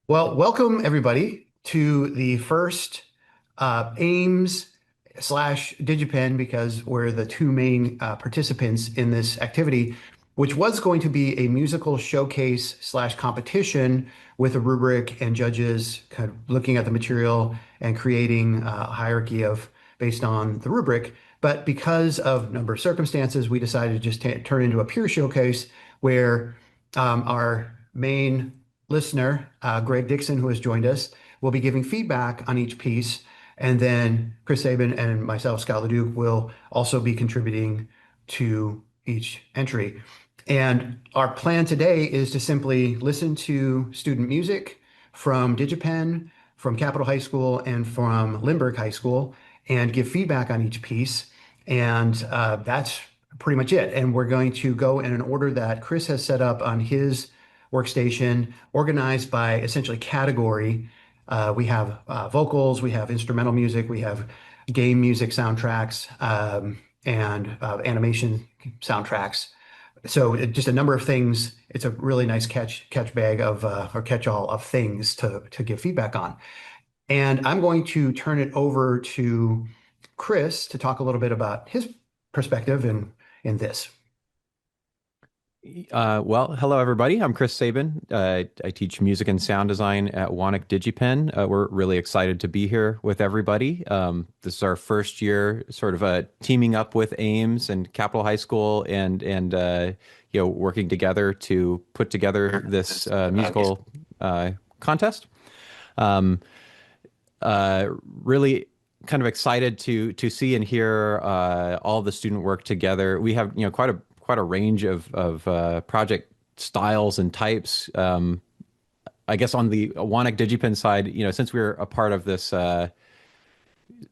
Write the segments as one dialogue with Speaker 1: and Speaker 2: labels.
Speaker 1: Well, welcome everybody to the first AMES slash DigiPen, because we're the two main participants in this activity, which was going to be a musical showcase slash competition with a rubric and judges kind of looking at the material and creating a hierarchy of based on the rubric. But because of a number of circumstances, we decided to just turn into a peer showcase where our main listener, Greg Dixon, who has joined us, will be giving feedback on each piece. And then Chris Sabin and myself, Scott LeDuc, will also be contributing to each entry. And our plan today is to simply listen to student music from DigiPen, from Capitol High School, and from Lindbergh High School, and give feedback on each piece. And that's pretty much it. And we're going to go in an order that Chris has set up on his workstation, organized by essentially category. We have vocals, we have instrumental music, we have game music soundtracks, and animation soundtracks. So just a number of things. It's a really nice catch bag of or catch all of things to give feedback on. And I'm going to turn it over to Chris to talk a little bit about his perspective in this.
Speaker 2: Well, hello everybody. I'm Chris Sabin. I teach music and sound design at Wannick DigiPen. We're really excited to be here with everybody. This is our first year, sort of teaming up with AMES and Capitol High School, and working together to put together this musical contest. Really kind of excited to see and hear all the student work together. We have quite a range of project styles and types. I guess on the Wannick DigiPen side, since we're a part of this,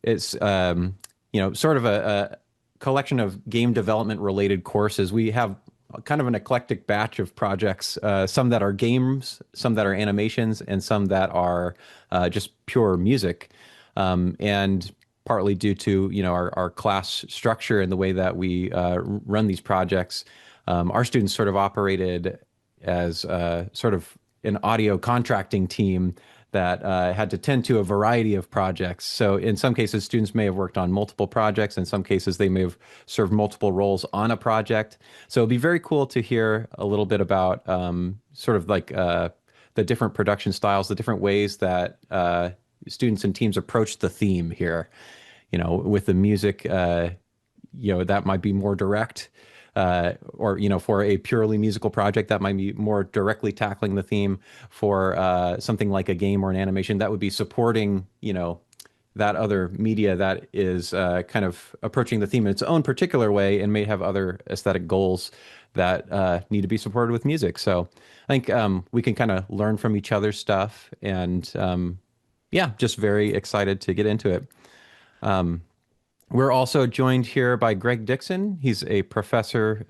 Speaker 2: it's sort of a collection of game development related courses. We have kind of an eclectic batch of projects, some that are games, some that are animations, and some that are just pure music. And partly due to our class structure and the way that we run these projects, our students sort of operated as sort of an audio contracting team that had to tend to a variety of projects. So in some cases, students may have worked on multiple projects. In some cases, they may have served multiple roles on a project. So it'd be very cool to hear a little bit about sort of like the different production styles, the different ways that students and teams approach the theme here. With the music, that might be more direct, or, for a purely musical project, that might be more directly tackling the theme. For something like a game or an animation, that would be supporting, that other media that is kind of approaching the theme in its own particular way and may have other aesthetic goals that need to be supported with music. So I think we can kind of learn from each other's stuff, and just very excited to get into it. We're also joined here by Greg Dixon. He's a professor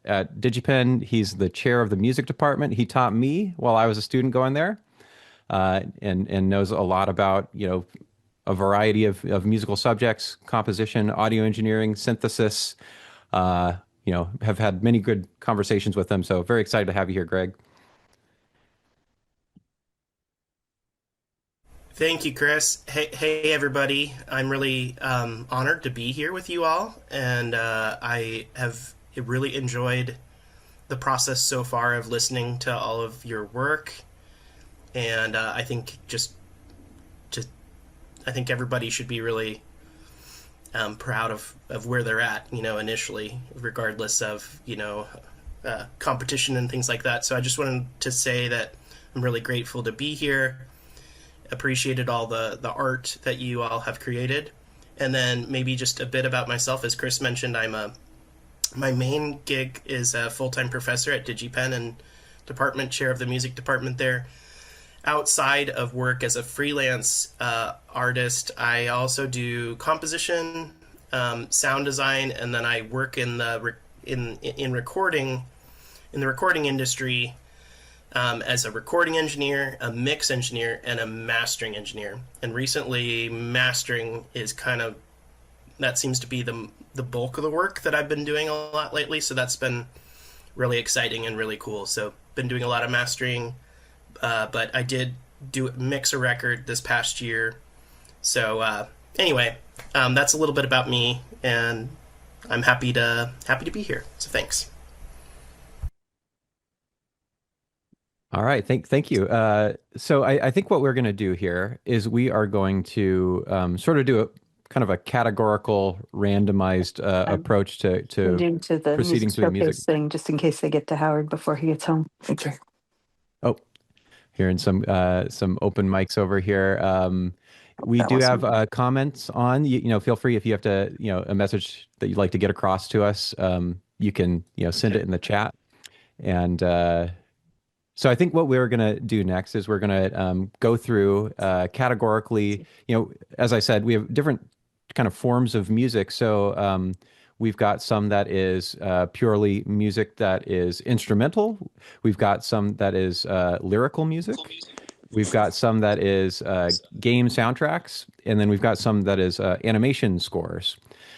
Speaker 2: at DigiPen. He's the chair of the music department. He taught me while I was a student going there, and knows a lot about a variety of musical subjects: composition, audio engineering, synthesis. Have had many good conversations with him. So very excited to have you here, Greg.
Speaker 3: Thank you, Chris. Hey, everybody. I'm really honored to be here with you all, and I have really enjoyed the process so far of listening to all of your work. And I think I think everybody should be really proud of where they're at, initially, regardless of competition and things like that. So I just wanted to say that I'm really grateful to be here. Appreciated all the art that you all have created. And then maybe just a bit about myself. As Chris mentioned, my main gig is a full-time professor at DigiPen and department chair of the music department there. Outside of work as a freelance artist, I also do composition, sound design, and then I work in the recording industry. As a recording engineer, a mix engineer, and a mastering engineer. And recently, mastering is that seems to be the bulk of the work that I've been doing a lot lately. So that's been really exciting and really cool. So been doing a lot of mastering, but I did mix a record this past year. So anyway, that's a little bit about me, and I'm happy to be here. So thanks.
Speaker 2: All right, thank you. So I think what we're going to do here is we are going to sort of do a kind of a categorical, randomized approach to
Speaker 4: Changing to the
Speaker 2: proceeding
Speaker 4: music
Speaker 2: through the music.
Speaker 4: showcase thing, just in case they get to Howard before he gets home. Thank you.
Speaker 2: Oh, hearing some open mics over here. We
Speaker 4: That
Speaker 2: do
Speaker 4: wasn't-
Speaker 2: have comments on. You know, feel free if you have to, a message that you'd like to get across to us. You can send it in the chat. And so I think what we're going to do next is we're going to go through categorically. As I said, we have different kind of forms of music. So we've got some that is purely music that is instrumental. We've got some that is lyrical music. We've got some that is game soundtracks, and then we've got some that is animation scores.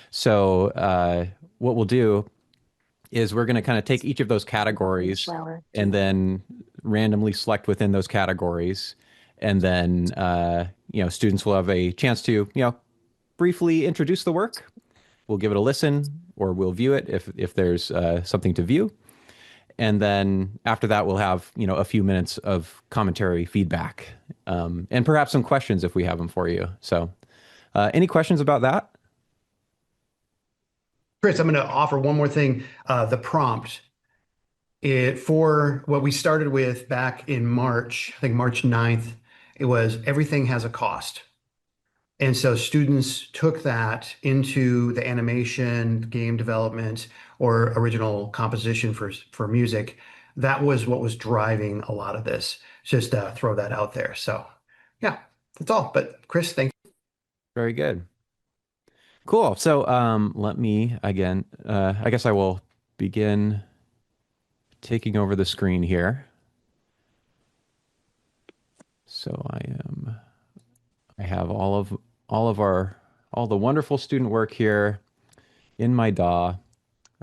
Speaker 2: So what we'll do is we're going to kind of take each of those categories and then randomly select within those categories. And then, students will have a chance to, briefly introduce the work. We'll give it a listen, or we'll view it if there's something to view. And then after that, we'll have, a few minutes of commentary feedback, and perhaps some questions if we have them for you. So any questions about that?
Speaker 1: Chris, I'm going to offer one more thing. The prompt for what we started with back in March, I think March 9th, it was everything has a cost. And so students took that into the animation, game development, or original composition for music. That was what was driving a lot of this. Just throw that out there. So yeah, that's all. But Chris, thank you.
Speaker 2: Very good. Cool. So let me, again, I guess I will begin taking over the screen here. So I have all the wonderful student work here in my DAW.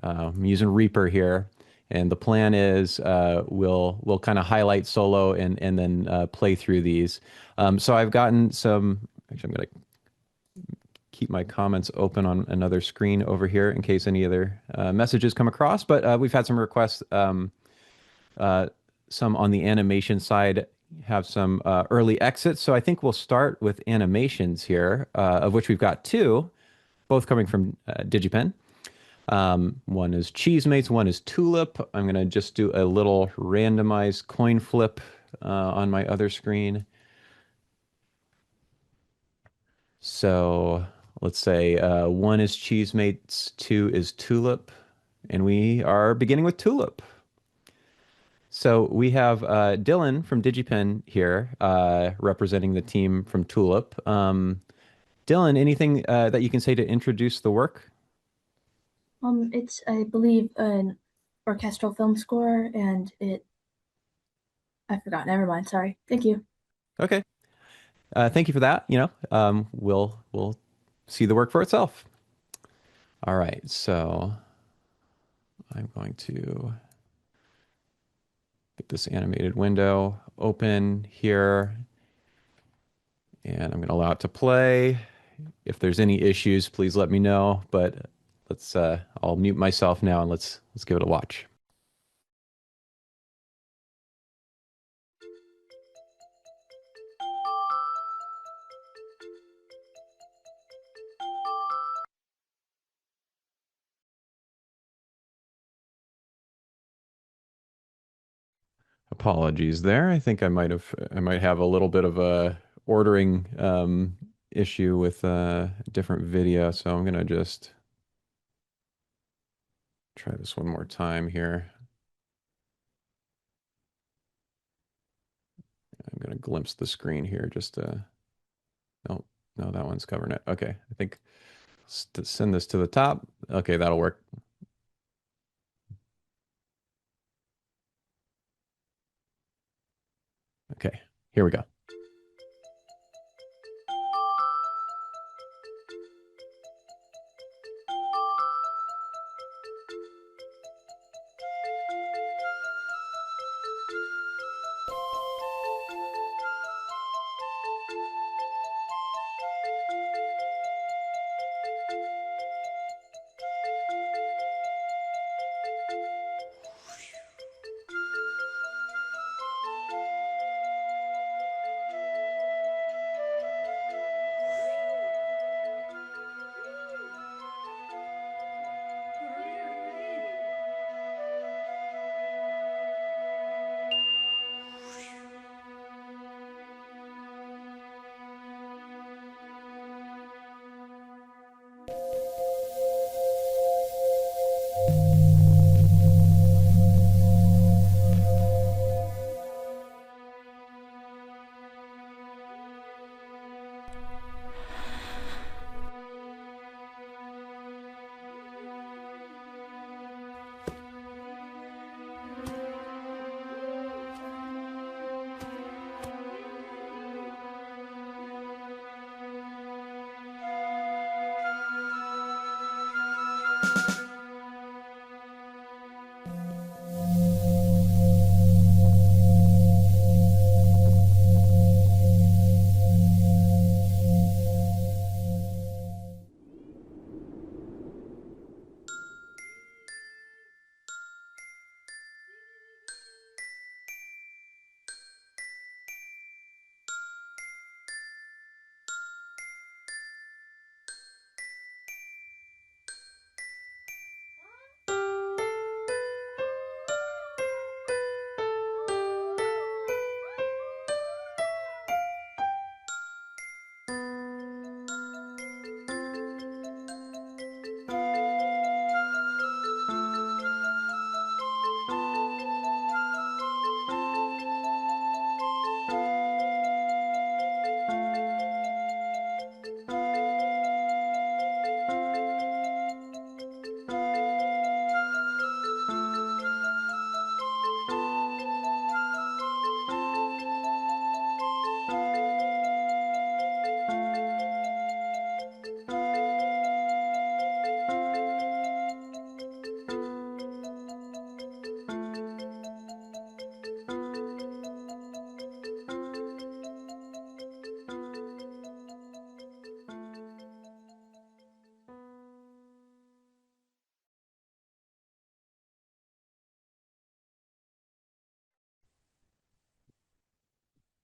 Speaker 2: I'm using Reaper here. And the plan is we'll kind of highlight solo and then play through these. So I've gotten some, actually I'm going to keep my comments open on another screen over here in case any other messages come across. But we've had some requests, some on the animation side, have some early exits. So I think we'll start with animations here, of which we've got two, both coming from DigiPen. One is CheeseMates, one is Tulip. I'm going to just do a little randomized coin flip on my other screen. So let's say one is CheeseMates, two is Tulip, and we are beginning with Tulip. So we have Dylan from DigiPen here representing the team from Tulip. Dylan, anything that you can say to introduce the work?
Speaker 5: It's, I believe, an orchestral film score, and I forgot. Never mind. Sorry. Thank you.
Speaker 2: Okay. Thank you for that. We'll see the work for itself. All right. So I'm going to get this animated window open here, and I'm going to allow it to play. If there's any issues, please let me know. But let's I'll mute myself now and let's give it a watch. Apologies there. I think I might have a little bit of a ordering issue with a different video, so I'm gonna just try this one more time here. I'm gonna glimpse the screen here just to, no, that one's covering it. Okay, I think send this to the top. Okay, that'll work. Okay, here we go.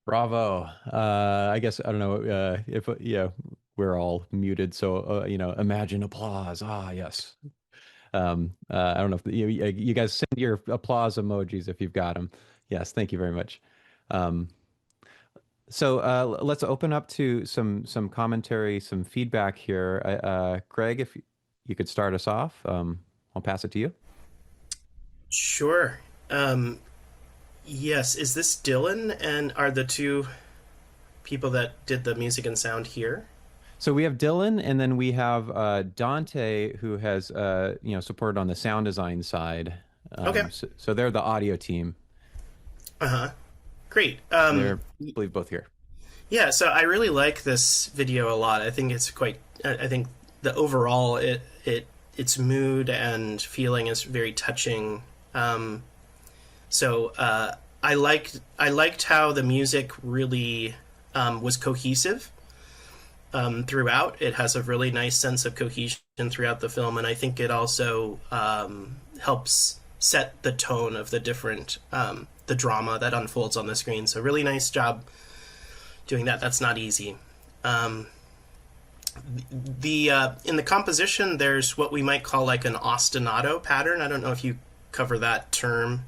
Speaker 2: Bravo. I guess I don't know if yeah, we're all muted, so imagine applause. Ah, yes. I don't know if you guys send your applause emojis if you've got them. Yes, thank you very much. Um, so let's open up to some commentary, some feedback here. Greg, if you could start us off, I'll pass it to you.
Speaker 3: Sure. Yes, is this Dylan and are the two people that did the music and sound here?
Speaker 2: So we have Dylan, and then we have Dante, who has supported on the sound design side.
Speaker 3: Okay.
Speaker 2: So they're the audio team.
Speaker 3: Uh-huh. Great.
Speaker 2: They're, I believe, both here.
Speaker 3: Yeah, so I really like this video a lot. I think it's quite. I think the overall its mood and feeling is very touching. So I liked how the music really was cohesive throughout. It has a really nice sense of cohesion throughout the film, and I think it also helps set the tone of the different the drama that unfolds on the screen. So really nice job doing that. That's not easy. In the composition, there's what we might call like an ostinato pattern. I don't know if you cover that term,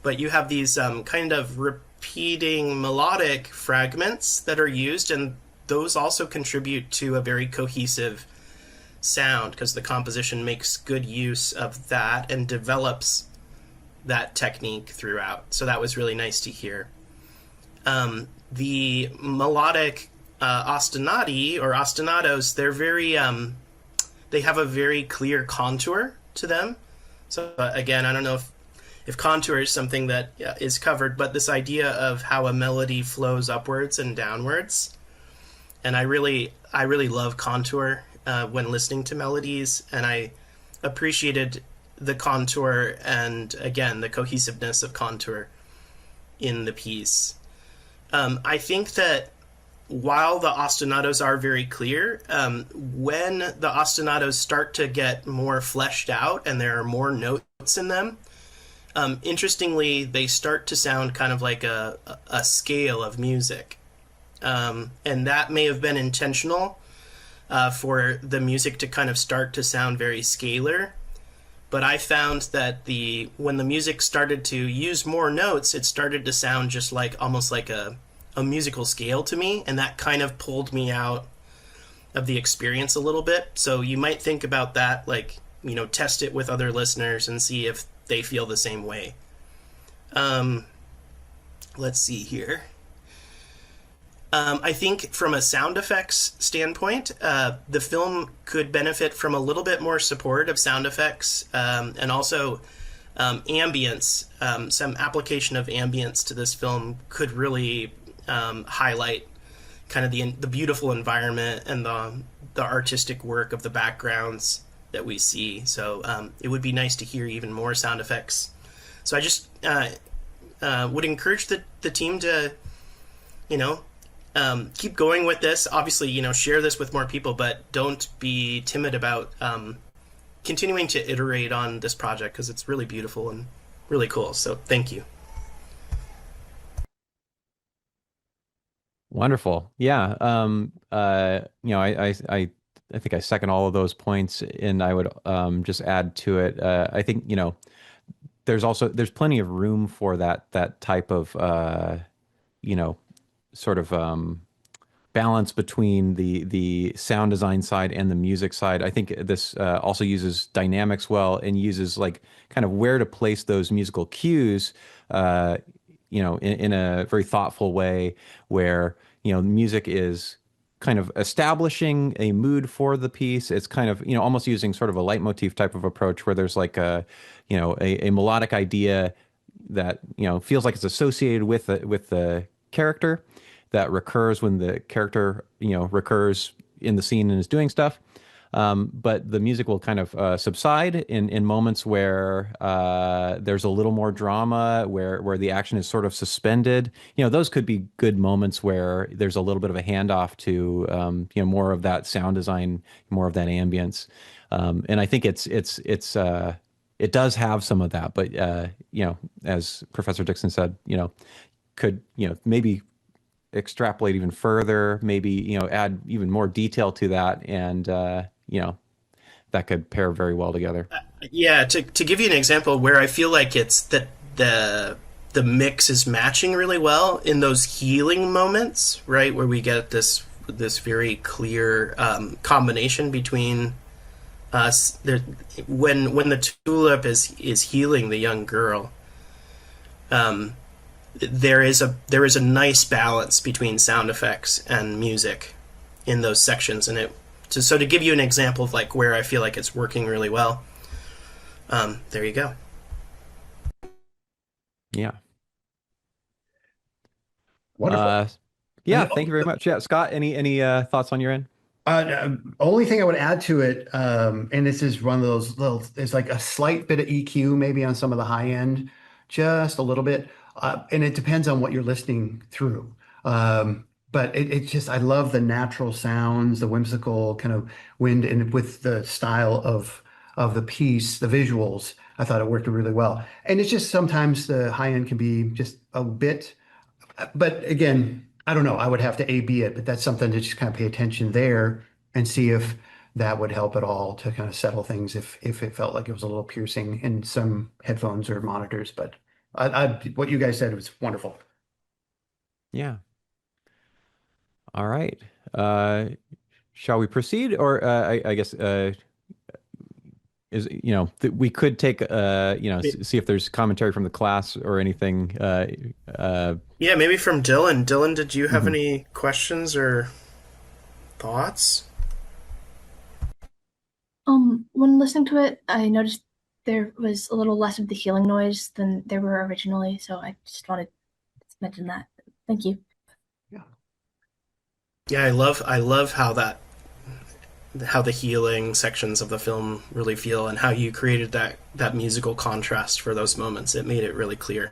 Speaker 3: but you have these kind of repeating melodic fragments that are used, and those also contribute to a very cohesive sound because the composition makes good use of that and develops that technique throughout. So that was really nice to hear. The melodic ostinati or ostinatos, they're very they have a very clear contour to them. So again, I don't know if contour is something that is covered, but this idea of how a melody flows upwards and downwards, and I really love contour when listening to melodies, and I appreciated the contour and again the cohesiveness of contour in the piece. I think that while the ostinatos are very clear, when the ostinatos start to get more fleshed out and there are more notes in them, interestingly, they start to sound kind of like a scale of music. And that may have been intentional for the music to kind of start to sound very scalar. But I found that when the music started to use more notes, it started to sound just like almost like a musical scale to me, and that kind of pulled me out of the experience a little bit. So you might think about that, like, test it with other listeners and see if they feel the same way. Let's see here. I think from a sound effects standpoint, the film could benefit from a little bit more support of sound effects and also ambience. Some application of ambience to this film could really highlight kind of the beautiful environment and the artistic work of the backgrounds that we see. So it would be nice to hear even more sound effects. So I just would encourage the team to, keep going with this. Obviously, share this with more people, but don't be timid about continuing to iterate on this project because it's really beautiful and really cool. So thank you.
Speaker 2: Wonderful. Yeah. I think I second all of those points, and I would just add to it. I think, there's plenty of room for that type of sort of balance between the sound design side and the music side. I think this also uses dynamics well and uses like kind of where to place those musical cues, in a very thoughtful way where, music is kind of establishing a mood for the piece. It's kind of, almost using sort of a leitmotif type of approach where there's like a melodic idea that, feels like it's associated with the character that recurs when the character, recurs in the scene and is doing stuff. But the music will kind of subside in moments where there's a little more drama, where the action is sort of suspended. Those could be good moments where there's a little bit of a handoff to more of that sound design, more of that ambience. And I think it does have some of that, but as Professor Dixon said, could maybe extrapolate even further, maybe, add even more detail to that, and that could pair very well together.
Speaker 3: Yeah, to give you an example where I feel like it's that the mix is matching really well in those healing moments, right, where we get this very clear combination between us. When the tulip is healing the young girl, there is a nice balance between sound effects and music in those sections, and so to give you an example of like where I feel like it's working really well. There you go.
Speaker 2: Yeah.
Speaker 1: Wonderful.
Speaker 2: Yeah,
Speaker 1: And
Speaker 2: thank you very much. Yeah, Scott, any thoughts on your end?
Speaker 1: only thing I would add to it, and this is one of those little, it's like a slight bit of EQ maybe on some of the high end, just a little bit. And it depends on what you're listening through. But it's just, I love the natural sounds, the whimsical kind of wind, and with the style of the piece, the visuals, I thought it worked really well. And it's just sometimes the high end can be just a bit. But again, I don't know. I would have to A/B it, but that's something to just kind of pay attention there and see if that would help at all to kind of settle things if it felt like it was a little piercing in some headphones or monitors. But what you guys said was wonderful.
Speaker 2: Yeah. All right. Shall we proceed? Or I guess we could take see if there's commentary from the class or anything.
Speaker 3: Yeah, maybe from Dylan. Dylan, did you have
Speaker 2: Mhm.
Speaker 3: any questions or thoughts?
Speaker 5: When listening to it, I noticed there was a little less of the healing noise than there were originally, so I just wanted to mention that. Thank you.
Speaker 3: Yeah, I love how the healing sections of the film really feel, and how you created that musical contrast for those moments. It made it really clear.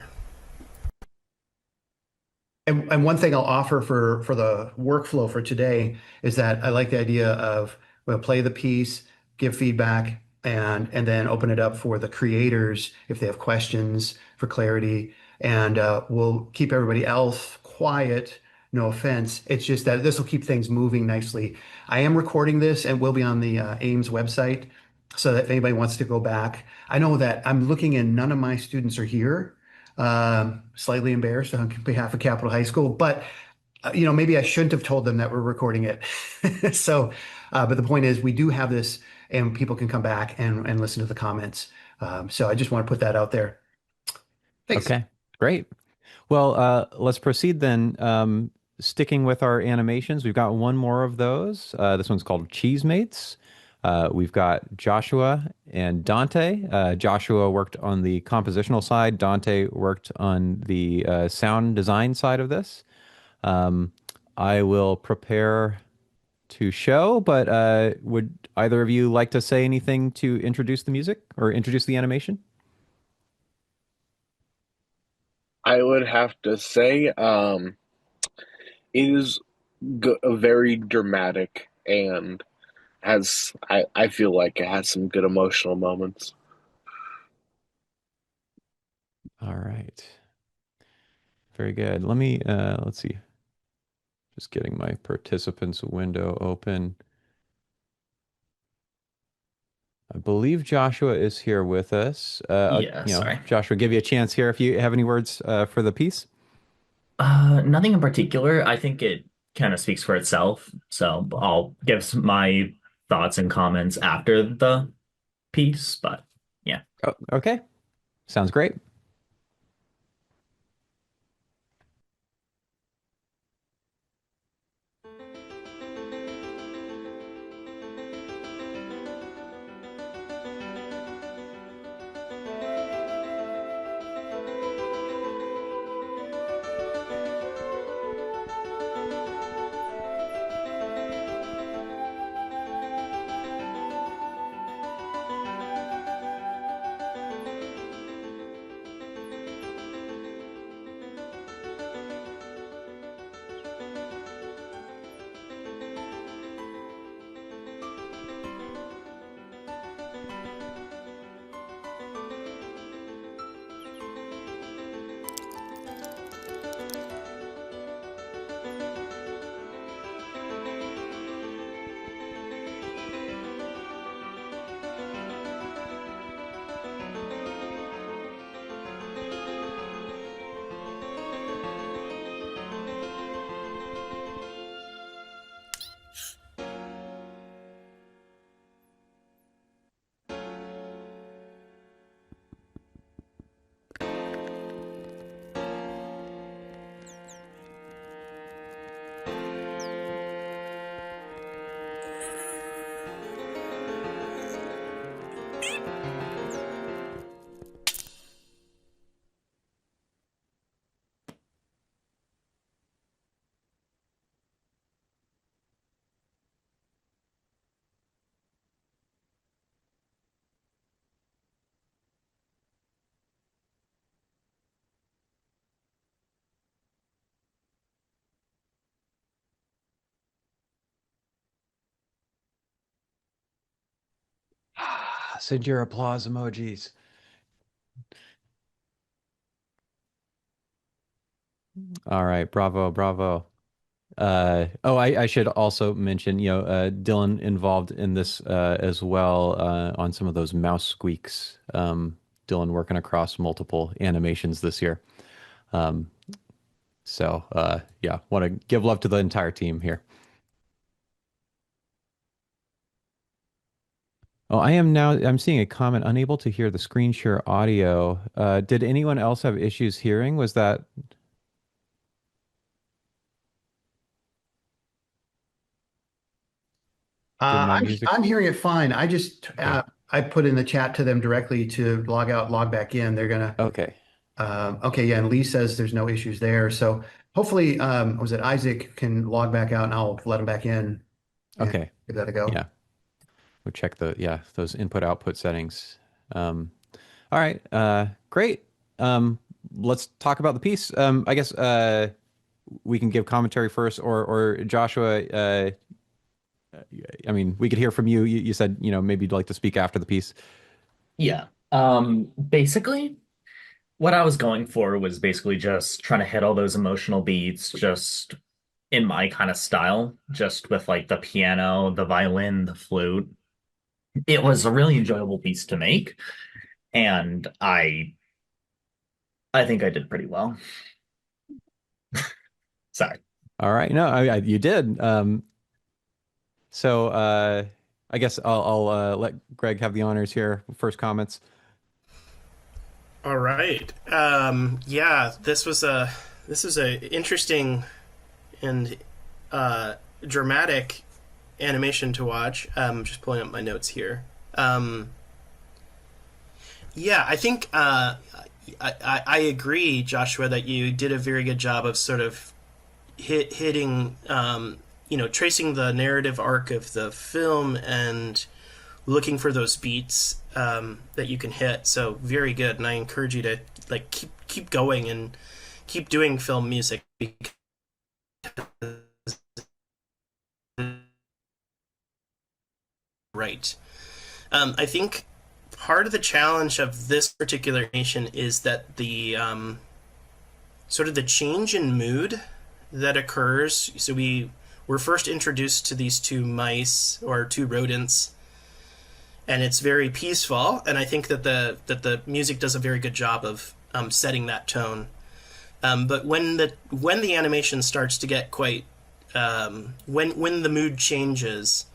Speaker 1: And one thing I'll offer for the workflow for today is that I like the idea of we'll play the piece, give feedback, and then open it up for the creators if they have questions for clarity. And we'll keep everybody else quiet. No offense. It's just that this will keep things moving nicely. I am recording this and will be on the AMES website so that if anybody wants to go back, I know that I'm looking and none of my students are here. Slightly embarrassed on behalf of Capitol High School, but maybe I shouldn't have told them that we're recording it. So, but the point is, we do have this, and people can come back and listen to the comments. So I just want to put that out there. Thanks.
Speaker 2: Okay, great. Well, let's proceed then. Sticking with our animations, we've got one more of those. This one's called CheeseMates. We've got Joshua and Dante. Joshua worked on the compositional side. Dante worked on the sound design side of this. I will prepare to show, but would either of you like to say anything to introduce the music or introduce the animation?
Speaker 6: I would have to say, it is very dramatic and I feel like it has some good emotional moments.
Speaker 2: All right. Very good. Let me, let's see. Just getting my participants window open. I believe Joshua is here with us.
Speaker 7: Yeah, sorry.
Speaker 2: Joshua, give you a chance here if you have any words for the piece.
Speaker 7: Nothing in particular. I think it kind of speaks for itself. So I'll give my thoughts and comments after the piece, but yeah.
Speaker 2: Oh, okay. Sounds great. Send your applause emojis. All right, bravo, bravo. I should also mention, Dylan involved in this as well on some of those mouse squeaks. Dylan working across multiple animations this year. Yeah, want to give love to the entire team here. Oh, I'm seeing a comment, unable to hear the screen share audio. Did anyone else have issues hearing? Was that? Did my music?
Speaker 1: I'm hearing it fine. I just I put in the chat to them directly to log out, log back in. They're gonna.
Speaker 2: Okay.
Speaker 1: Okay, yeah, and Lee says there's no issues there. So hopefully, was it Isaac can log back out, and I'll let him back in.
Speaker 2: Okay.
Speaker 1: Give that a go.
Speaker 2: Yeah. We'll check those input output settings. All right. Great. Let's talk about the piece. I guess we can give commentary first, or Joshua. I mean, we could hear from you. You said, maybe you'd like to speak after the piece.
Speaker 7: Yeah. Basically, what I was going for was basically just trying to hit all those emotional beats just in my kind of style, just with like the piano, the violin, the flute. It was a really enjoyable piece to make, and I think I did pretty well. Sorry.
Speaker 2: All right. No, you did. So I guess I'll let Greg have the honors here. First comments.
Speaker 3: All right. Yeah, this is a interesting and dramatic animation to watch. Just pulling up my notes here. Yeah, I think I agree, Joshua, that you did a very good job of sort of hitting, tracing the narrative arc of the film and looking for those beats that you can hit. So very good, and I encourage you to keep going and keep doing film music because right. I think part of the challenge of this particular animation is that the sort of the change in mood that occurs. So we're first introduced to these two mice or two rodents, and it's very peaceful. And I think that the music does a very good job of setting that tone. But when the animation starts to get quite when the mood changes,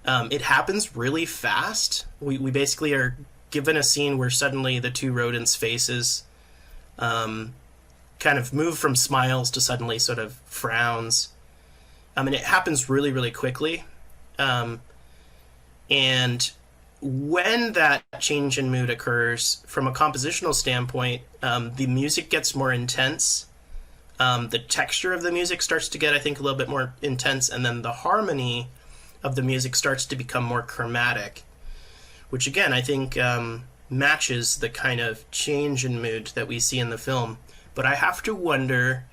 Speaker 3: it happens really fast. We basically are given a scene where suddenly the two rodents' faces kind of move from smiles to suddenly sort of frowns. And it happens really, really quickly. And when that change in mood occurs, from a compositional standpoint, the music gets more intense. The texture of the music starts to get, I think, a little bit more intense, and then the harmony of the music starts to become more chromatic, which again, I think matches the kind of change in mood that we see in the film. But I have to wonder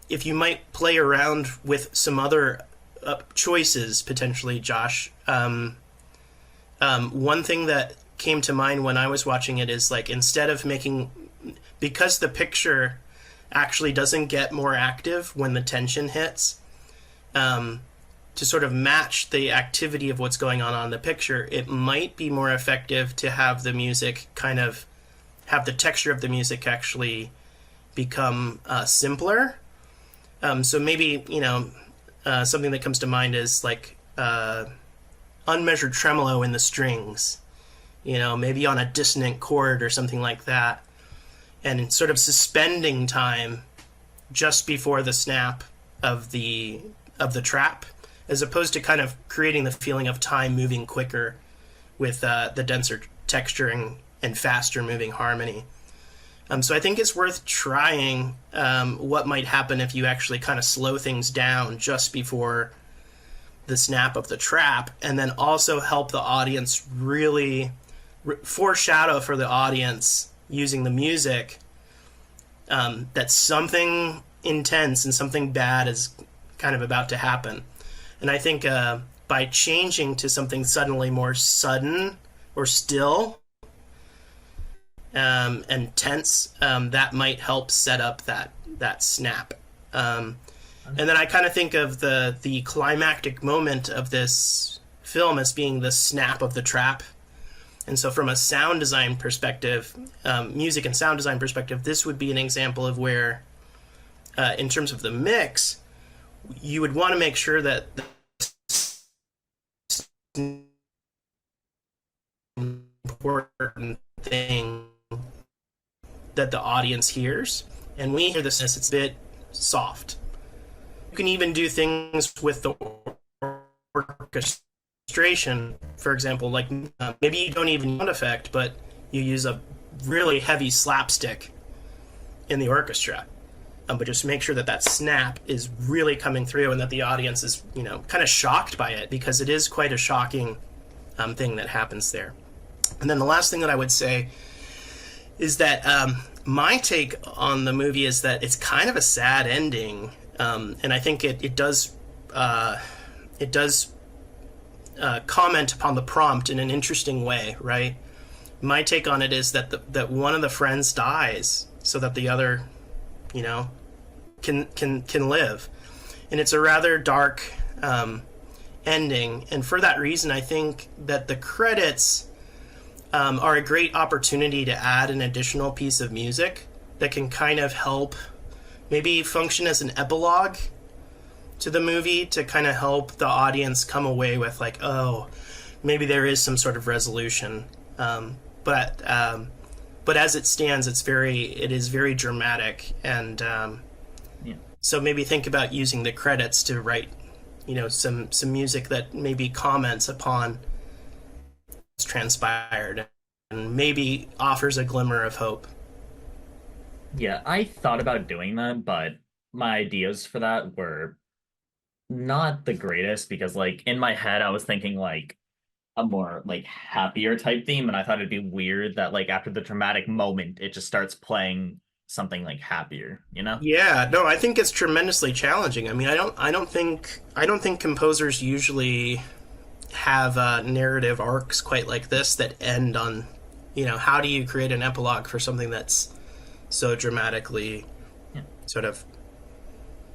Speaker 3: if you might play around with some other choices, potentially, Josh. One thing that came to mind when I was watching it is, like, instead of because the picture actually doesn't get more active when the tension hits, to sort of match the activity of what's going on the picture, it might be more effective to have the music have the texture of the music actually become simpler. So maybe, something that comes to mind is like unmeasured tremolo in the strings, maybe on a dissonant chord or something like that, and sort of suspending time just before the snap of the trap, as opposed to kind of creating the feeling of time moving quicker with the denser texturing and faster moving harmony. So I think it's worth trying what might happen if you actually kind of slow things down just before the snap of the trap, and then also help the audience really foreshadow for the audience using the music that something intense and something bad is kind of about to happen. And I think by changing to something suddenly more sudden or still and tense, that might help set up that snap. And then I kind of think of the climactic moment of this film as being the snap of the trap. And so from a sound design perspective, music and sound design perspective, this would be an example of where, in terms of the mix, you would want to make sure that the important thing that the audience hears, and we hear this, it's a bit soft. You can even do things with the orchestration, for example, like maybe you don't even use sound effect, but you use a really heavy slapstick in the orchestra. But just make sure that that snap is really coming through and that the audience is, kind of shocked by it, because it is quite a shocking thing that happens there. And then the last thing that I would say is that my take on the movie is that it's kind of a sad ending, and I think it does comment upon the prompt in an interesting way, right? My take on it is that one of the friends dies so that the other, can live, and it's a rather dark ending. And for that reason, I think that the credits are a great opportunity to add an additional piece of music that can kind of help maybe function as an epilogue to the movie, to kind of help the audience come away with like, oh, maybe there is some sort of resolution. But as it stands, it is very dramatic, and so maybe think about using the credits to write, some music that maybe comments upon what's transpired and maybe offers a glimmer of hope.
Speaker 7: Yeah, I thought about doing that, but my ideas for that were not the greatest, because like in my head I was thinking like a more like happier type theme, and I thought it'd be weird that like after the dramatic moment it just starts playing something like happier,
Speaker 3: Yeah, no, I think it's tremendously challenging. I mean, I don't think composers usually have narrative arcs quite like this that end on, how do you create an epilogue for something that's so dramatically sort of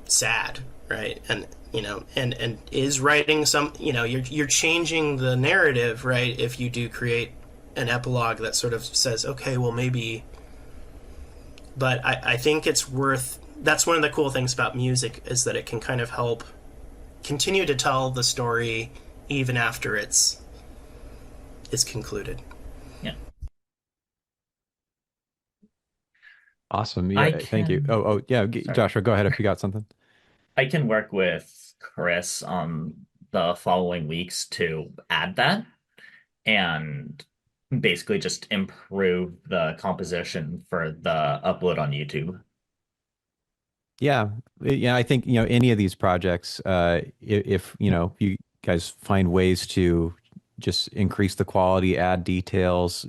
Speaker 3: sad, right? And and is writing some, you're changing the narrative, right? If you do create an epilogue that sort of says, okay, well maybe, but I think that's one of the cool things about music, is that it can kind of help continue to tell the story even after it's concluded.
Speaker 7: Yeah.
Speaker 2: Awesome. Yeah, thank you. Oh, yeah,
Speaker 7: Sorry.
Speaker 2: Joshua, go ahead if you got something.
Speaker 7: I can work with Chris on the following weeks to add that and basically just improve the composition for the upload on YouTube.
Speaker 2: Yeah, I think any of these projects, if you guys find ways to just increase the quality, add details,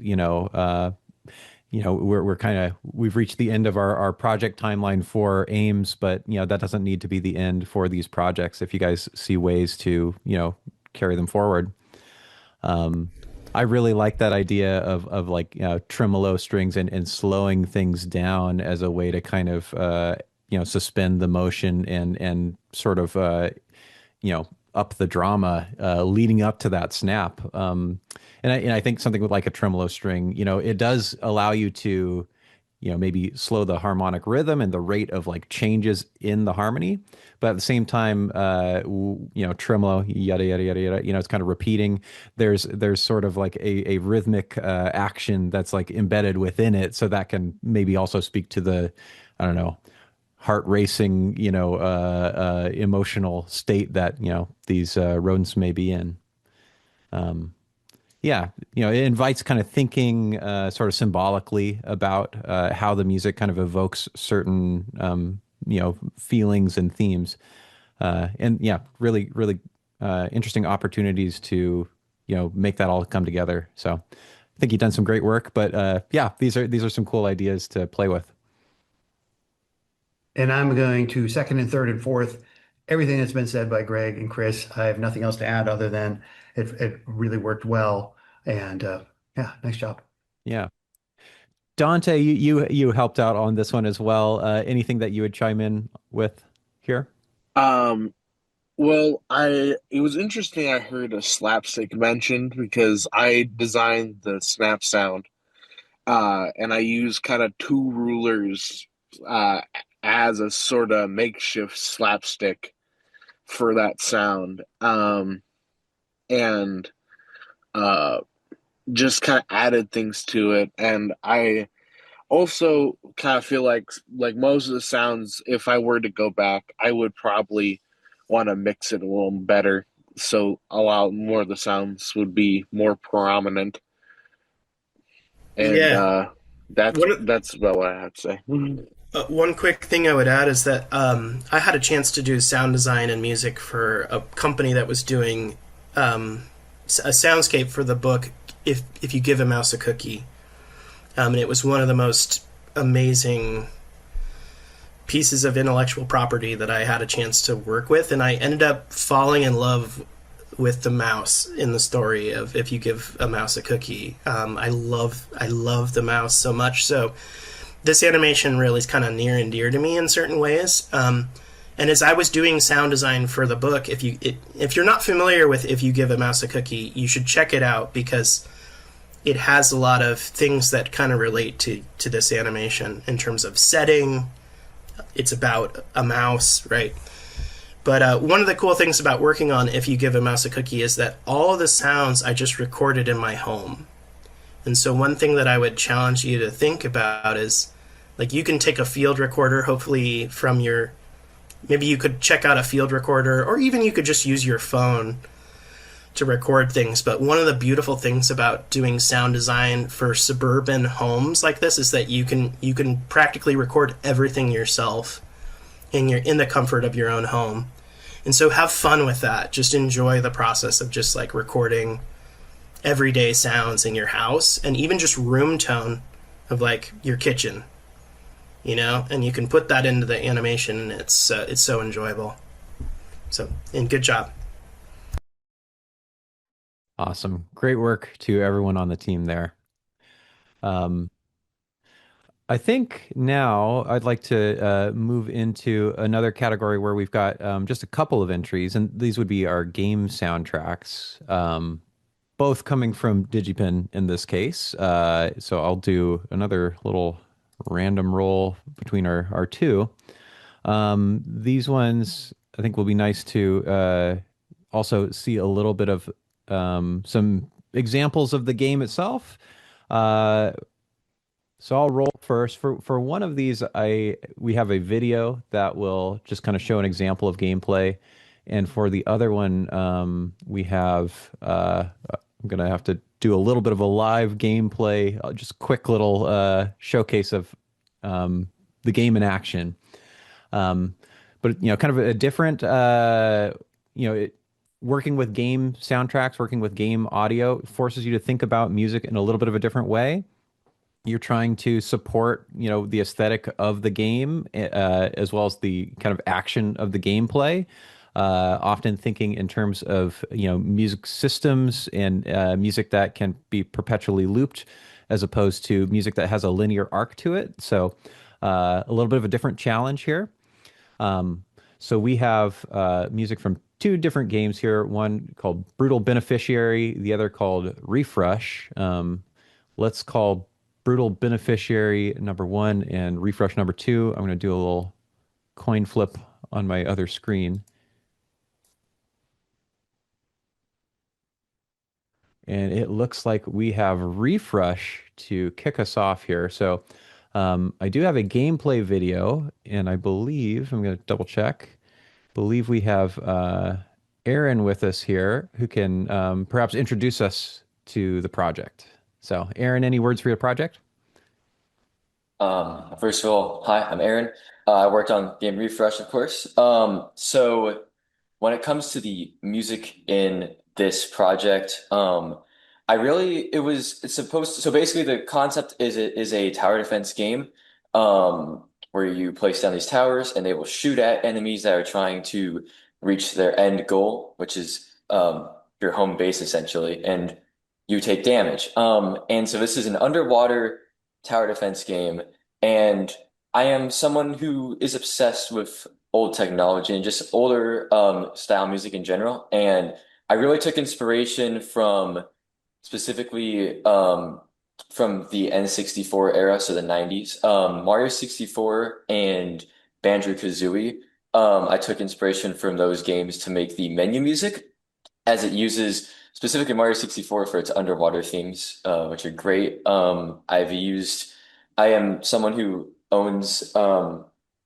Speaker 2: we've reached the end of our project timeline for AMES, but that doesn't need to be the end for these projects. If you guys see ways to carry them forward, I really like that idea of like tremolo strings and slowing things down as a way to kind of suspend the motion and sort of up the drama leading up to that snap. And I think something with like a tremolo string, it does allow you to, maybe slow the harmonic rhythm and the rate of like changes in the harmony. But at the same time, tremolo, yada, yada, yada, yada, it's kind of repeating. There's sort of like a rhythmic action that's like embedded within it. So that can maybe also speak to the, I don't know, heart racing, emotional state that, these rodents may be in. It invites kind of thinking sort of symbolically about how the music kind of evokes certain, feelings and themes. Really, really interesting opportunities to, make that all come together. So I think you've done some great work, but these are some cool ideas to play with.
Speaker 1: And I'm going to second and third and fourth everything that's been said by Greg and Chris. I have nothing else to add other than it really worked well. And Yeah, nice job.
Speaker 2: Yeah. Dante, you helped out on this one as well. Anything that you would chime in with here?
Speaker 6: Um, well, it was interesting I heard a slapstick mentioned because I designed the snap sound, and I used kind of two rulers uh as a sort of makeshift slapstick for that sound. And uh just kind of added things to it, and I also kind of feel like most of the sounds, if I were to go back, I would probably want to mix it a little better, so a lot more of the sounds would be more prominent. And
Speaker 3: Yeah.
Speaker 6: that's
Speaker 3: What
Speaker 6: that's about what I had to say.
Speaker 3: one quick thing I would add is that I had a chance to do sound design and music for a company that was doing a soundscape for the book. If you give a mouse a cookie, and it was one of the most amazing pieces of intellectual property that I had a chance to work with, and I ended up falling in love with the mouse in the story of if you give a mouse a cookie. I love the mouse so much. So this animation really is kind of near and dear to me in certain ways. And as I was doing sound design for the book, if you're not familiar with If You Give a Mouse a Cookie, you should check it out because it has a lot of things that kind of relate to this animation in terms of setting. It's about a mouse, right? But one of the cool things about working on If You Give a Mouse a Cookie is that all of the sounds I just recorded in my home. And so one thing that I would challenge you to think about is, like, you can take a field recorder, hopefully from your, maybe you could check out a field recorder, or even you could just use your phone to record things. But one of the beautiful things about doing sound design for suburban homes like this is that you can practically record everything yourself in the comfort of your own home. And so have fun with that. Just enjoy the process of just like recording everyday sounds in your house, and even just room tone of like your kitchen, and you can put that into the animation, and it's so enjoyable. So, and good job.
Speaker 2: Awesome. Great work to everyone on the team there. Um, I think now I'd like to move into another category where we've got just a couple of entries, and these would be our game soundtracks, both coming from DigiPen in this case. So I'll do another little random roll between our two. These ones I think will be nice to also see a little bit of some examples of the game itself. So I'll roll first. For one of these, we have a video that will just kind of show an example of gameplay, and for the other one, we have I'm gonna have to do a little bit of a live gameplay, just quick little showcase of the game in action. But kind of a different working with game soundtracks, working with game audio forces you to think about music in a little bit of a different way. You're trying to support, the aesthetic of the game, as well as the kind of action of the gameplay. Often thinking in terms of, music systems and music that can be perpetually looped, as opposed to music that has a linear arc to it. So a little bit of a different challenge here. So we have music from two different games here. One called Brutal Beneficiary, the other called Reef Rush. Let's call Brutal Beneficiary number 1 and Reef Rush number 2. I'm going to do a little coin flip on my other screen. And it looks like we have Reef Rush to kick us off here. So I do have a gameplay video, and I believe, I'm going to double check, believe we have Aaron with us here who can perhaps introduce us to the project. So Aaron, any words for your project?
Speaker 8: First of all, hi, I'm Aaron. I worked on game Reef Rush, of course. So when it comes to the music in this project, it's supposed to, so basically the concept is a tower defense game, where you place down these towers and they will shoot at enemies that are trying to reach their end goal, which is your home base essentially. And you take damage. And so this is an underwater tower defense game, and I am someone who is obsessed with old technology and just older style music in general. And I really took inspiration from specifically from the N64 era, so the 90s. Mario 64 and Banjo-Kazooie. I took inspiration from those games to make the menu music, as it uses specifically Mario 64 for its underwater themes, which are great. I am someone who owns,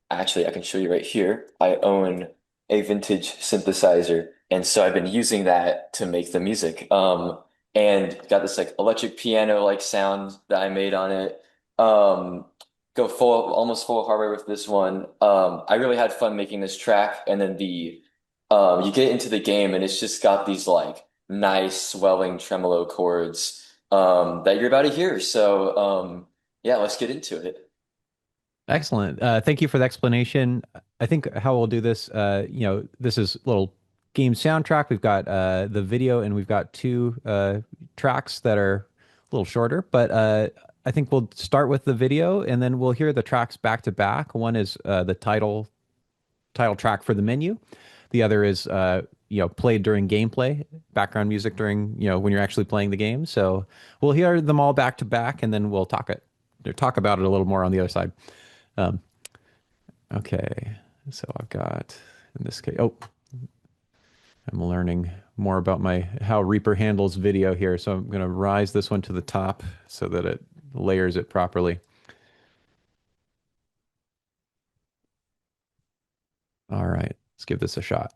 Speaker 8: actually, I can show you right here. I own a vintage synthesizer, and so I've been using that to make the music. And got this like electric piano like sound that I made on it. Go full, almost full hardware with this one. I really had fun making this track, and then you get into the game and it's just got these like nice swelling tremolo chords that you're about to hear. So yeah, let's get into it.
Speaker 2: Excellent. Thank you for the explanation. I think how we'll do this, this is a little game soundtrack. We've got the video, and we've got two tracks that are a little shorter, but I think we'll start with the video, and then we'll hear the tracks back to back. One is the title track for the menu. The other is played during gameplay, background music during when you're actually playing the game. So we'll hear them all back to back, and then we'll talk about it a little more on the other side. Okay, so I've got in this case. Oh, I'm learning more about how Reaper handles video here. So I'm going to rise this one to the top so that it layers it properly. All right, let's give this a shot.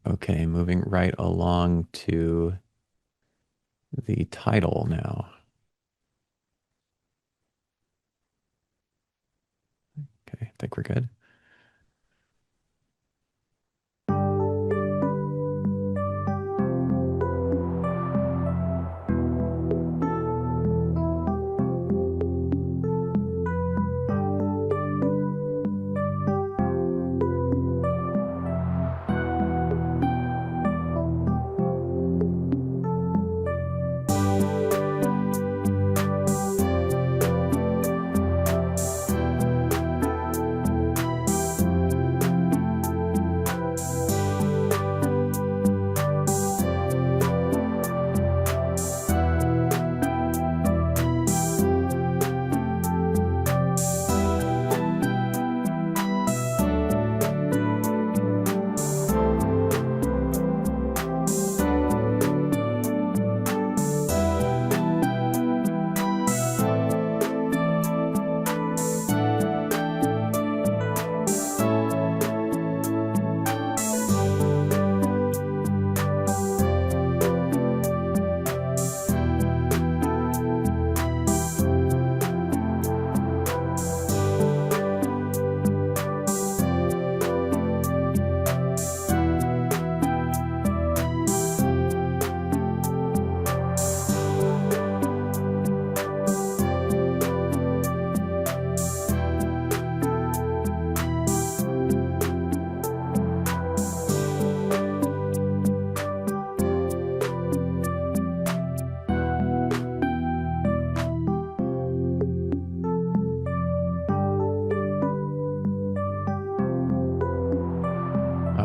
Speaker 2: Okay, moving right along to the title now. Okay, I think we're good.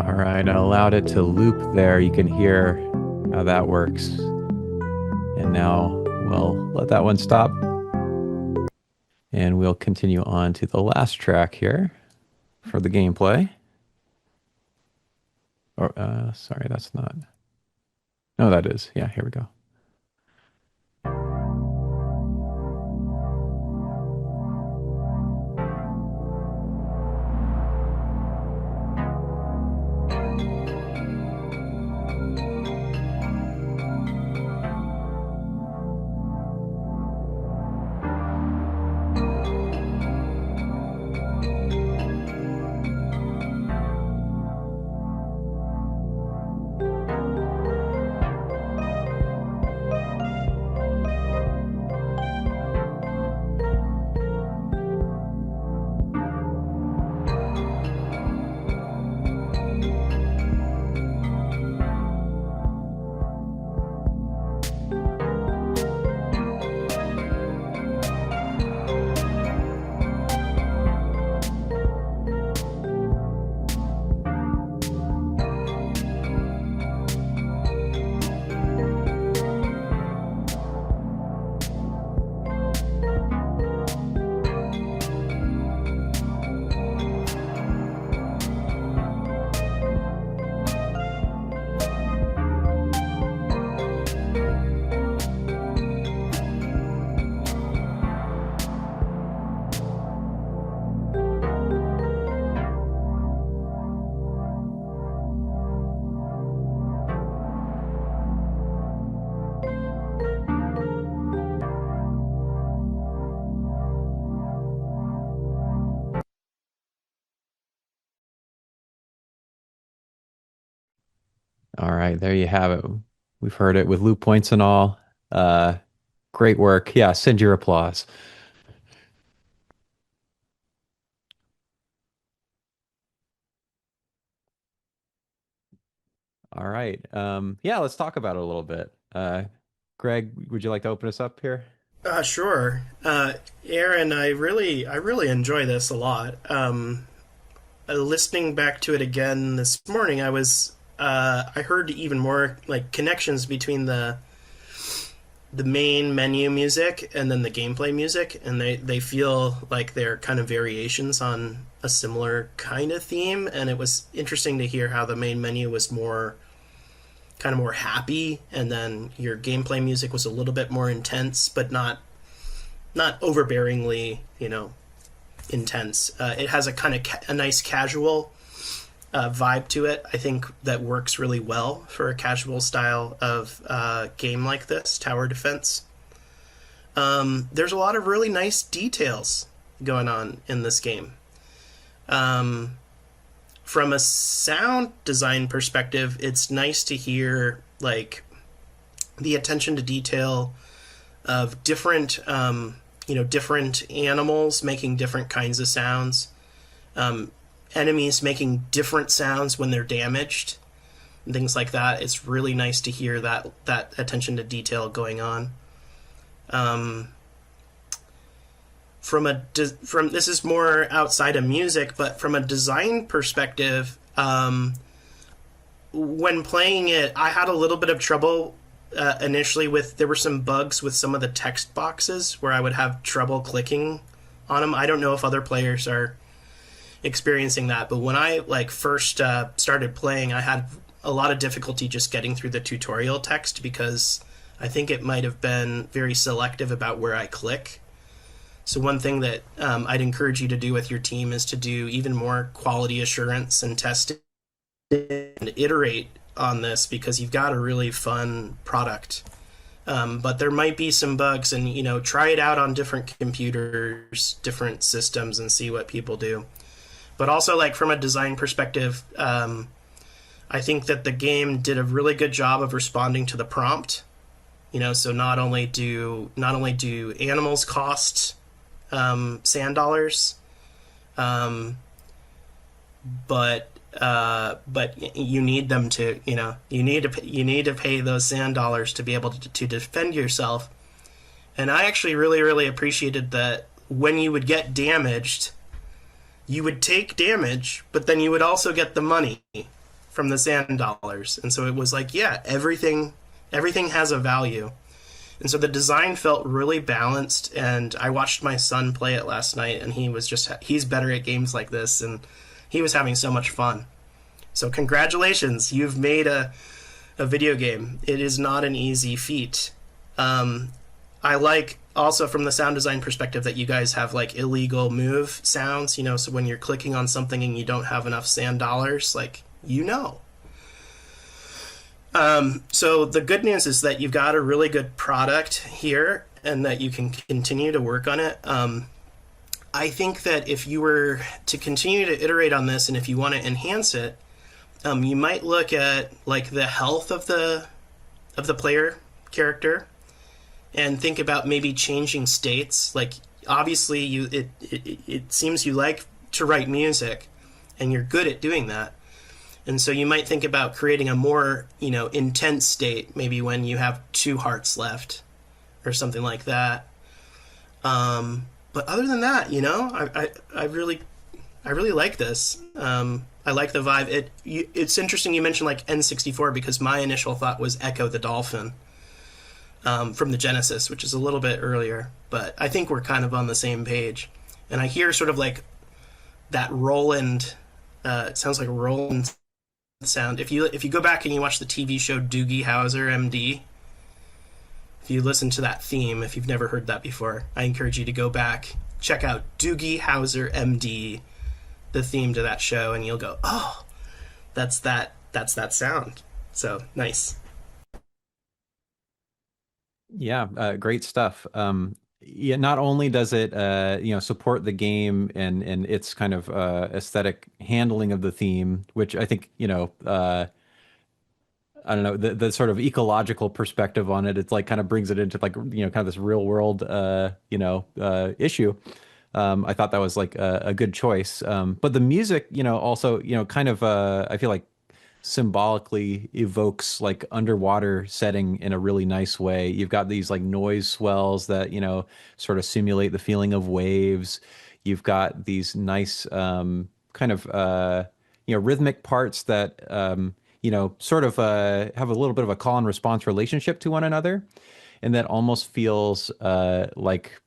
Speaker 2: All right, I allowed it to loop there. You can hear how that works. And now we'll let that one stop. And we'll continue on to the last track here for the gameplay. Or, sorry, that's not. No, that is. Yeah, here we go. All right, there you have it. We've heard it with loop points and all. Great work. Yeah, send your applause. All right. Yeah, let's talk about it a little bit. Greg, would you like to open us up here?
Speaker 3: Sure. Aaron, I really enjoy this a lot. Listening back to it again this morning, I heard even more like connections between the main menu music and then the gameplay music, and they feel like they're kind of variations on a similar kind of theme. And it was interesting to hear how the main menu was more happy, and then your gameplay music was a little bit more intense, but not overbearingly, intense. It has a nice casual vibe to it. I think that works really well for a casual style of game like this, tower defense. There's a lot of really nice details going on in this game. From a sound design perspective, it's nice to hear like the attention to detail of different animals making different kinds of sounds, enemies making different sounds when they're damaged, and things like that. It's really nice to hear that attention to detail going on. This is more outside of music, but from a design perspective, when playing it, I had a little bit of trouble initially there were some bugs with some of the text boxes where I would have trouble clicking on them. I don't know if other players are experiencing that, but when I first started playing, I had a lot of difficulty just getting through the tutorial text because I think it might have been very selective about where I click. So one thing that I'd encourage you to do with your team is to do even more quality assurance and testing and iterate on this, because you've got a really fun product. But there might be some bugs, and try it out on different computers, different systems, and see what people do. But also, from a design perspective, I think that the game did a really good job of responding to the prompt. So not only do animals cost sand dollars, but you need them to, you need to pay those sand dollars to be able to defend yourself. And I actually really, really appreciated that when you would get damaged, you would take damage, but then you would also get the money. from the sand dollars. And so it was like, yeah, everything has a value. And so the design felt really balanced, and I watched my son play it last night, and he's better at games like this, and he was having so much fun. So congratulations, you've made a video game. It is not an easy feat. I like also from the sound design perspective that you guys have like illegal move sounds, so when you're clicking on something and you don't have enough sand dollars, like, so the good news is that you've got a really good product here and that you can continue to work on it. I think that if you were to continue to iterate on this and if you want to enhance it, you might look at like the health of the player character and think about maybe changing states. Like obviously it seems you like to write music and you're good at doing that. And so you might think about creating a more, intense state, maybe when you have 2 hearts left or something like that. But other than that, I really like this. I like the vibe. It's interesting you mentioned like N64 because my initial thought was Echo the Dolphin from the Genesis, which is a little bit earlier. But I think we're kind of on the same page. And I hear sort of like that Roland. It sounds like a Roland sound. If you go back and you watch the TV show Doogie Howser MD, if you listen to that theme, if you've never heard that before, I encourage you to go back, check out Doogie Howser MD, the theme to that show, and you'll go, oh, that's that sound. So nice.
Speaker 2: Yeah, great stuff. Yeah, not only does it support the game and its kind of aesthetic handling of the theme, which I think I don't know, the sort of ecological perspective on it, it's like kind of brings it into like kind of this real world issue. I thought that was like a good choice. But the music, also kind of I feel like symbolically evokes like underwater setting in a really nice way. You've got these like noise swells that, sort of simulate the feeling of waves. You've got these nice kind of rhythmic parts that sort of have a little bit of a call and response relationship to one another. And that almost feels like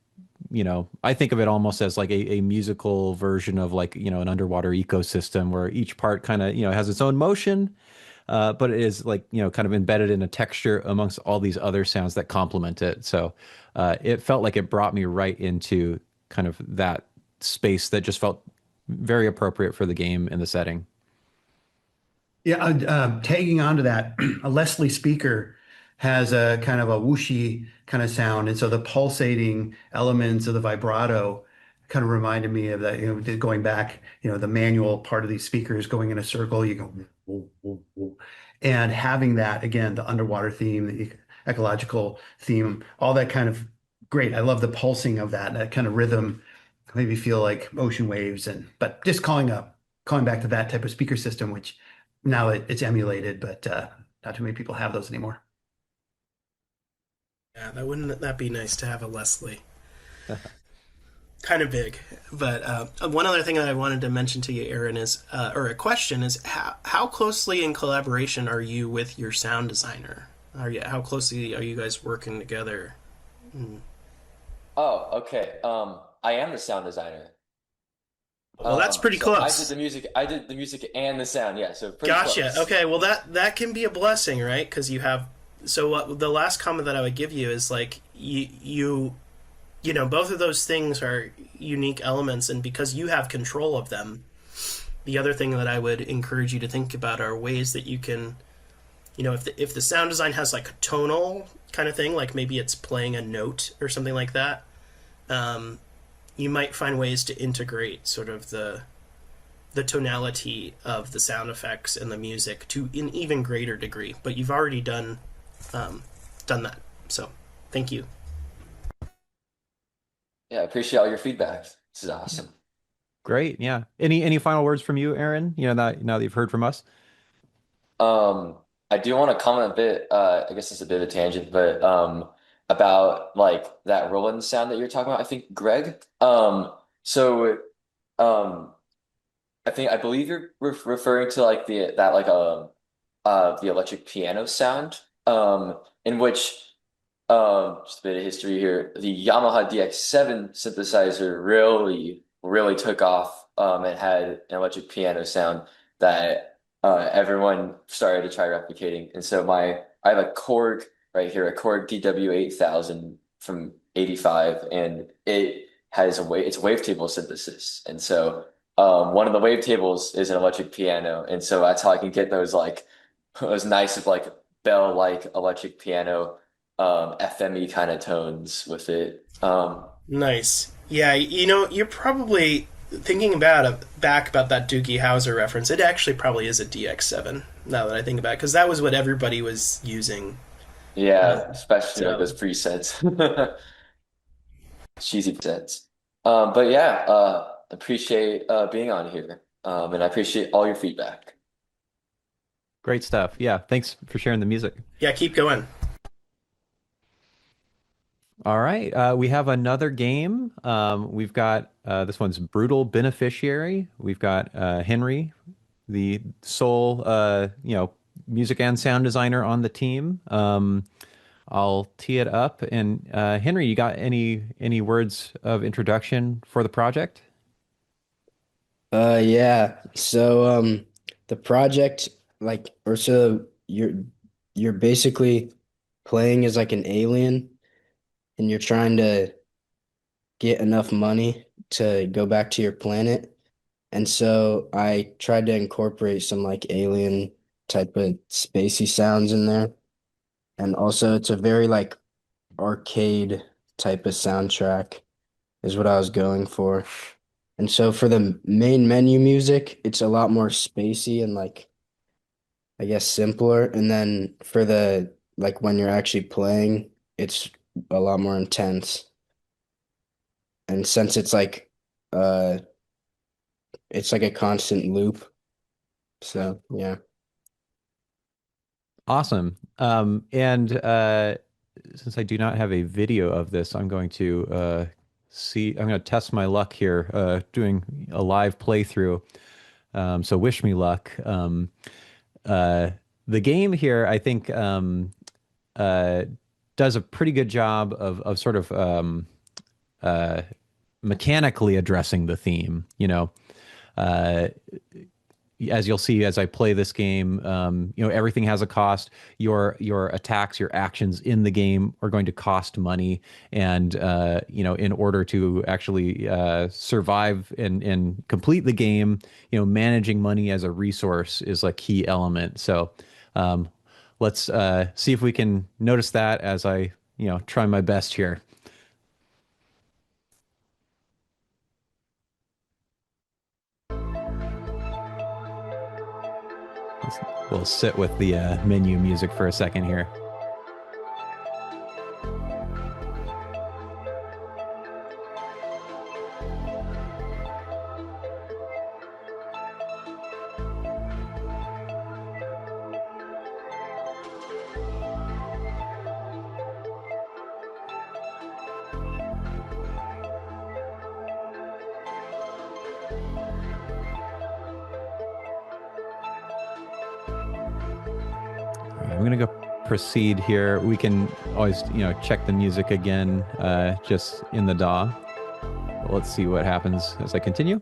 Speaker 2: I think of it almost as like a musical version of like, an underwater ecosystem where each part kind of, has its own motion, but it is like, kind of embedded in a texture amongst all these other sounds that complement it. So it felt like it brought me right into kind of that space that just felt very appropriate for the game and the setting.
Speaker 1: Yeah, tagging onto that, a Leslie speaker has a kind of a whooshy kind of sound, and so the pulsating elements of the vibrato kind of reminded me of that. Going back, the manual part of these speakers going in a circle, you go, woo, woo, woo. And having that again, the underwater theme, the ecological theme, all that kind of great. I love the pulsing of that kind of rhythm, made me feel like ocean waves, but just calling back to that type of speaker system, which now it's emulated, but not too many people have those anymore.
Speaker 3: Yeah, wouldn't that be nice to have a Leslie? Kind of big. But one other thing that I wanted to mention to you, Aaron, is, or a question is, how closely in collaboration are you with your sound designer? How closely are you guys working together?
Speaker 8: Oh, okay. I am the sound designer.
Speaker 3: Well, that's pretty
Speaker 8: so
Speaker 3: close.
Speaker 8: I did the music and the sound. Yeah, so pretty
Speaker 3: Gotcha.
Speaker 8: close.
Speaker 3: Okay, well that can be a blessing, right? Because you have. So the last comment that I would give you is like you both of those things are unique elements, and because you have control of them, the other thing that I would encourage you to think about are ways that you can, if the sound design has like a tonal kind of thing, like maybe it's playing a note or something like that. You might find ways to integrate sort of the tonality of the sound effects and the music to an even greater degree. But you've already done that, so thank you.
Speaker 8: Yeah, I appreciate all your feedback. This is awesome.
Speaker 2: Great. Yeah. Any final words from you, Aaron? Now that you've heard from us.
Speaker 8: I do want to comment a bit. I guess it's a bit of a tangent, but about like that Roland sound that you're talking about. I think Greg. So I believe you're referring to like the electric piano sound, in which just a bit of history here. The Yamaha DX7 synthesizer really took off, and had an electric piano sound that everyone started to try replicating. And so I have a Korg right here, a Korg DW8000 from '85, and it has it's wavetable synthesis. And so one of the wavetables is an electric piano, and so that's how I can get those like those nice like bell-like electric piano FME kind of tones with it.
Speaker 3: Nice. Yeah, you're probably thinking back about that Doogie Howser reference. It actually probably is a DX7 now that I think about it, because that was what everybody was using.
Speaker 8: Yeah, especially like
Speaker 3: So
Speaker 8: those presets, cheesy presets. But yeah, appreciate being on here, and I appreciate all your feedback.
Speaker 2: Great stuff. Yeah, thanks for sharing the music.
Speaker 3: yeah, keep going.
Speaker 2: All right, we have another game. We've got this one's Brutal Beneficiary. We've got Henry, the sole music and sound designer on the team. I'll tee it up. And Henry, you got any words of introduction for the project?
Speaker 9: Yeah. So the project so you're basically playing as like an alien and you're trying to get enough money to go back to your planet. And so I tried to incorporate some like alien type of spacey sounds in there. And also it's a very like arcade type of soundtrack is what I was going for. And so for the main menu music, it's a lot more spacey and like I guess simpler. And then for the like when you're actually playing, it's a lot more intense. And since it's like a constant loop. So yeah.
Speaker 2: Awesome. And since I do not have a video of this, I'm going to I'm going to test my luck here, doing a live playthrough. So wish me luck. The game here, I think, does a pretty good job of sort of mechanically addressing the theme. As you'll see as I play this game, everything has a cost. Your attacks, your actions in the game are going to cost money, and in order to actually survive and complete the game, managing money as a resource is a key element. So let's see if we can notice that as I try my best here. We'll sit with the menu music for a second here. I'm gonna go proceed here. We can always, check the music again, just in the DAW. But let's see what happens as I continue.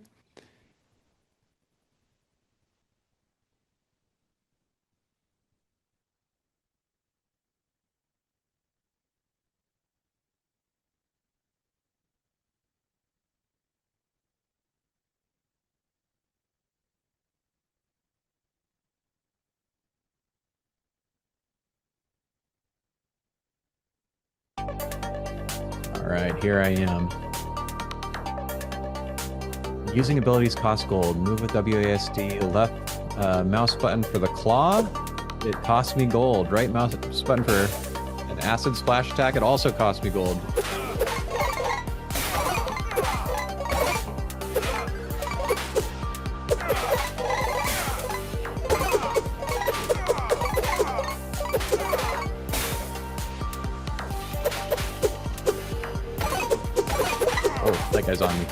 Speaker 2: All right, here I am. Using abilities cost gold. Move with WASD. Left mouse button for the claw. It costs me gold. Right mouse button for an acid splash attack. It also costs me gold. Oh, that guy's on me.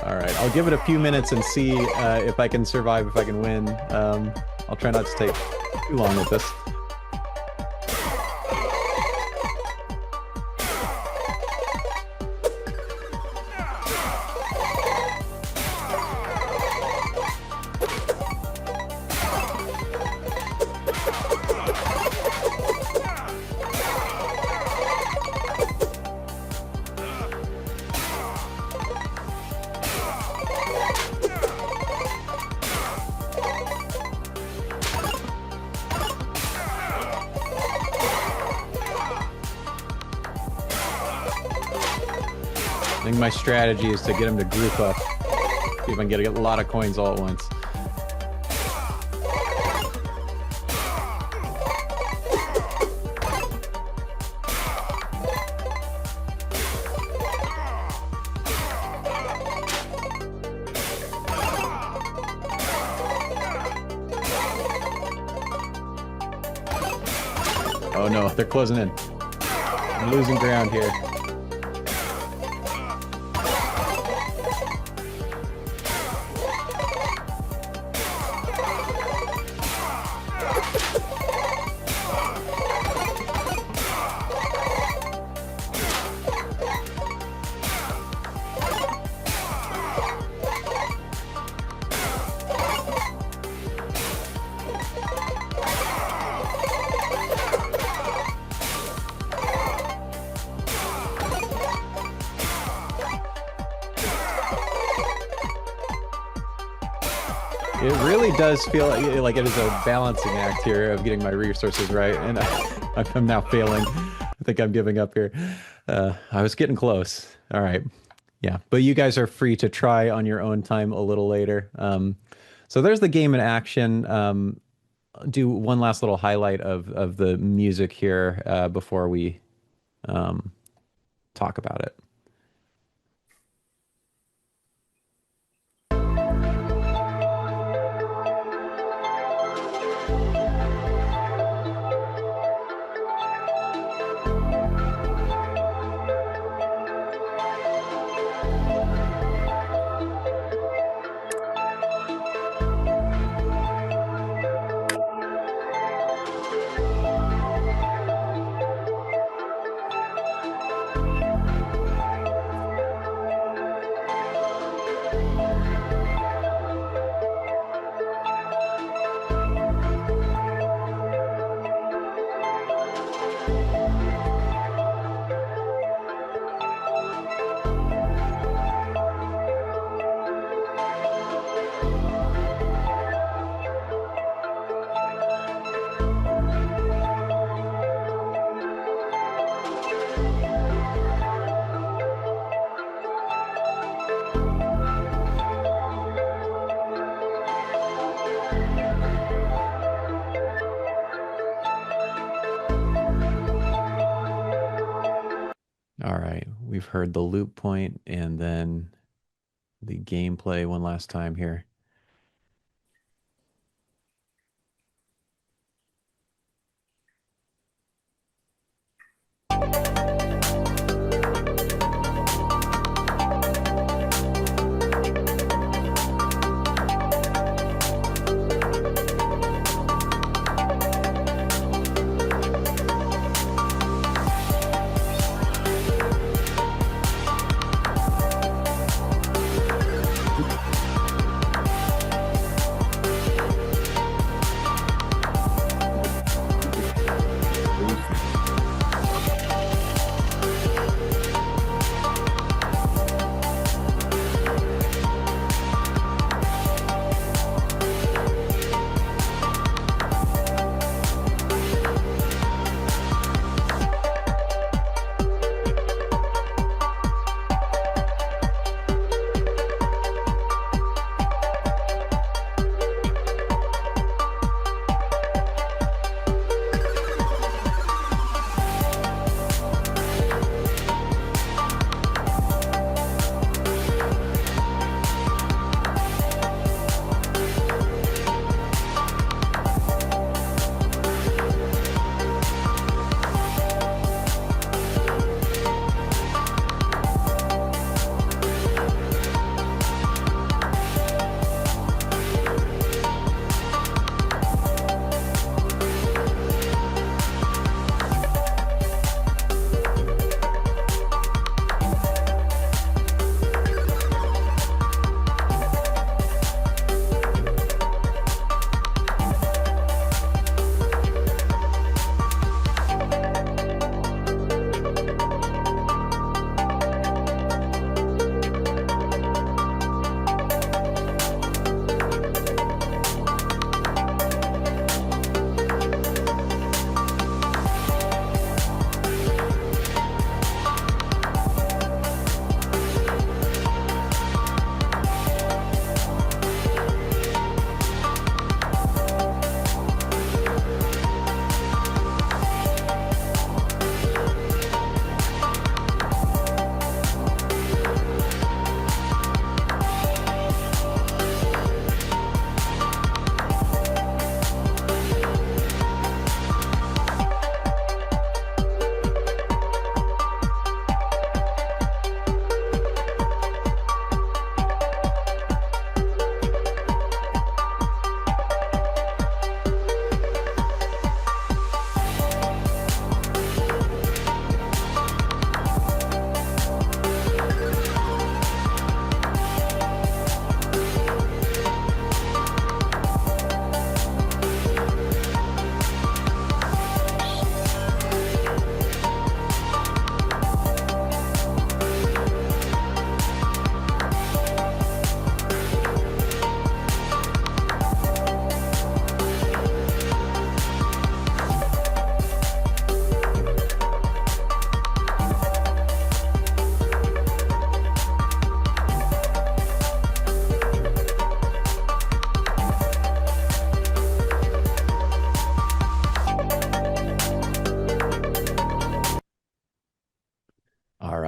Speaker 2: All right, I'll give it a few minutes and see if I can survive, if I can win. I'll try not to take too long with this. I think my strategy is to get them to group up. See if I can get a lot of coins all at once. Oh no, they're closing in. I'm losing ground here. It really does feel like it is a balancing act here of getting my resources right, and I'm now failing. I think I'm giving up here. I was getting close. All right. Yeah, but you guys are free to try on your own time a little later. So there's the game in action. Do one last little highlight of the music here before we talk about it. All right, we've heard the loop point and then the gameplay one last time here.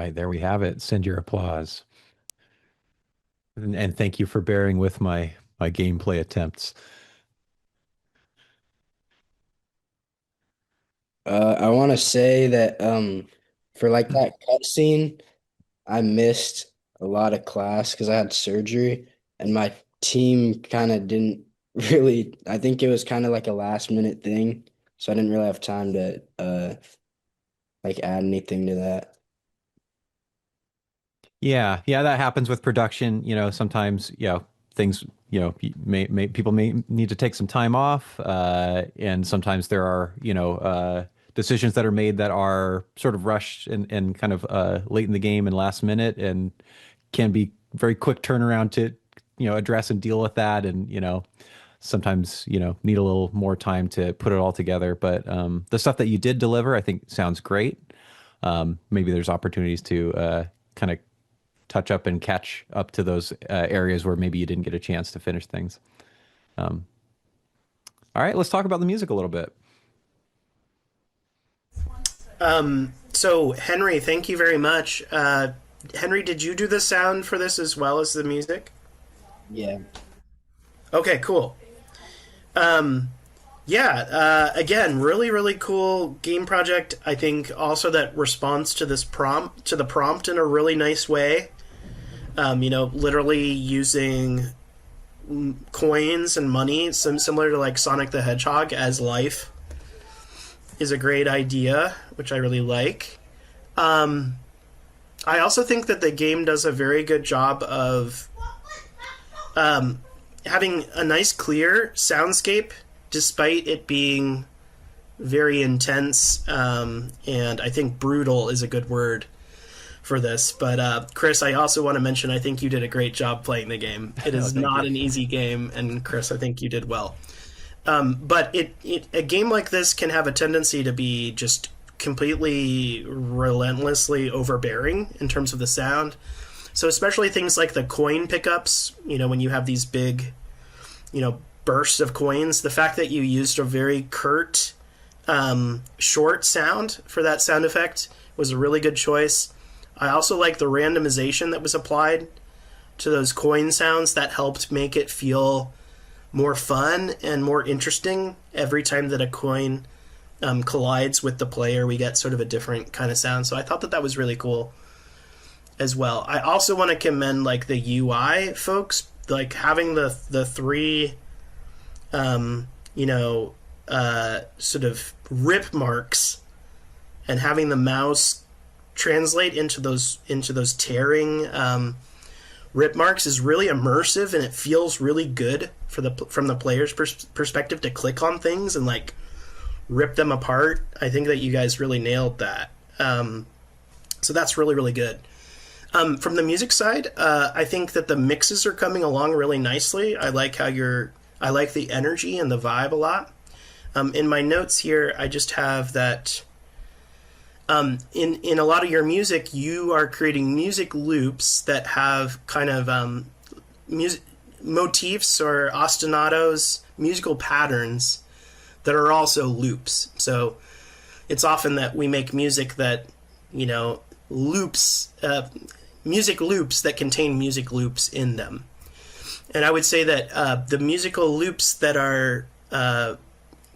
Speaker 2: right, there we have it. Send your applause. And thank you for bearing with my gameplay attempts.
Speaker 9: I want to say that for like that cutscene, I missed a lot of class because I had surgery, and my team kind of didn't really. I think it was kind of like a last minute thing, so I didn't really have time to like add anything to that.
Speaker 2: Yeah, that happens with production. Sometimes, things, people may need to take some time off, and sometimes there are, decisions that are made that are sort of rushed and kind of late in the game and last minute, and can be very quick turnaround to, address and deal with that, and sometimes need a little more time to put it all together. But the stuff that you did deliver, I think, sounds great. Maybe there's opportunities to kind of touch up and catch up to those areas where maybe you didn't get a chance to finish things. All right, let's talk about the music a little bit.
Speaker 3: So Henry, thank you very much. Henry, did you do the sound for this as well as the music?
Speaker 9: Yeah.
Speaker 3: Okay, cool. Again, really, really cool game project. I think also that responds to the prompt in a really nice way. Literally using coins and money, similar to like Sonic the Hedgehog as life, is a great idea, which I really like. I also think that the game does a very good job of having a nice, clear soundscape, despite it being very intense, and I think brutal is a good word for this. But Chris, I also want to mention, I think you did a great job playing the game. It is not an easy game, and Chris, I think you did well. But a game like this can have a tendency to be just completely relentlessly overbearing in terms of the sound. So especially things like the coin pickups, when you have these big, bursts of coins, the fact that you used a very curt, short sound for that sound effect was a really good choice. I also like the randomization that was applied to those coin sounds. That helped make it feel more fun and more interesting. Every time that a coin collides with the player, we get sort of a different kind of sound. So I thought that was really cool as well. I also want to commend like the UI folks, like having the three sort of rip marks, and having the mouse translate into those tearing rip marks is really immersive, and it feels really good from the player's perspective to click on things and like rip them apart. I think that you guys really nailed that. So that's really, really good. From the music side, I think that the mixes are coming along really nicely. I like I like the energy and the vibe a lot. In my notes here, I just have that in a lot of your music, you are creating music loops that have kind of music motifs or ostinatos, musical patterns that are also loops. So it's often that we make music that, loops, music loops that contain music loops in them. And I would say that the musical loops that are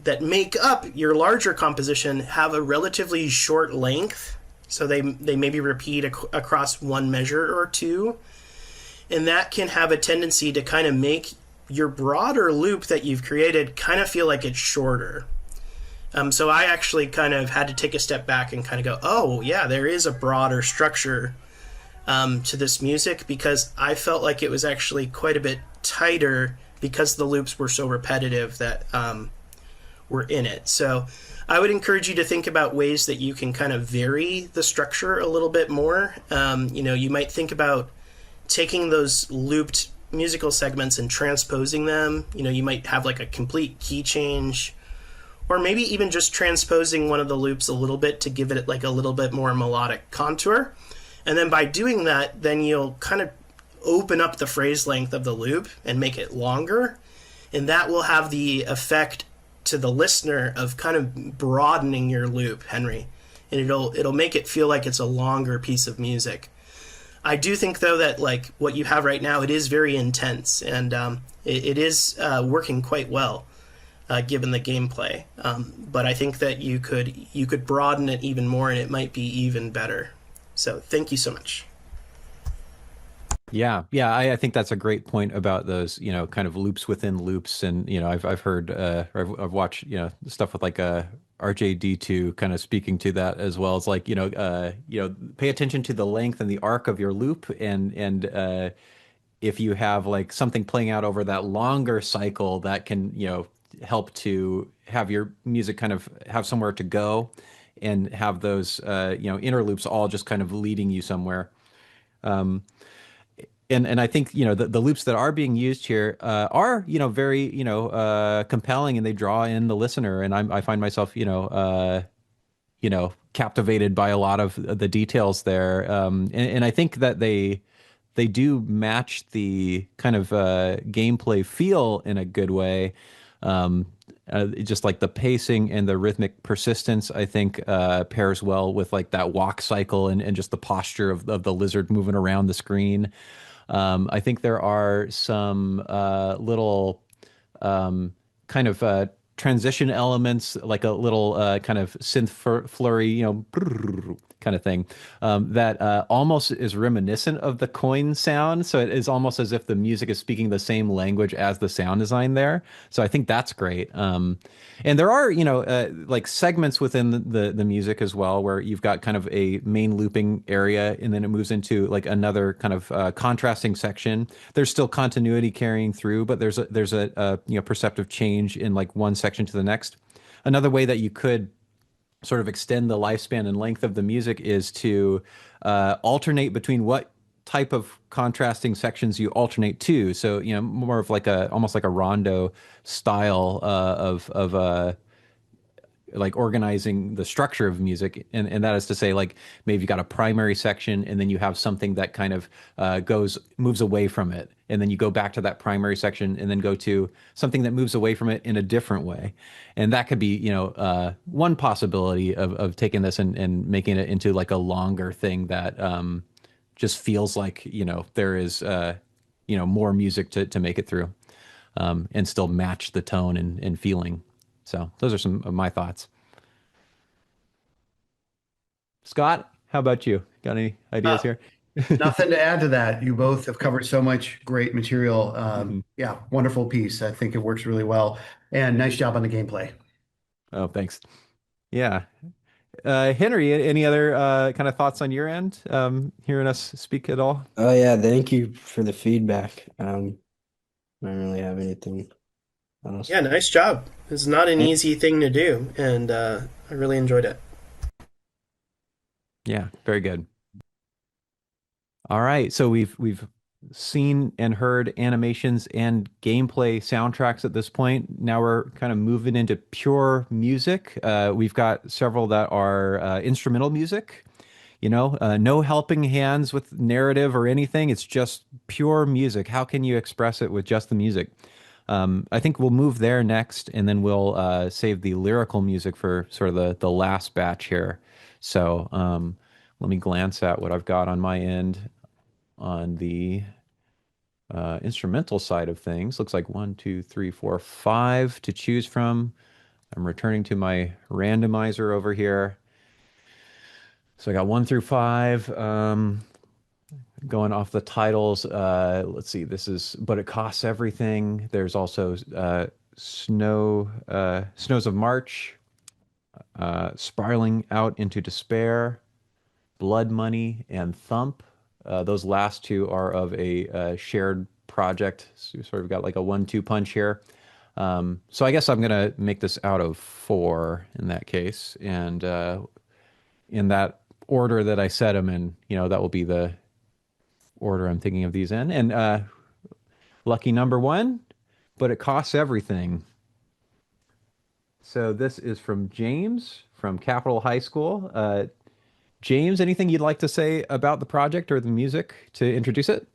Speaker 3: that make up your larger composition have a relatively short length, so they maybe repeat across one measure or two, and that can have a tendency to kind of make your broader loop that you've created kind of feel like it's shorter. So I actually kind of had to take a step back and kind of go, oh yeah, there is a broader structure to this music, because I felt like it was actually quite a bit tighter because the loops were so repetitive that were in it. So I would encourage you to think about ways that you can kind of vary the structure a little bit more. You might think about taking those looped musical segments and transposing them. You might have like a complete key change, or maybe even just transposing one of the loops a little bit to give it like a little bit more melodic contour. And then by doing that, then you'll kind of open up the phrase length of the loop and make it longer. And that will have the effect to the listener of kind of broadening your loop, Henry. and it'll make it feel like it's a longer piece of music. I do think though that like what you have right now, it is very intense, and it is working quite well given the gameplay. But I think that you could broaden it even more, and it might be even better. So thank you so much.
Speaker 2: Yeah, yeah, I think that's a great point about those, kind of loops within loops, and I've heard, or I've watched, stuff with like RJD2 kind of speaking to that as well. It's like, pay attention to the length and the arc of your loop, and if you have like something playing out over that longer cycle, that can, help to have your music kind of have somewhere to go, and have those, inner loops all just kind of leading you somewhere. And I think the loops that are being used here are very compelling, and they draw in the listener, and I find myself captivated by a lot of the details there, and I think that they do match the kind of gameplay feel in a good way. Just like the pacing and the rhythmic persistence, I think pairs well with like that walk cycle, and just the posture of the lizard moving around the screen. I think there are some little kind of transition elements, like a little kind of synth flurry, kind of thing, that almost is reminiscent of the coin sound. So it is almost as if the music is speaking the same language as the sound design there. So I think that's great. And there are, like segments within the music as well, where you've got kind of a main looping area, and then it moves into like another kind of contrasting section. There's still continuity carrying through, but there's a perceptive change in like one section to the next. Another way that you could sort of extend the lifespan and length of the music is to alternate between what type of contrasting sections you alternate to. So, more of like almost like a rondo style of like organizing the structure of music, and that is to say, like, maybe you got a primary section, and then you have something that kind of moves away from it, and then you go back to that primary section, and then go to something that moves away from it in a different way. And that could be one possibility of taking this and making it into like a longer thing that just feels like there is more music to make it through, and still match the tone and feeling. So those are some of my thoughts. Scott, how about you? Got any ideas here?
Speaker 1: Nothing to add to that. You both have covered so much great material.
Speaker 2: Mhm.
Speaker 1: Yeah, wonderful piece. I think it works really well. And nice job on the gameplay.
Speaker 2: Oh, thanks. Yeah. Henry, any other kind of thoughts on your end, hearing us speak at all?
Speaker 9: Oh yeah, thank you for the feedback. I don't really have anything else.
Speaker 3: Yeah, nice job. It's not an easy thing to do, and I really enjoyed it.
Speaker 2: Yeah, very good. All right, so we've seen and heard animations and gameplay soundtracks at this point. Now we're kind of moving into pure music. We've got several that are instrumental music. No helping hands with narrative or anything. It's just pure music. How can you express it with just the music? I think we'll move there next, and then we'll save the lyrical music for sort of the last batch here. So let me glance at what I've got on my end on the instrumental side of things. Looks like 1, 2, 3, 4, 5 to choose from. I'm returning to my randomizer over here. So I got 1 through 5. Going off the titles, let's see. This is But It Costs Everything. There's also Snows of March, Spiraling Out into Despair, Blood Money, and Thump. Those last two are of a shared project. So we sort of got like a 1-2 punch here. So I guess I'm gonna make this out of 4 in that case, and in that order that I set them in, that will be the order I'm thinking of these in. And lucky number 1, But It Costs Everything. So this is from James from Capitol High School. James, anything you'd like to say about the project or the music to introduce it?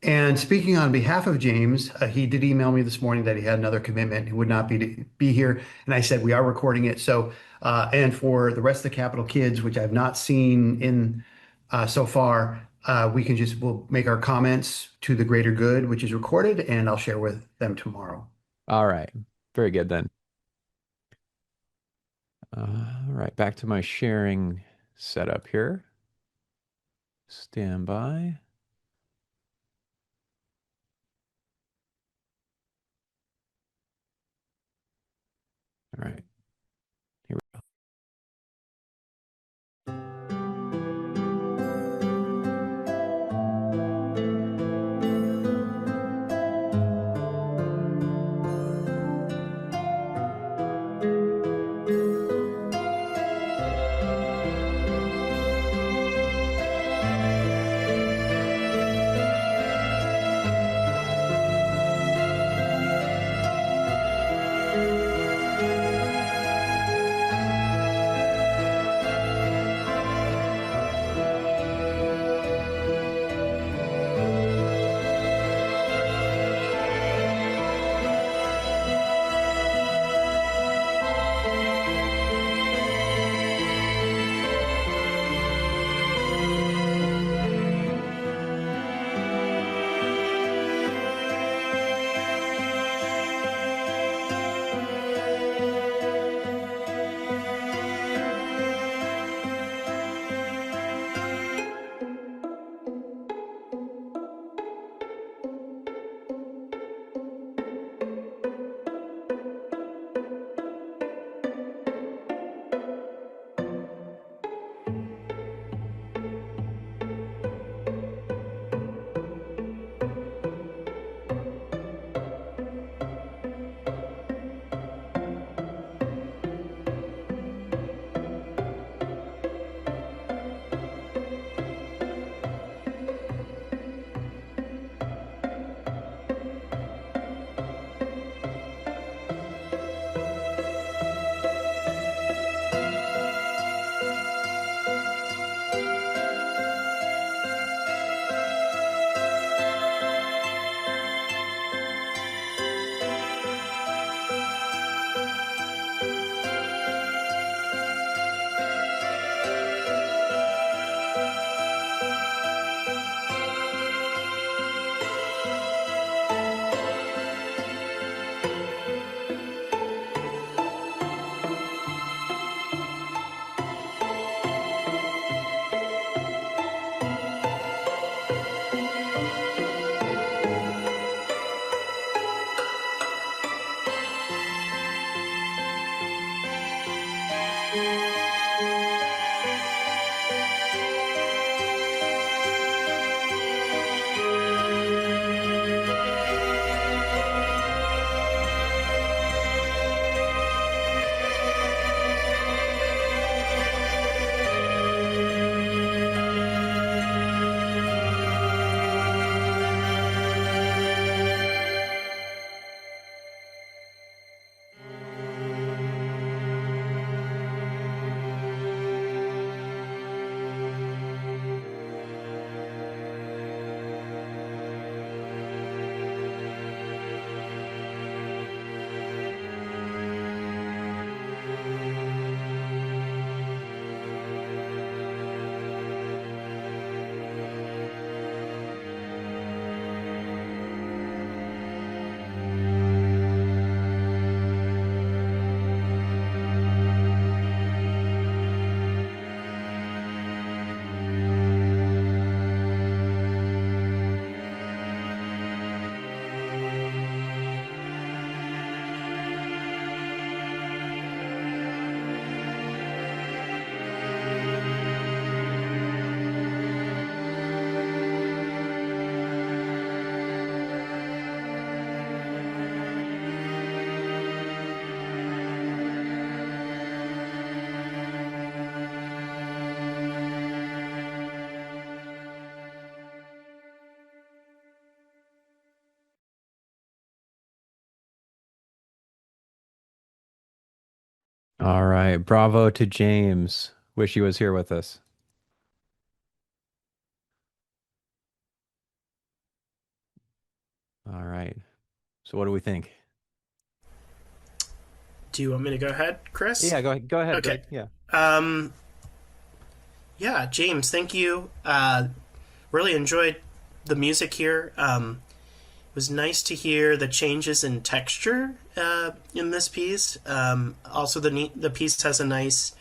Speaker 1: And speaking on behalf of James, he did email me this morning that he had another commitment. He would not be here. And I said, we are recording it. So, and for the rest of the Capital Kids, which I've not seen in so far, we'll make our comments to the greater good, which is recorded, and I'll share with them tomorrow.
Speaker 2: All right. Very good then. All right. Back to my sharing setup here. Stand by. All right. Here we go. All right. Bravo to James. Wish he was here with us. All right. So what do we think?
Speaker 3: Do you want me to go ahead, Chris?
Speaker 2: Yeah, go ahead,
Speaker 3: Okay.
Speaker 2: Greg. Yeah.
Speaker 3: Um, yeah, James, thank you. Really enjoyed the music here. It was nice to hear the changes in texture in this piece. Also, the piece has a nice,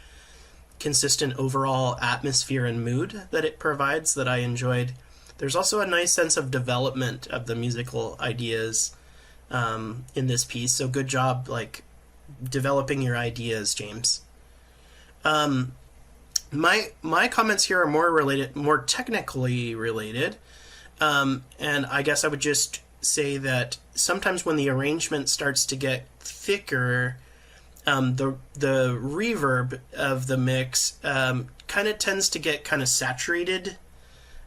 Speaker 3: consistent overall atmosphere and mood that it provides that I enjoyed. There's also a nice sense of development of the musical ideas in this piece. So good job, like developing your ideas, James. My comments here are more technically related, and I guess I would just say that sometimes when the arrangement starts to get thicker, the reverb of the mix kind of tends to get kind of saturated,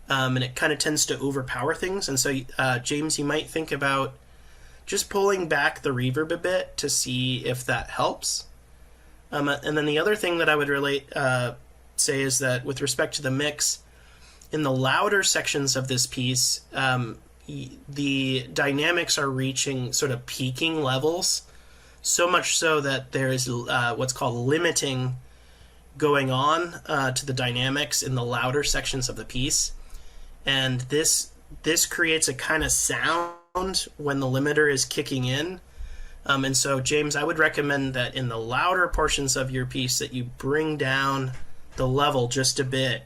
Speaker 3: and it kind of tends to overpower things. And so, James, you might think about just pulling back the reverb a bit to see if that helps. And then the other thing that I would say is that with respect to the mix, in the louder sections of this piece, the dynamics are reaching sort of peaking levels, so much so that there is what's called limiting going on to the dynamics in the louder sections of the piece. And this creates a kind of sound when the limiter is kicking in. And so, James, I would recommend that in the louder portions of your piece that you bring down the level just a bit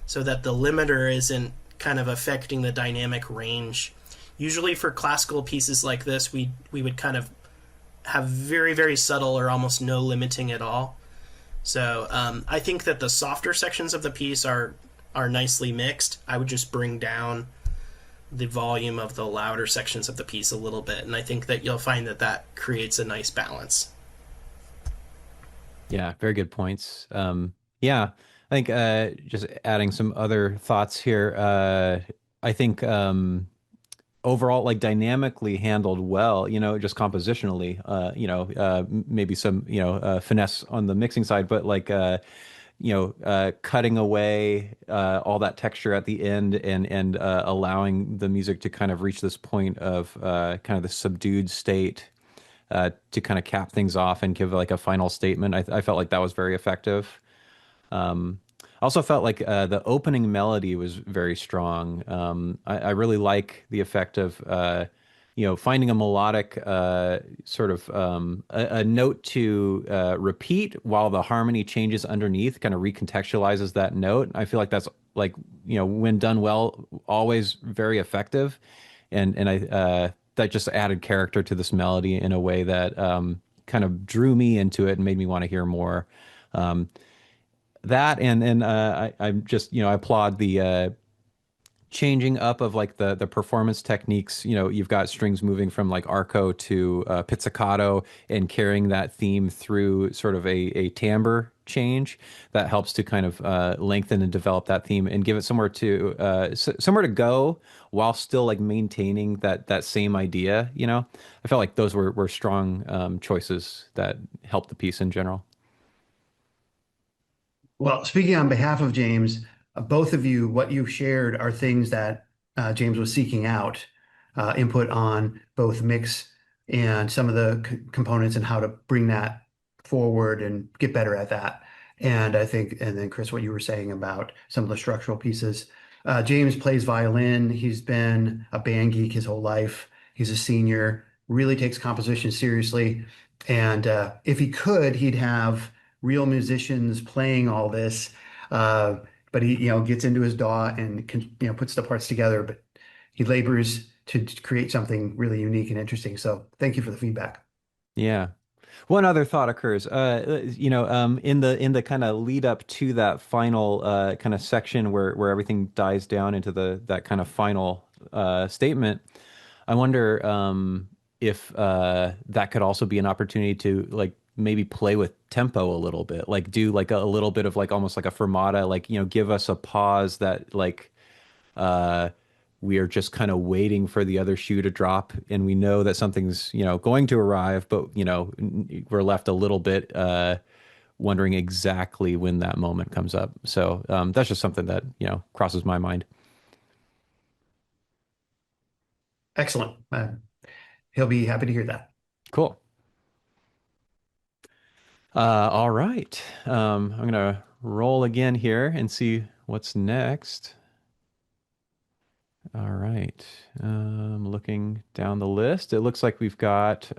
Speaker 3: so that the limiter isn't kind of affecting the dynamic range. Usually for classical pieces like this, we would kind of have very, very subtle or almost no limiting at all. So I think that the softer sections of the piece are nicely mixed. I would just bring down the volume of the louder sections of the piece a little bit, and I think that you'll find that that creates a nice balance.
Speaker 2: Yeah, very good points. Yeah, I think just adding some other thoughts here. I think overall, like dynamically handled well, just compositionally, maybe some, finesse on the mixing side, but like, cutting away all that texture at the end and allowing the music to kind of reach this point of kind of the subdued state to kind of cap things off and give like a final statement. I felt like that was very effective. I also felt like the opening melody was very strong. I really like the effect of finding a melodic sort of a note to repeat while the harmony changes underneath, kind of recontextualizes that note. I feel like that's like when done well, always very effective, and I that just added character to this melody in a way that kind of drew me into it and made me want to hear more. That and I'm just I applaud the changing up of like the performance techniques. You've got strings moving from like arco to pizzicato and carrying that theme through sort of a timbre change that helps to kind of lengthen and develop that theme and give it somewhere to go while still like maintaining that same idea. I felt like those were strong choices that helped the piece in general.
Speaker 1: Well, speaking on behalf of James, both of you, what you shared are things that James was seeking out, input on both mix and some of the components and how to bring that forward and get better at that. And I think, and then Chris, what you were saying about some of the structural pieces. James plays violin. He's been a band geek his whole life. He's a senior, really takes composition seriously. And if he could, he'd have real musicians playing all this. But he, gets into his DAW and puts the parts together. But he labors to create something really unique and interesting. So thank you for the feedback.
Speaker 2: Yeah. One other thought occurs, in the kind of lead up to that final kind of section where everything dies down into that kind of final statement. I wonder if that could also be an opportunity to like maybe play with tempo a little bit, like do like a little bit of like almost like a fermata, like give us a pause that like we are just kind of waiting for the other shoe to drop, and we know that something's going to arrive, but we're left a little bit wondering exactly when that moment comes up. So that's just something that crosses my mind.
Speaker 1: Excellent. He'll be happy to hear that.
Speaker 2: Cool. All right. I'm gonna roll again here and see what's next. All right. Looking down the list, it looks like we've got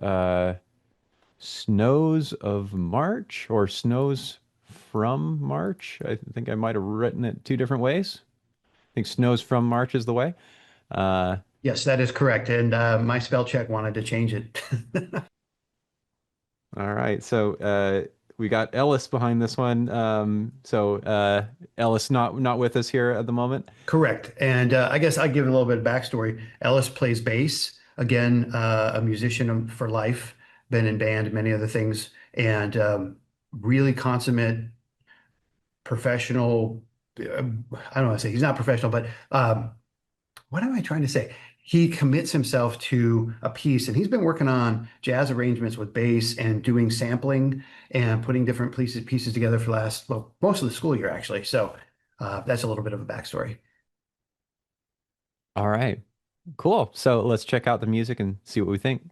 Speaker 2: Snows of March or Snows from March. I think I might have written it two different ways. I think Snows from March is the way. Uh,
Speaker 1: Yes, that is correct. And my spell check wanted to change it.
Speaker 2: all right. So we got Ellis behind this one. Ellis not with us here at the moment.
Speaker 1: Correct. And I guess I'll give a little bit of backstory. Ellis plays bass, again, a musician for life, been in band, many other things, and really consummate professional. I don't want to say he's not professional, but what am I trying to say? He commits himself to a piece, and he's been working on jazz arrangements with bass and doing sampling and putting different pieces together for well, most of the school year, actually. So that's a little bit of a backstory.
Speaker 2: All right. Cool. So let's check out the music and see what we think.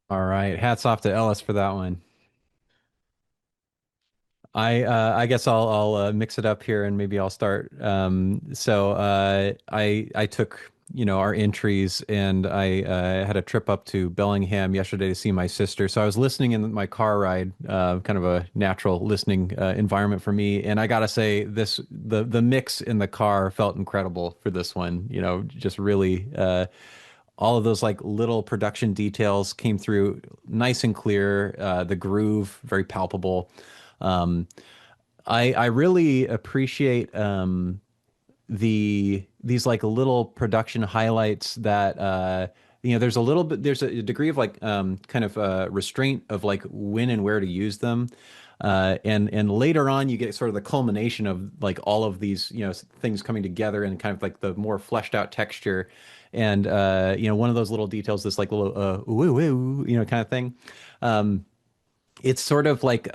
Speaker 2: All right. Hats off to Ellis for that one. I guess I'll mix it up here and maybe I'll start. I took our entries, and I had a trip up to Bellingham yesterday to see my sister. So I was listening in my car ride, kind of a natural listening environment for me. And I gotta say, the mix in the car felt incredible for this one. Just really all of those like little production details came through nice and clear. The groove very palpable. Um, I really appreciate these like little production highlights that there's a degree of like kind of restraint of like when and where to use them. And later on you get sort of the culmination of like all of these things coming together and kind of like the more fleshed out texture. And one of those little details, this like little woo woo kind of thing. It's sort of like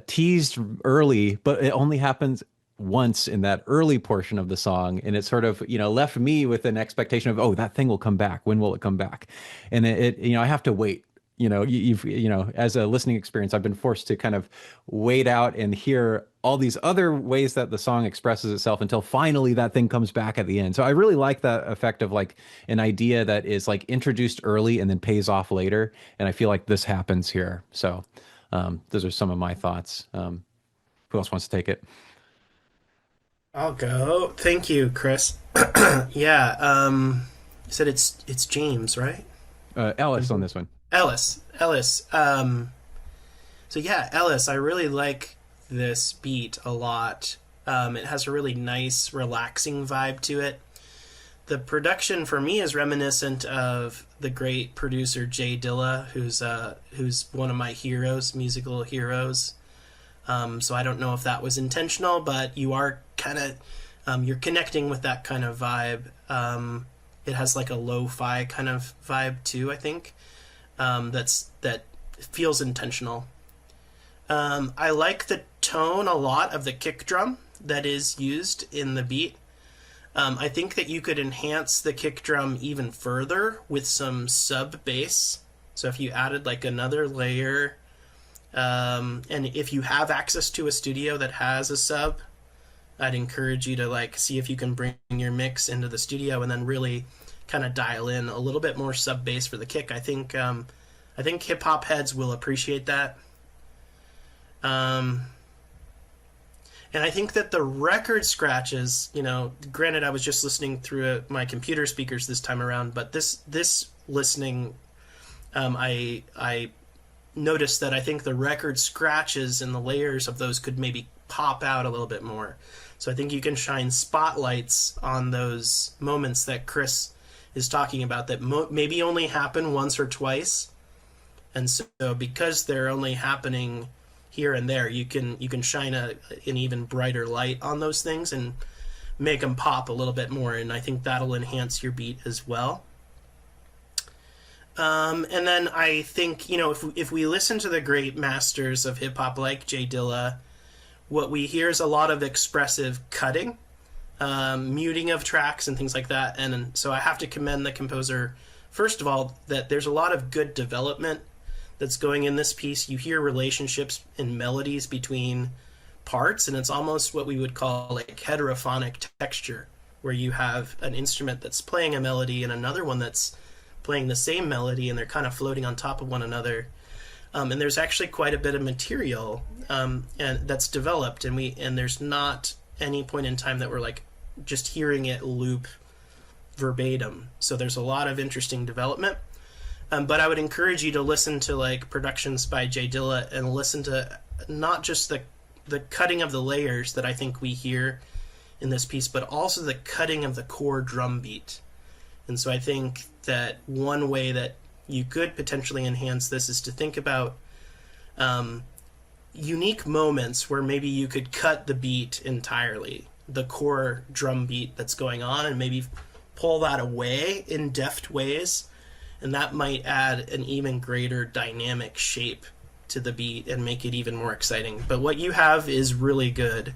Speaker 2: teased early, but it only happens once in that early portion of the song, and it sort of left me with an expectation of, oh, that thing will come back. When will it come back? And I have to wait. As a listening experience, I've been forced to kind of wait out and hear all these other ways that the song expresses itself until finally that thing comes back at the end. So I really like that effect of like an idea that is like introduced early and then pays off later. And I feel like this happens here. So those are some of my thoughts. Who else wants to take it?
Speaker 3: I'll go. Thank you, Chris. Yeah, you said it's James, right?
Speaker 2: Ellis on this one.
Speaker 3: Ellis. So yeah, Ellis, I really like this beat a lot. It has a really nice, relaxing vibe to it. The production for me is reminiscent of the great producer Jay Dilla, who's one of my heroes, musical heroes. So I don't know if that was intentional, but you are kind of you're connecting with that kind of vibe. It has like a lo-fi kind of vibe too, I think. That feels intentional. I like the tone a lot of the kick drum that is used in the beat. I think that you could enhance the kick drum even further with some sub bass. So if you added like another layer, and if you have access to a studio that has a sub, I'd encourage you to like see if you can bring your mix into the studio and then really kind of dial in a little bit more sub bass for the kick. I think hip hop heads will appreciate that. And I think that the record scratches, granted I was just listening through my computer speakers this time around, but this listening, I noticed that I think the record scratches and the layers of those could maybe pop out a little bit more. So I think you can shine spotlights on those moments that Chris is talking about that maybe only happen once or twice. And so because they're only happening here and there, you can shine an even brighter light on those things and make them pop a little bit more. And I think that'll enhance your beat as well. And then I think, if we listen to the great masters of hip hop like Jay Dilla, what we hear is a lot of expressive cutting, muting of tracks and things like that. And so I have to commend the composer, first of all, that there's a lot of good development that's going in this piece. You hear relationships and melodies between parts, and it's almost what we would call like heterophonic texture, where you have an instrument that's playing a melody and another one that's playing the same melody, and they're kind of floating on top of one another. And there's actually quite a bit of material and that's developed, and there's not any point in time that we're like just hearing it loop verbatim. So there's a lot of interesting development. But I would encourage you to listen to like productions by Jay Dilla and listen to not just the cutting of the layers that I think we hear in this piece, but also the cutting of the core drum beat. And so I think that one way that you could potentially enhance this is to think about unique moments where maybe you could cut the beat entirely, the core drum beat that's going on, and maybe pull that away in deft ways. And that might add an even greater dynamic shape to the beat and make it even more exciting. But what you have is really good.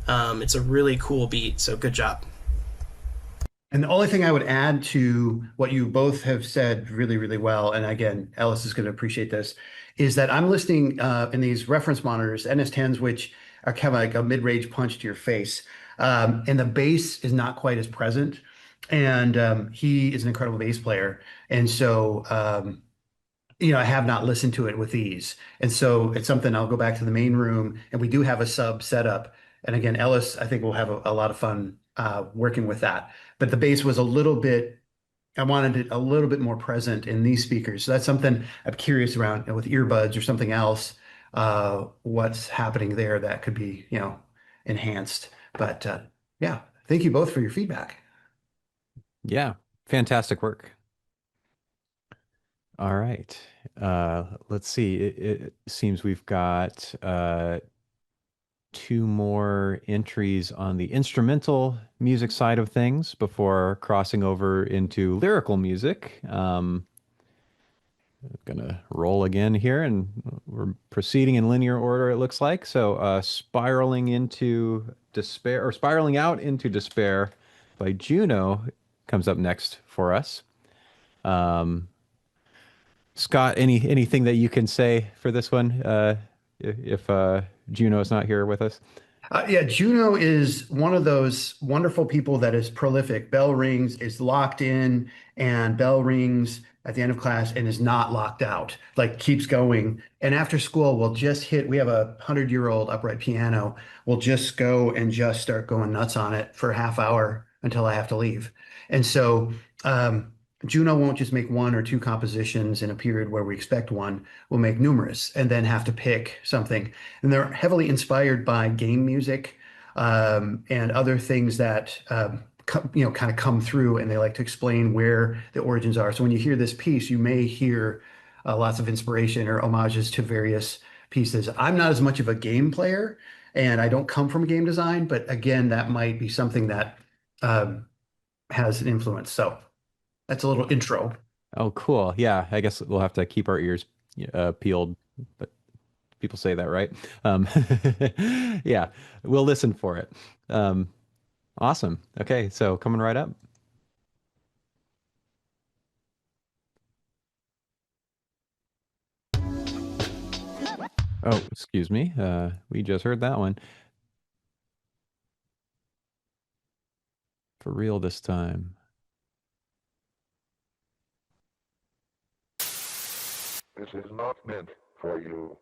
Speaker 3: It's a really cool beat, so good job.
Speaker 1: And the only thing I would add to what you both have said really, really well, and again, Ellis is going to appreciate this, is that I'm listening in these reference monitors, NS10s, which are kind of like a mid-range punch to your face. And the bass is not quite as present. and he is an incredible bass player. And so, I have not listened to it with these. And so it's something I'll go back to the main room, and we do have a sub set up. And again, Ellis, I think we'll have a lot of fun working with that. But the bass was a little bit, I wanted it a little bit more present in these speakers. So that's something I'm curious around with earbuds or something else, what's happening there that could be, enhanced. But yeah, thank you both for your feedback.
Speaker 2: Yeah, fantastic work. All right. Let's see. It seems we've got two more entries on the instrumental music side of things before crossing over into lyrical music. Gonna roll again here, and we're proceeding in linear order, it looks like. So, spiraling into despair, or spiraling out into despair by Juno comes up next for us. Scott, anything that you can say for this one, if Juno is not here with us?
Speaker 1: Yeah, Juno is one of those wonderful people that is prolific. Bell rings, is locked in, and bell rings at the end of class and is not locked out, like keeps going. And after school, we'll just hit, we have a 100-year-old upright piano. We'll just go and just start going nuts on it for a half hour until I have to leave. And so Juno won't just make one or two compositions in a period where we expect one. We'll make numerous and then have to pick something, and they're heavily inspired by game music and other things that kind of come through, and they like to explain where the origins are. So when you hear this piece, you may hear lots of inspiration or homages to various pieces. I'm not as much of a game player, and I don't come from game design, but again, that might be something that has an influence. So that's a little intro.
Speaker 2: Oh, cool. Yeah, I guess we'll have to keep our ears peeled, but people say that, right? Yeah, we'll listen for it. Awesome. Okay, so coming right up. Oh, excuse me. We just heard that one. For real this time.
Speaker 10: This is not meant for you.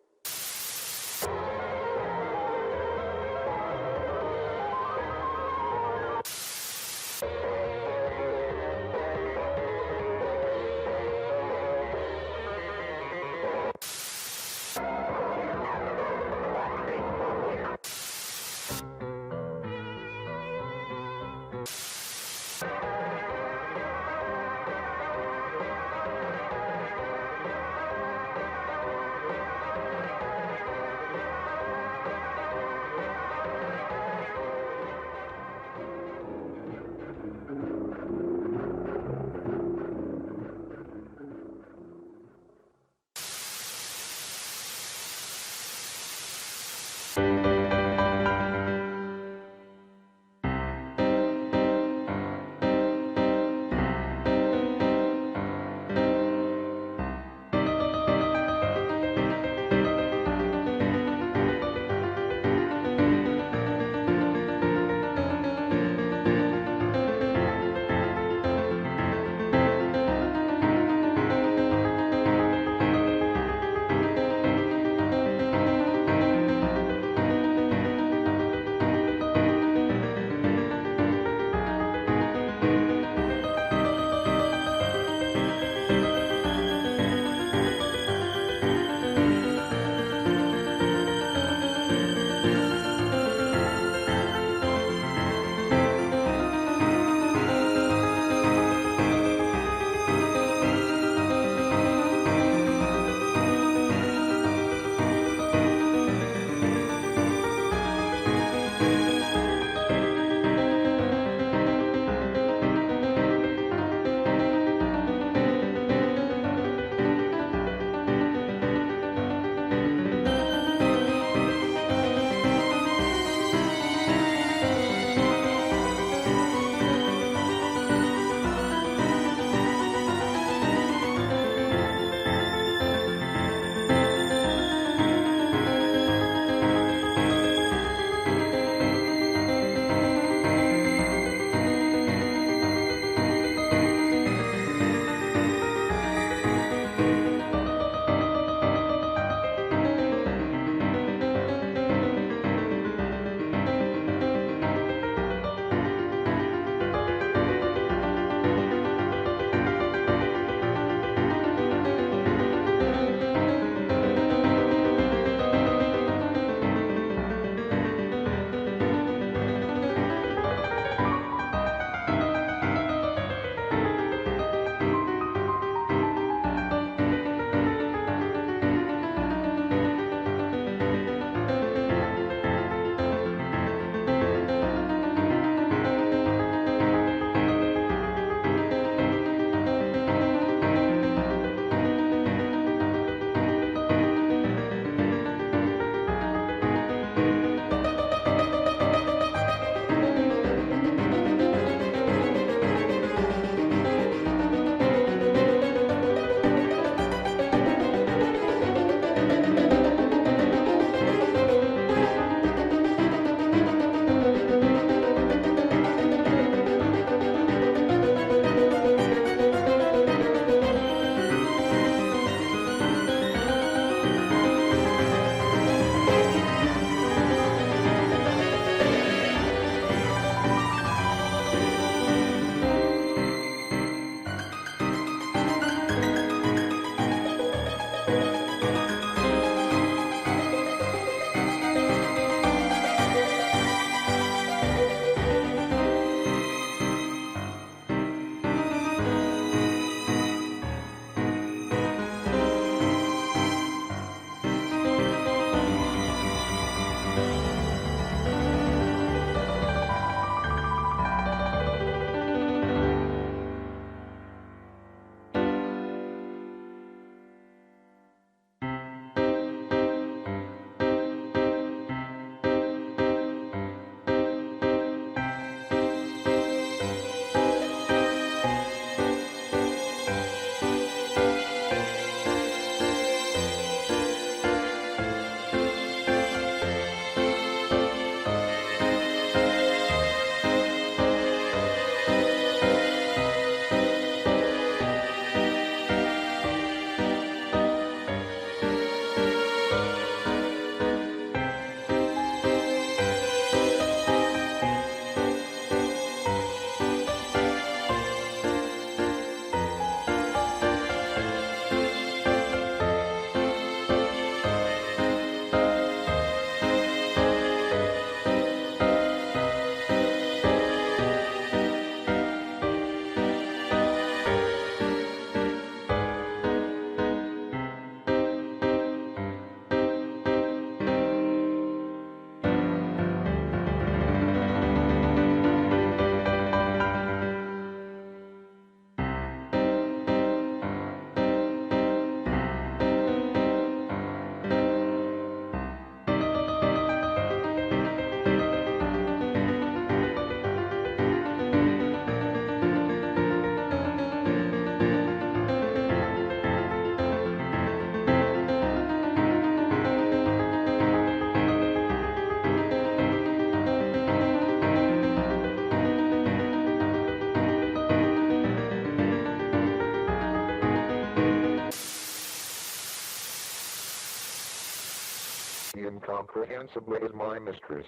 Speaker 10: incomprehensibly is my mistress.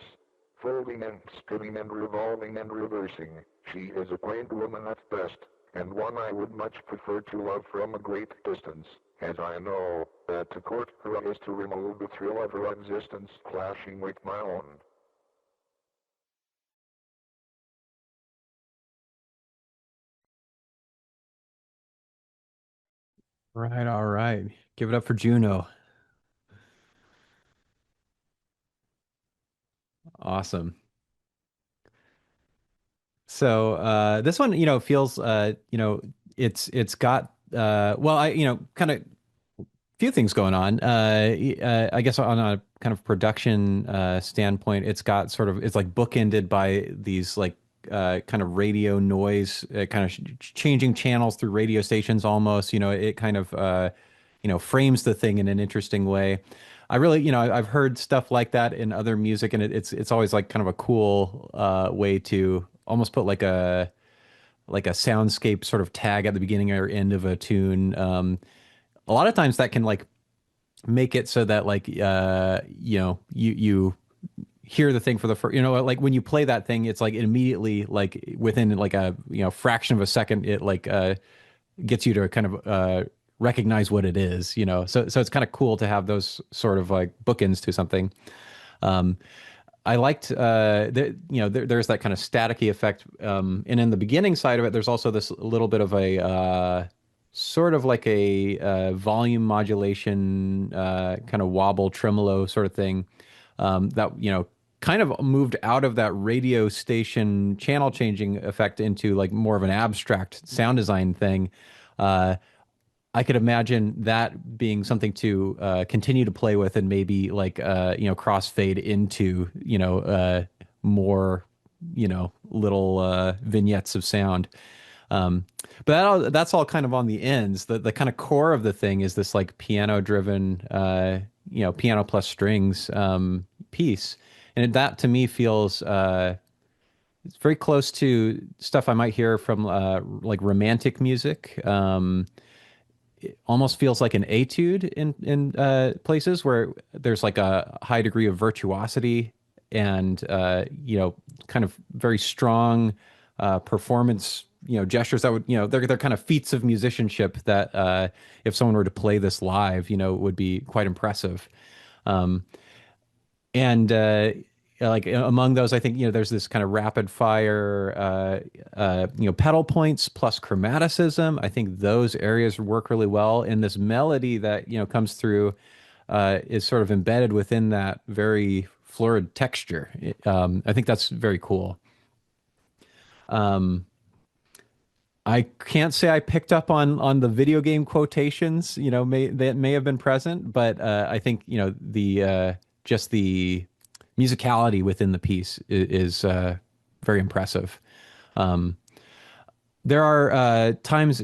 Speaker 10: Folding and spinning and revolving and reversing, she is a quaint woman at best, and one I would much prefer to love from a great distance, as I know that to court her is to remove the thrill of her existence clashing with my own.
Speaker 2: Right, all right. Give it up for Juno. Awesome. So this one, feels it's got well, kind of few things going on. I guess on a kind of production standpoint, it's like bookended by these like kind of radio noise, kind of changing channels through radio stations almost. It kind of frames the thing in an interesting way. I really, I've heard stuff like that in other music, and it's always like kind of a cool way to almost put like a soundscape sort of tag at the beginning or end of a tune. A lot of times that can like make it so that like you hear the thing for the first, like when you play that thing, it's like immediately like within like a fraction of a second, it like gets you to kind of recognize what it is. So it's kind of cool to have those sort of like bookends to something. I liked there's that kind of staticky effect, and in the beginning side of it, there's also this little bit of a sort of like a volume modulation, kind of wobble tremolo sort of thing, that kind of moved out of that radio station channel changing effect into like more of an abstract sound design thing. I could imagine that being something to continue to play with and maybe like crossfade into more little vignettes of sound. But that's all kind of on the ends. The kind of core of the thing is this like piano driven piano plus strings piece, and that to me feels it's very close to stuff I might hear from like romantic music. It almost feels like an etude in places where there's like a high degree of virtuosity and kind of very strong performance gestures that would they're kind of feats of musicianship that if someone were to play this live would be quite impressive. And like among those, I think there's this kind of rapid fire pedal points plus chromaticism. I think those areas work really well, and this melody that comes through is sort of embedded within that very florid texture. I think that's very cool. I can't say I picked up on the video game quotations, that may have been present, but I think the just the musicality within the piece is very impressive. There are times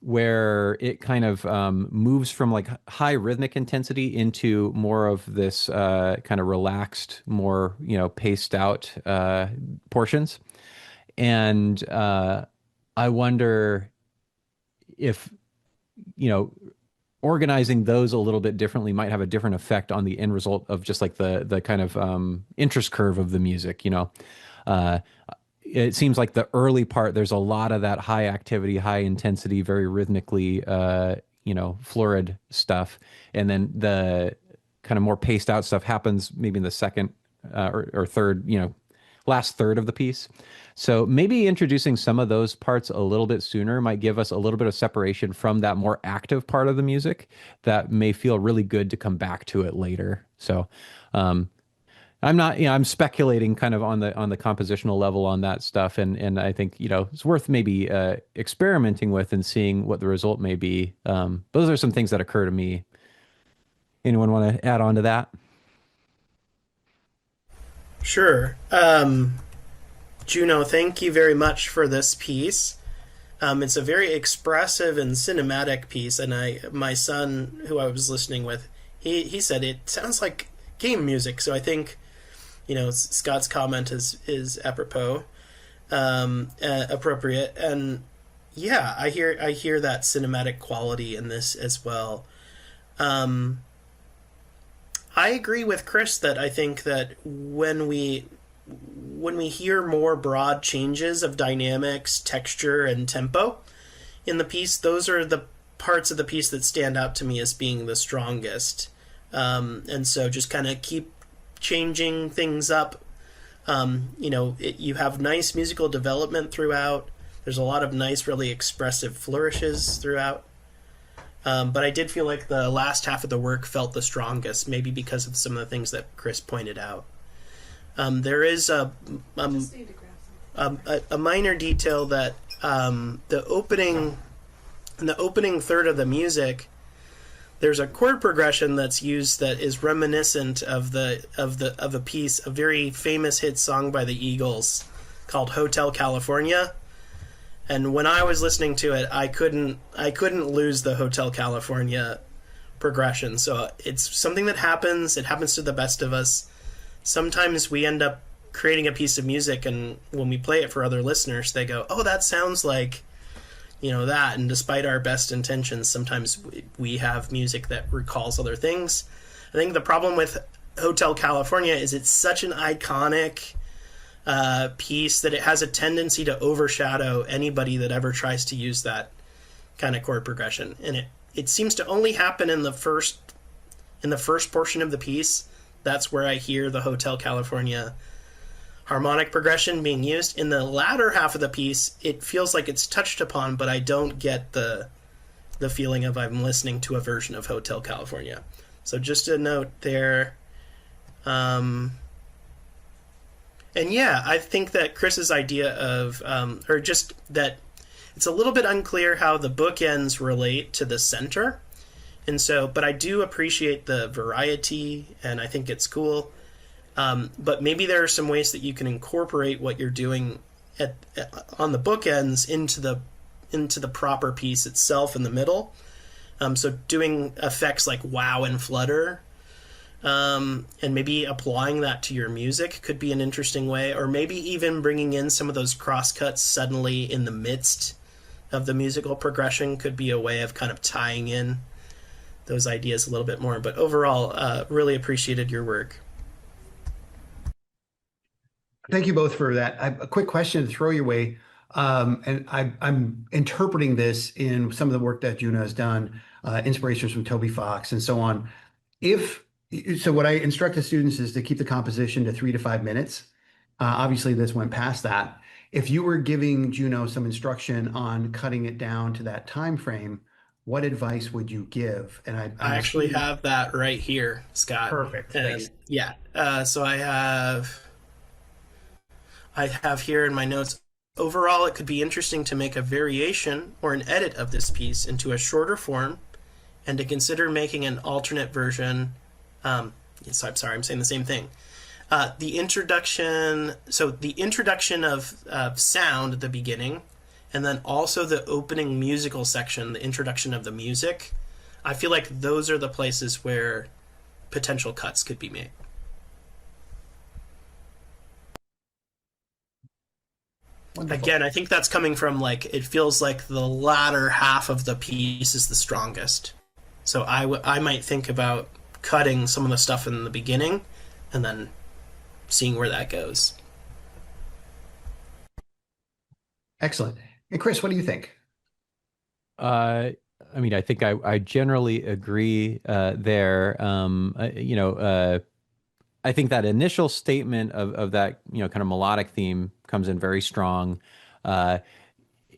Speaker 2: where it kind of moves from like high rhythmic intensity into more of this kind of relaxed, more paced out portions, and I wonder if organizing those a little bit differently might have a different effect on the end result of just like the kind of interest curve of the music. It seems like the early part, there's a lot of that high activity, high intensity, very rhythmically florid stuff, and then the kind of more paced out stuff happens maybe in the second or third last third of the piece. So maybe introducing some of those parts a little bit sooner might give us a little bit of separation from that more active part of the music that may feel really good to come back to it later. So I'm not, I'm speculating kind of on the compositional level on that stuff, and I think it's worth maybe experimenting with and seeing what the result may be. Those are some things that occur to me. Anyone want to add on to that?
Speaker 3: Sure. Juno, thank you very much for this piece. It's a very expressive and cinematic piece, and my son, who I was listening with, he said it sounds like game music. So I think, Scott's comment is apropos, appropriate, and yeah, I hear that cinematic quality in this as well. I agree with Chris that I think that when we hear more broad changes of dynamics, texture, and tempo in the piece, those are the parts of the piece that stand out to me as being the strongest. And so just kind of keep changing things up. You have nice musical development throughout. There's a lot of nice, really expressive flourishes throughout. But I did feel like the last half of the work felt the strongest, maybe because of some of the things that Chris pointed out. There is a minor detail that in the opening third of the music, there's a chord progression that's used that is reminiscent of a piece, a very famous hit song by the Eagles called Hotel California. And when I was listening to it, I couldn't lose the Hotel California progression. So it's something that happens. It happens to the best of us. Sometimes we end up creating a piece of music, and when we play it for other listeners, they go, "Oh, that sounds like, that." And despite our best intentions, sometimes we have music that recalls other things. I think the problem with Hotel California is it's such an iconic piece that it has a tendency to overshadow anybody that ever tries to use that kind of chord progression, and it seems to only happen in the first portion of the piece. That's where I hear the Hotel California harmonic progression being used. In the latter half of the piece, it feels like it's touched upon, but I don't get the feeling of I'm listening to a version of Hotel California. So just a note there. And yeah, I think that Chris's idea of, or just that it's a little bit unclear how the bookends relate to the center. And so, but I do appreciate the variety, and I think it's cool. But maybe there are some ways that you can incorporate what you're doing on the bookends into the proper piece itself in the middle. So doing effects like wow and flutter, and maybe applying that to your music could be an interesting way, or maybe even bringing in some of those crosscuts suddenly in the midst of the musical progression could be a way of kind of tying in those ideas a little bit more. But overall, really appreciated your work.
Speaker 1: Thank you both for that. A quick question to throw your way. And I'm interpreting this in some of the work that Juno has done, inspirations from Toby Fox and so on. So what I instruct the students is to keep the composition to 3 to 5 minutes. Obviously, this went past that. If you were giving Juno some instruction on cutting it down to that time frame, what advice would you give? And I
Speaker 3: actually have that right here, Scott.
Speaker 1: Perfect.
Speaker 3: And yeah. So I have here in my notes, overall, it could be interesting to make a variation or an edit of this piece into a shorter form and to consider making an alternate version. I'm sorry, I'm saying the same thing. The introduction of sound at the beginning, and then also the opening musical section, the introduction of the music. I feel like those are the places where potential cuts could be made. Wonderful. Again, I think that's coming from it feels like the latter half of the piece is the strongest. So I might think about cutting some of the stuff in the beginning and then seeing where that goes.
Speaker 1: Excellent. And Chris, what do you think?
Speaker 2: I think I generally agree there. I think that initial statement of that, kind of melodic theme comes in very strong.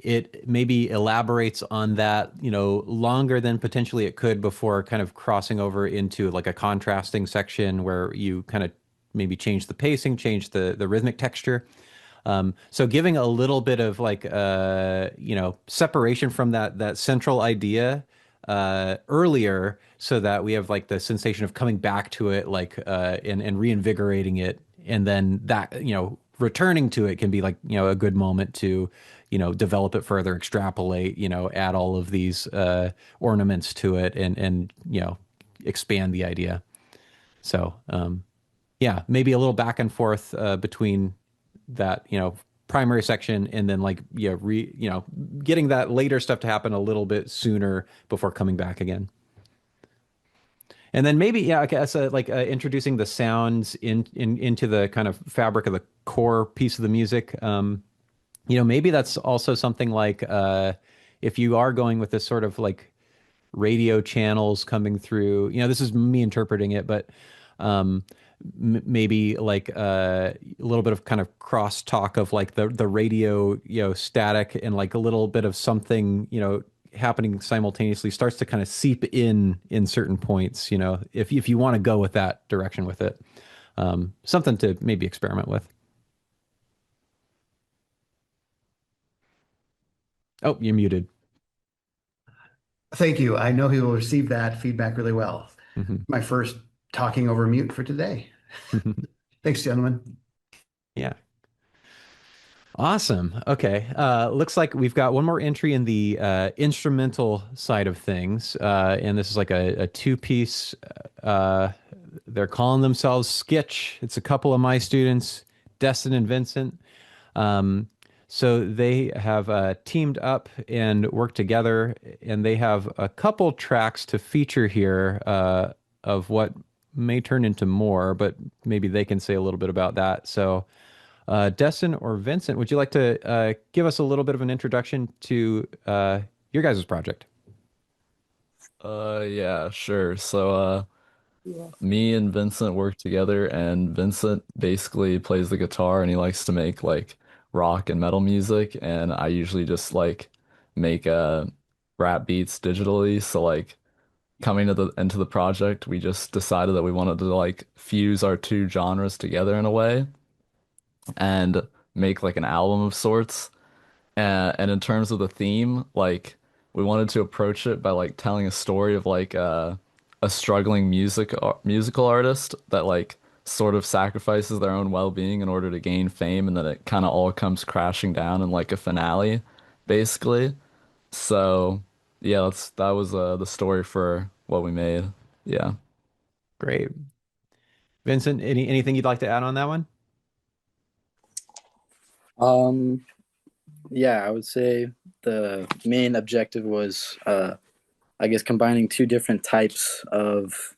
Speaker 2: It maybe elaborates on that, longer than potentially it could before kind of crossing over into like a contrasting section where you kind of maybe change the pacing, change the rhythmic texture. So giving a little bit of separation from that central idea earlier, so that we have the sensation of coming back to it, and reinvigorating it, and then that returning to it can be a good moment to develop it further, extrapolate, add all of these ornaments to it, and expand the idea. So yeah, maybe a little back and forth between that primary section and then getting that later stuff to happen a little bit sooner before coming back again. And then maybe, yeah, okay, so like introducing the sounds into the kind of fabric of the core piece of the music. Maybe that's also something like if you are going with this sort of like radio channels coming through, this is me interpreting it, but maybe like a little bit of kind of crosstalk of like the radio, static and like a little bit of something, happening simultaneously starts to kind of seep in certain points, if you want to go with that direction with it. Something to maybe experiment with. Oh, you're muted.
Speaker 1: Thank you. I know he will receive that feedback really well. My first talking over mute for today. Thanks, gentlemen.
Speaker 2: Yeah. Awesome. Okay. Looks like we've got one more entry in the instrumental side of things. And this is like a two-piece. They're calling themselves Skitch. It's a couple of my students, Destin and Vincent. So they have teamed up and worked together, and they have a couple tracks to feature here of what may turn into more, but maybe they can say a little bit about that. So Destin or Vincent, would you like to give us a little bit of an introduction to your guys' project?
Speaker 11: Yeah, sure. So, me and Vincent work together, and Vincent basically plays the guitar and he likes to make like rock and metal music, and I usually just like make rap beats digitally. So like coming to the into the project, we just decided that we wanted to like fuse our two genres together in a way and make like an album of sorts. And in terms of the theme, like we wanted to approach it by like telling a story of like a struggling musical artist that like sort of sacrifices their own well-being in order to gain fame, and then it kind of all comes crashing down in like a finale, basically. So yeah, that was the story for what we made. Yeah.
Speaker 2: Great. Vincent, anything you'd like to add on that one?
Speaker 12: Yeah, I would say the main objective was, I guess, combining two different types of,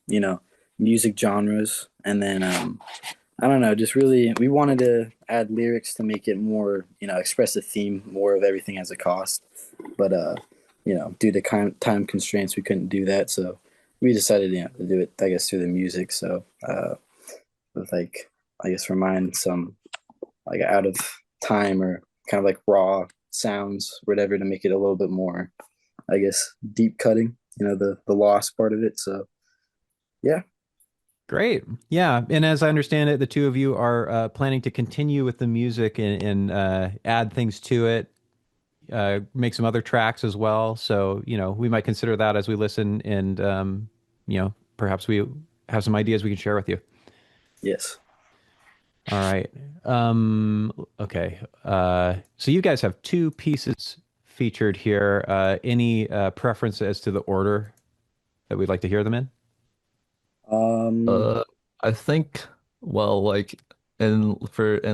Speaker 12: music genres. And then, I don't know, just really, we wanted to add lyrics to make it more, express the theme more of everything has a cost. But, due to time constraints, we couldn't do that. So we decided, to do it, I guess, through the music. So, with like, I guess, remind some like out of time or kind of like raw sounds, whatever, to make it a little bit more, I guess, deep cutting, the lost part of it. So, yeah.
Speaker 2: Great. Yeah. And as I understand it, the two of you are planning to continue with the music and add things to it, make some other tracks as well. So, we might consider that as we listen and, perhaps we have some ideas we can share with you.
Speaker 12: Yes.
Speaker 2: All right. Okay. So you guys have two pieces featured here. Any preference as to the order that we'd like to hear them in?
Speaker 11: I think, well, like in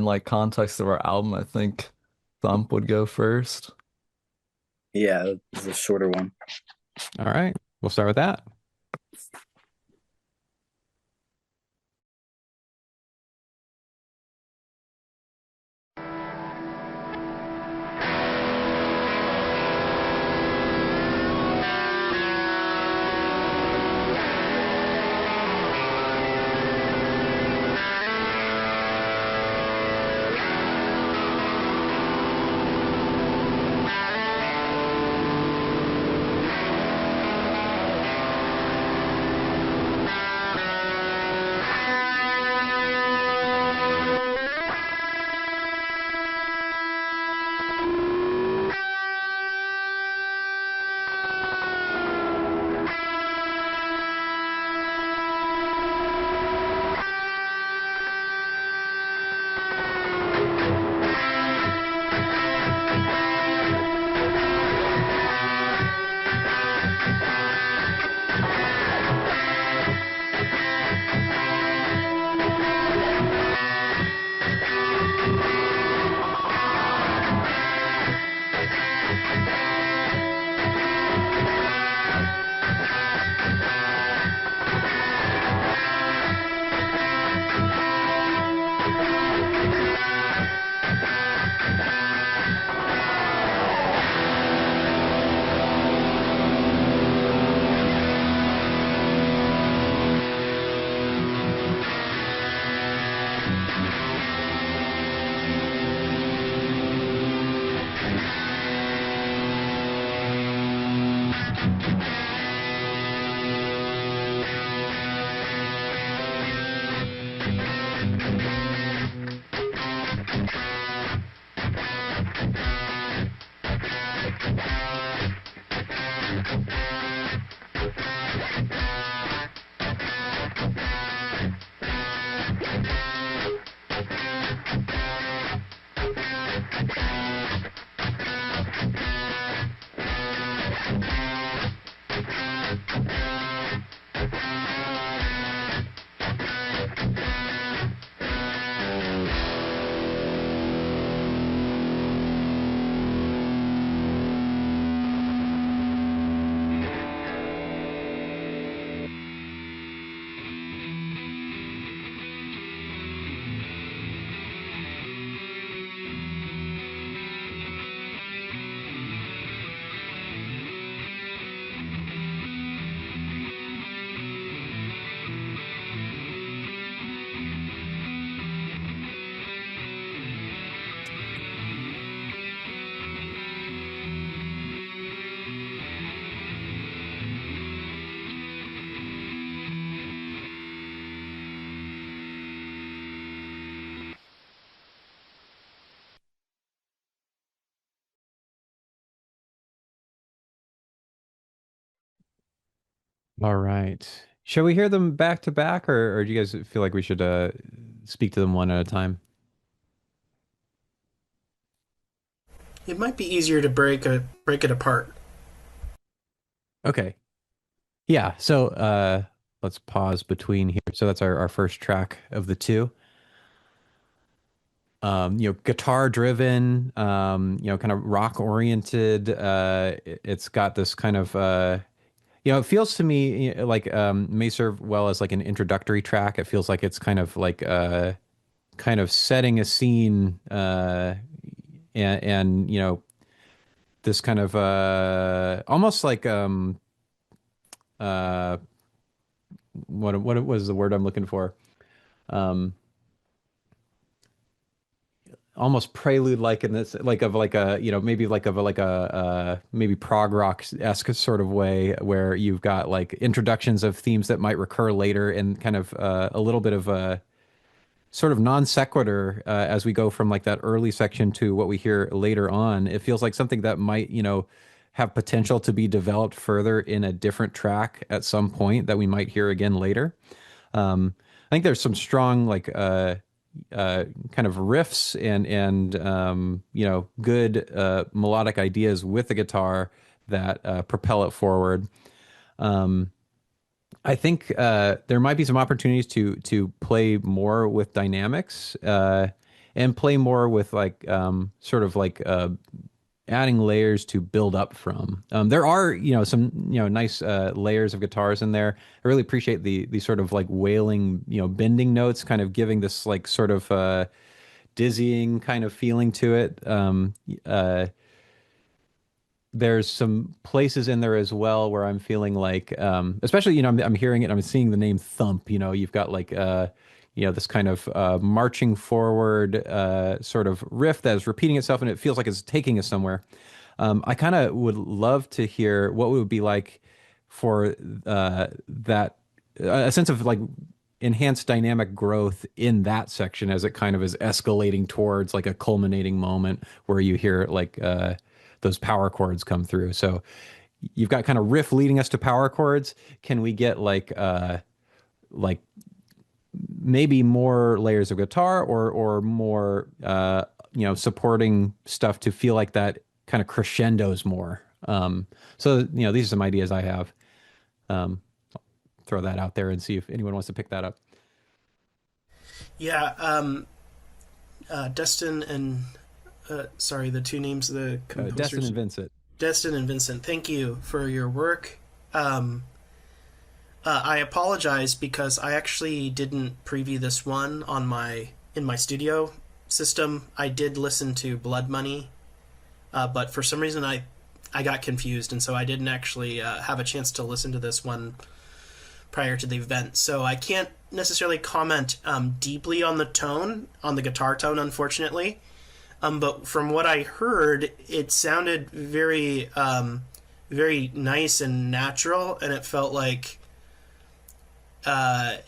Speaker 11: like context of our album, I think Thump would go first.
Speaker 12: Yeah, it's a shorter one.
Speaker 2: All right. We'll start with that. All right. Shall we hear them back to back, or do you guys feel like we should speak to them one at a time?
Speaker 3: It might be easier to break it apart.
Speaker 2: Okay. Yeah. So let's pause between here. So that's our first track of the two. Guitar driven, kind of rock oriented. It's got this kind of it feels to me like may serve well as like an introductory track. It feels like it's kind of like kind of setting a scene and this kind of almost like what was the word I'm looking for? Almost prelude like in this like of like a maybe like of a, like a maybe prog rock-esque sort of way where you've got like introductions of themes that might recur later and kind of a little bit of a sort of non sequitur as we go from like that early section to what we hear later on. It feels like something that might have potential to be developed further in a different track at some point that we might hear again later. I think there's some strong like kind of riffs and good melodic ideas with the guitar that propel it forward. I think there might be some opportunities to play more with dynamics and play more with like sort of like adding layers to build up from. There are some nice layers of guitars in there. I really appreciate the sort of like wailing bending notes, kind of giving this like sort of dizzying kind of feeling to it. There's some places in there as well where I'm feeling like, especially I'm hearing it, I'm seeing the name Thump. You've got like this kind of marching forward sort of riff that is repeating itself, and it feels like it's taking us somewhere. I kind of would love to hear what it would be like for that a sense of like enhanced dynamic growth in that section as it kind of is escalating towards like a culminating moment where you hear like those power chords come through. So you've got kind of riff leading us to power chords. Can we get like maybe more layers of guitar or more supporting stuff to feel like that kind of crescendos more? So these are some ideas I have. Throw that out there and see if anyone wants to pick that up.
Speaker 3: Yeah, Destin and sorry, the two names of the composers.
Speaker 2: Destin and Vincent.
Speaker 3: Destin and Vincent, thank you for your work. I apologize because I actually didn't preview this one in my studio system. I did listen to Blood Money, but for some reason I got confused, and so I didn't actually have a chance to listen to this one prior to the event. So I can't necessarily comment deeply on the guitar tone, unfortunately. But from what I heard, it sounded very, very nice and natural, and it felt like a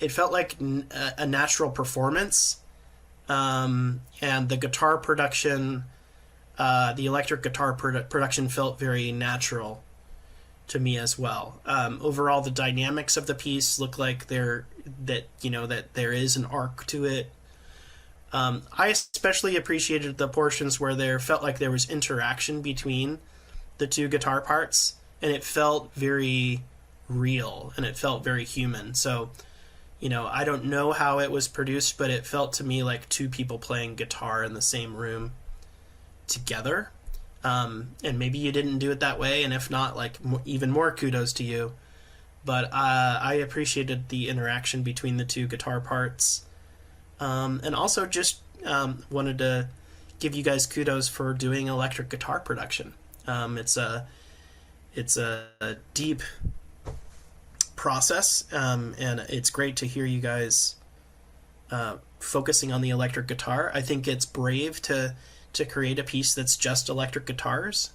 Speaker 3: natural performance. And the guitar production the electric guitar production felt very natural to me as well. Overall, the dynamics of the piece look like that there is an arc to it. I especially appreciated the portions where there felt like there was interaction between the two guitar parts, and it felt very real and it felt very human. So, I don't know how it was produced, but it felt to me like two people playing guitar in the same room together. And maybe you didn't do it that way, and if not, like even more kudos to you. But I appreciated the interaction between the two guitar parts. And also just wanted to give you guys kudos for doing electric guitar production. It's a deep process, and it's great to hear you guys focusing on the electric guitar. I think it's brave to create a piece that's just electric guitars,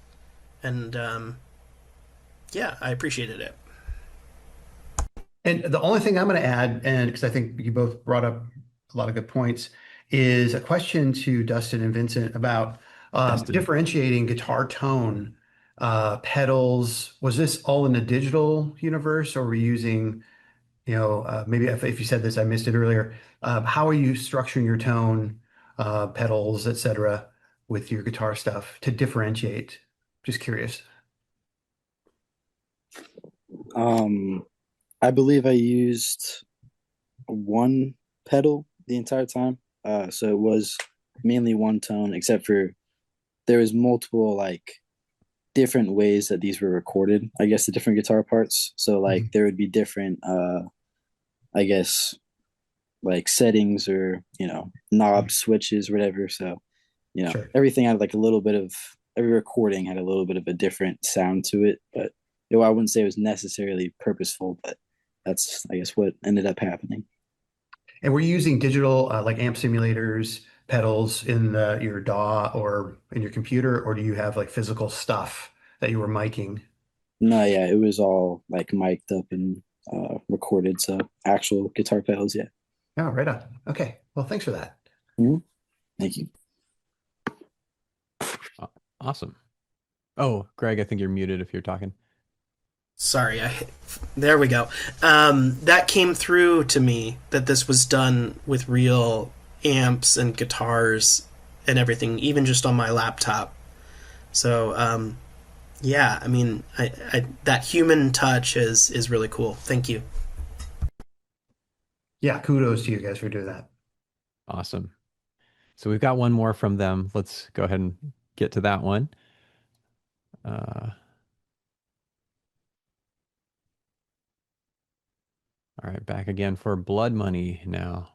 Speaker 3: and yeah, I appreciated it.
Speaker 1: And the only thing I'm going to add, and because I think you both brought up a lot of good points, is a question to Dustin and Vincent about differentiating guitar tone, pedals. Was this all in the digital universe, or were you using, maybe if you said this, I missed it earlier. How are you structuring your tone, pedals, etc., with your guitar stuff to differentiate? Just curious.
Speaker 12: I believe I used one pedal the entire time. So it was mainly one tone, except for there was multiple different ways that these were recorded, I guess, the different guitar parts. So there would be different I guess settings or knob switches, whatever. So
Speaker 1: Sure.
Speaker 12: everything had every recording had a little bit of a different sound to it, but I wouldn't say it was necessarily purposeful, but that's, I guess, what ended up happening.
Speaker 1: And were you using digital amp simulators, pedals in your DAW or in your computer, or do you have physical stuff that you were miking?
Speaker 12: No, yeah, it was all mic'd up and recorded, so actual guitar pedals, yeah.
Speaker 1: Oh, right on. Okay. Well, thanks for that.
Speaker 12: Mm-hmm. Thank you.
Speaker 2: Awesome. Oh, Greg, I think you're muted if you're talking.
Speaker 3: Sorry, there we go. That came through to me that this was done with real amps and guitars and everything, even just on my laptop. So, yeah, I mean, I that human touch is really cool. Thank you.
Speaker 1: Yeah, kudos to you guys for doing that.
Speaker 2: Awesome. So we've got one more from them. Let's go ahead and get to that one. All right, back again for Blood Money now.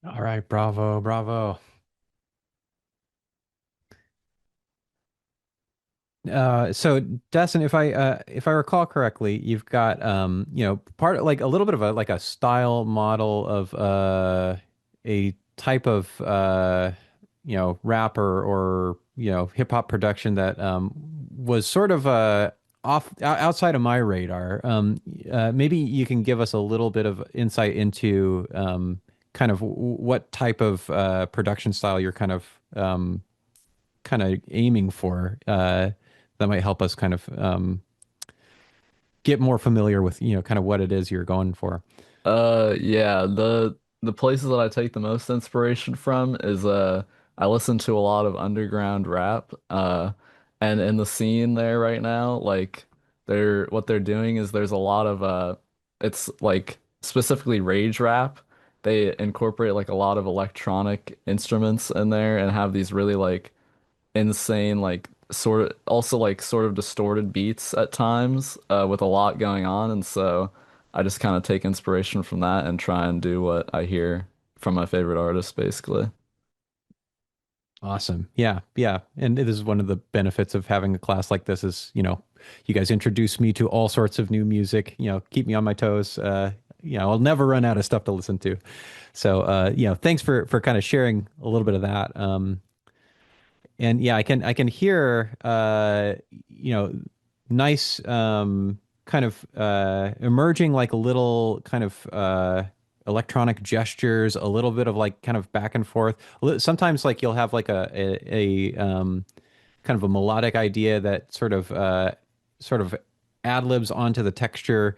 Speaker 2: All right, bravo, bravo. So Destin, if I recall correctly, you've got part like a little bit of a like a style model of a type of rap or hip hop production that was sort of outside of my radar. Maybe you can give us a little bit of insight into kind of what type of production style you're kind of aiming for. That might help us kind of get more familiar with kind of what it is you're going for.
Speaker 11: Yeah, the places that I take the most inspiration from is I listen to a lot of underground rap. And in the scene there right now, like what they're doing is there's a lot of it's like specifically rage rap. They incorporate like a lot of electronic instruments in there and have these really like insane like sort of distorted beats at times with a lot going on, and so I just kind of take inspiration from that and try and do what I hear from my favorite artists basically.
Speaker 2: Awesome. Yeah, yeah. And this is one of the benefits of having a class like this is, you guys introduce me to all sorts of new music, keep me on my toes. I'll never run out of stuff to listen to. So, thanks for kind of sharing a little bit of that. And yeah, I can hear nice kind of emerging like a little kind of electronic gestures, a little bit of like kind of back and forth. Sometimes like you'll have like a kind of a melodic idea that sort of ad libs onto the texture,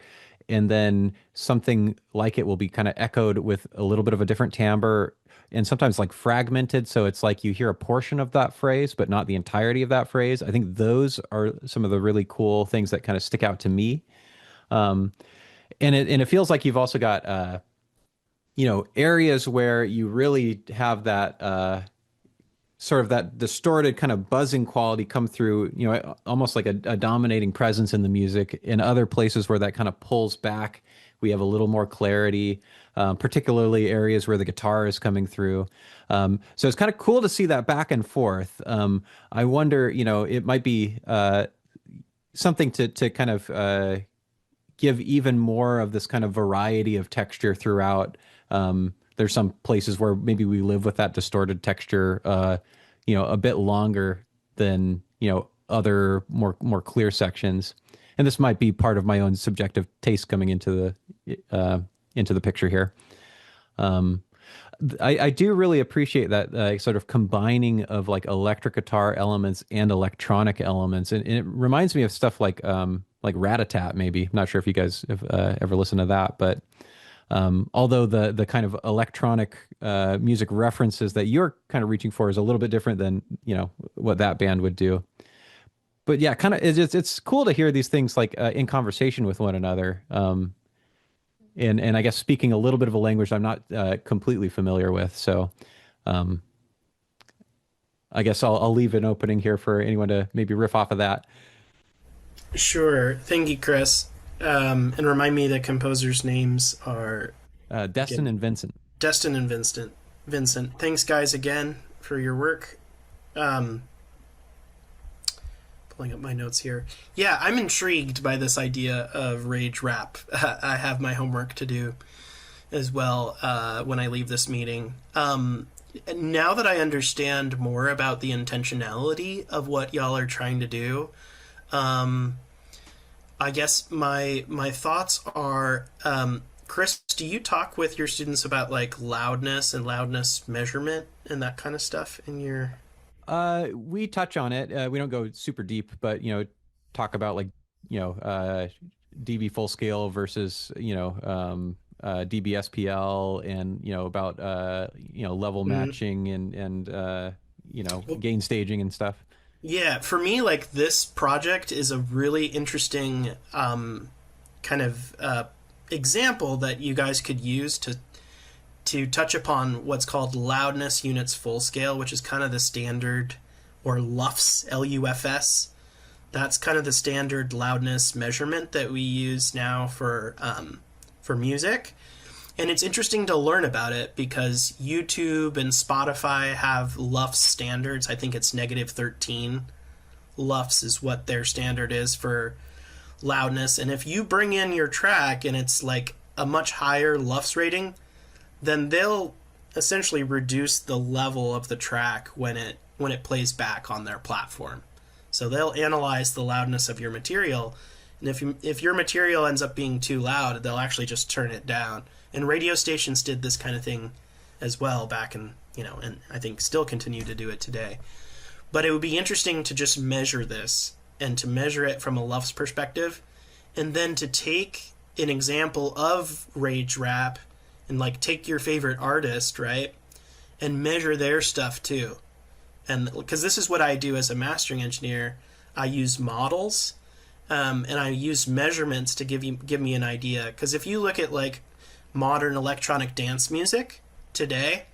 Speaker 2: and then something like it will be kind of echoed with a little bit of a different timbre, and sometimes like fragmented. So it's like you hear a portion of that phrase, but not the entirety of that phrase. I think those are some of the really cool things that kind of stick out to me. Um, and it feels like you've also got areas where you really have that sort of that distorted kind of buzzing quality come through, almost like a dominating presence in the music. In other places where that kind of pulls back, we have a little more clarity, particularly areas where the guitar is coming through. So it's kind of cool to see that back and forth. I wonder, it might be something to kind of give even more of this kind of variety of texture throughout. There's some places where maybe we live with that distorted texture, a bit longer than, other more clear sections. And this might be part of my own subjective taste coming into the picture here. I do really appreciate that sort of combining of like electric guitar elements and electronic elements, and it reminds me of stuff like Rat-a-tat. Maybe I'm not sure if you guys have ever listened to that, but although the kind of electronic music references that you're kind of reaching for is a little bit different than what that band would do. But yeah, kind of it's cool to hear these things like in conversation with one another. And I guess speaking a little bit of a language I'm not completely familiar with. So I guess I'll leave an opening here for anyone to maybe riff off of that.
Speaker 3: Sure. Thank you, Chris. And remind me the composers' names are
Speaker 2: Destin and Vincent.
Speaker 3: Destin and Vincent. Vincent. Thanks, guys, again for your work. Pulling up my notes here. Yeah, I'm intrigued by this idea of rage rap. I have my homework to do as well when I leave this meeting. Now that I understand more about the intentionality of what y'all are trying to do, I guess my thoughts are, Chris, do you talk with your students about like loudness and loudness measurement and that kind of stuff in your...
Speaker 2: We touch on it. We don't go super deep, but talk about like dB full scale versus dB SPL, and about level matching and gain staging and stuff.
Speaker 3: Yeah, for me, like this project is a really interesting kind of example that you guys could use to touch upon what's called loudness units full scale, which is kind of the standard, or LUFS, LUFS. That's kind of the standard loudness measurement that we use now for music. And it's interesting to learn about it because YouTube and Spotify have LUFS standards. I think it's -13 LUFS is what their standard is for loudness. And if you bring in your track and it's like a much higher LUFS rating, then they'll essentially reduce the level of the track when it plays back on their platform. So they'll analyze the loudness of your material, and if your material ends up being too loud, they'll actually just turn it down. And radio stations did this kind of thing as well back in, and I think still continue to do it today. But it would be interesting to just measure this and to measure it from a LUFS perspective, and then to take an example of rage rap and like take your favorite artist, right, and measure their stuff too. And because this is what I do as a mastering engineer, I use models and I use measurements to give me an idea. Because if you look at like modern electronic dance music today,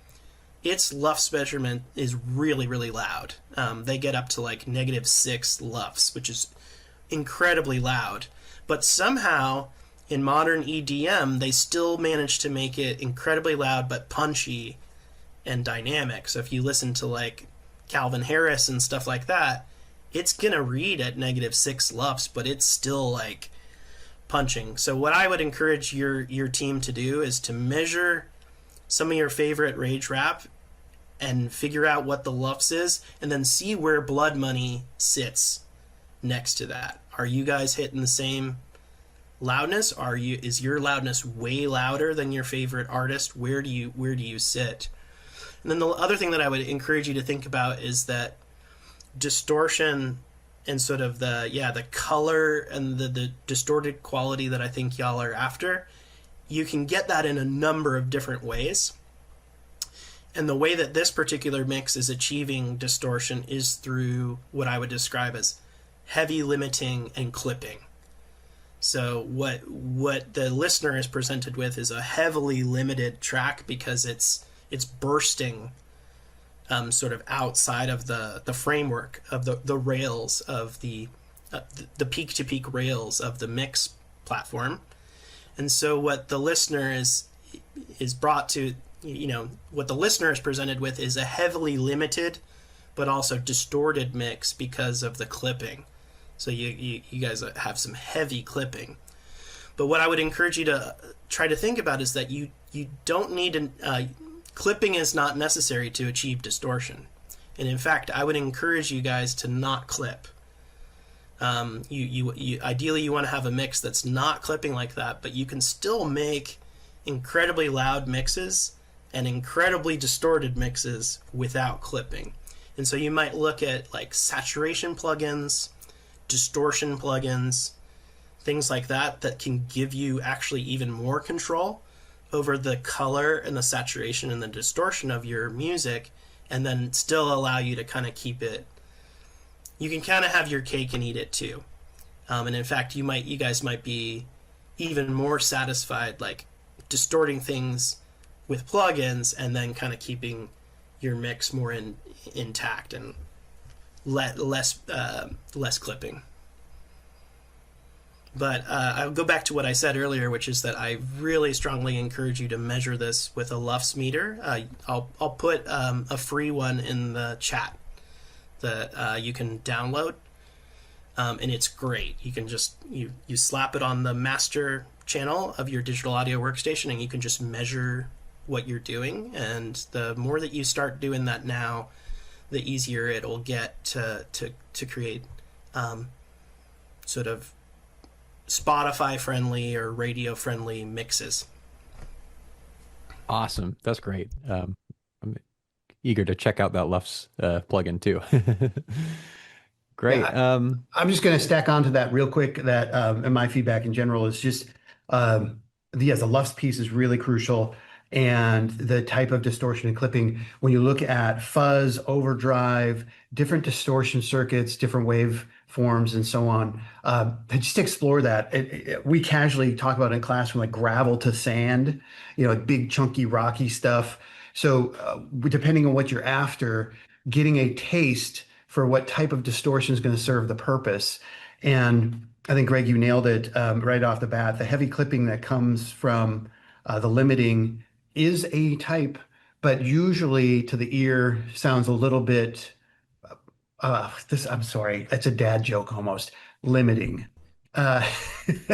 Speaker 3: its LUFS measurement is really, really loud. They get up to like -6 LUFS, which is incredibly loud. But somehow in modern EDM, they still manage to make it incredibly loud but punchy and dynamic. So if you listen to like Calvin Harris and stuff like that, it's going to read at -6 LUFS, but it's still like punching. So what I would encourage your team to do is to measure some of your favorite rage rap and figure out what the LUFS is, and then see where Blood Money sits next to that. Are you guys hitting the same loudness? Is your loudness way louder than your favorite artist? Where do you sit? And then the other thing that I would encourage you to think about is that distortion and sort of the color and the distorted quality that I think y'all are after. You can get that in a number of different ways. And the way that this particular mix is achieving distortion is through what I would describe as heavy limiting and clipping. So what the listener is presented with is a heavily limited track because it's bursting sort of outside of the framework of the rails of the peak-to-peak rails of the mix platform. And so what the listener is brought to, what the listener is presented with is a heavily limited but also distorted mix because of the clipping. So you guys have some heavy clipping. But what I would encourage you to try to think about is that you don't need clipping is not necessary to achieve distortion. And in fact, I would encourage you guys to not clip. Ideally you want to have a mix that's not clipping like that, but you can still make incredibly loud mixes and incredibly distorted mixes without clipping. And so you might look at like saturation plugins, distortion plugins, things like that can give you actually even more control over the color and the saturation and the distortion of your music, and then still allow you to kind of keep it. You can kind of have your cake and eat it too. And in fact, you guys might be even more satisfied like distorting things with plugins and then kind of keeping your mix more intact and less clipping. But I'll go back to what I said earlier, which is that I really strongly encourage you to measure this with a LUFS meter. I'll put a free one in the chat that you can download, and it's great. You can just you slap it on the master channel of your digital audio workstation, and you can just measure what you're doing. And the more that you start doing that now, the easier it'll get to create sort of Spotify friendly or radio friendly mixes.
Speaker 2: Awesome. That's great. I'm eager to check out that LUFS plugin too. Great.
Speaker 1: Yeah, I'm just going to stack onto that real quick that and my feedback in general is just the LUFS piece is really crucial, and the type of distortion and clipping. When you look at fuzz, overdrive, different distortion circuits, different wave forms, and so on, just explore that. We casually talk about in class from like gravel to sand, big chunky rocky stuff. So depending on what you're after, getting a taste for what type of distortion is going to serve the purpose. And I think, Greg, you nailed it right off the bat. The heavy clipping that comes from The limiting is a type, but usually to the ear sounds a little bit, I'm sorry, that's a dad joke almost, limiting. Uh,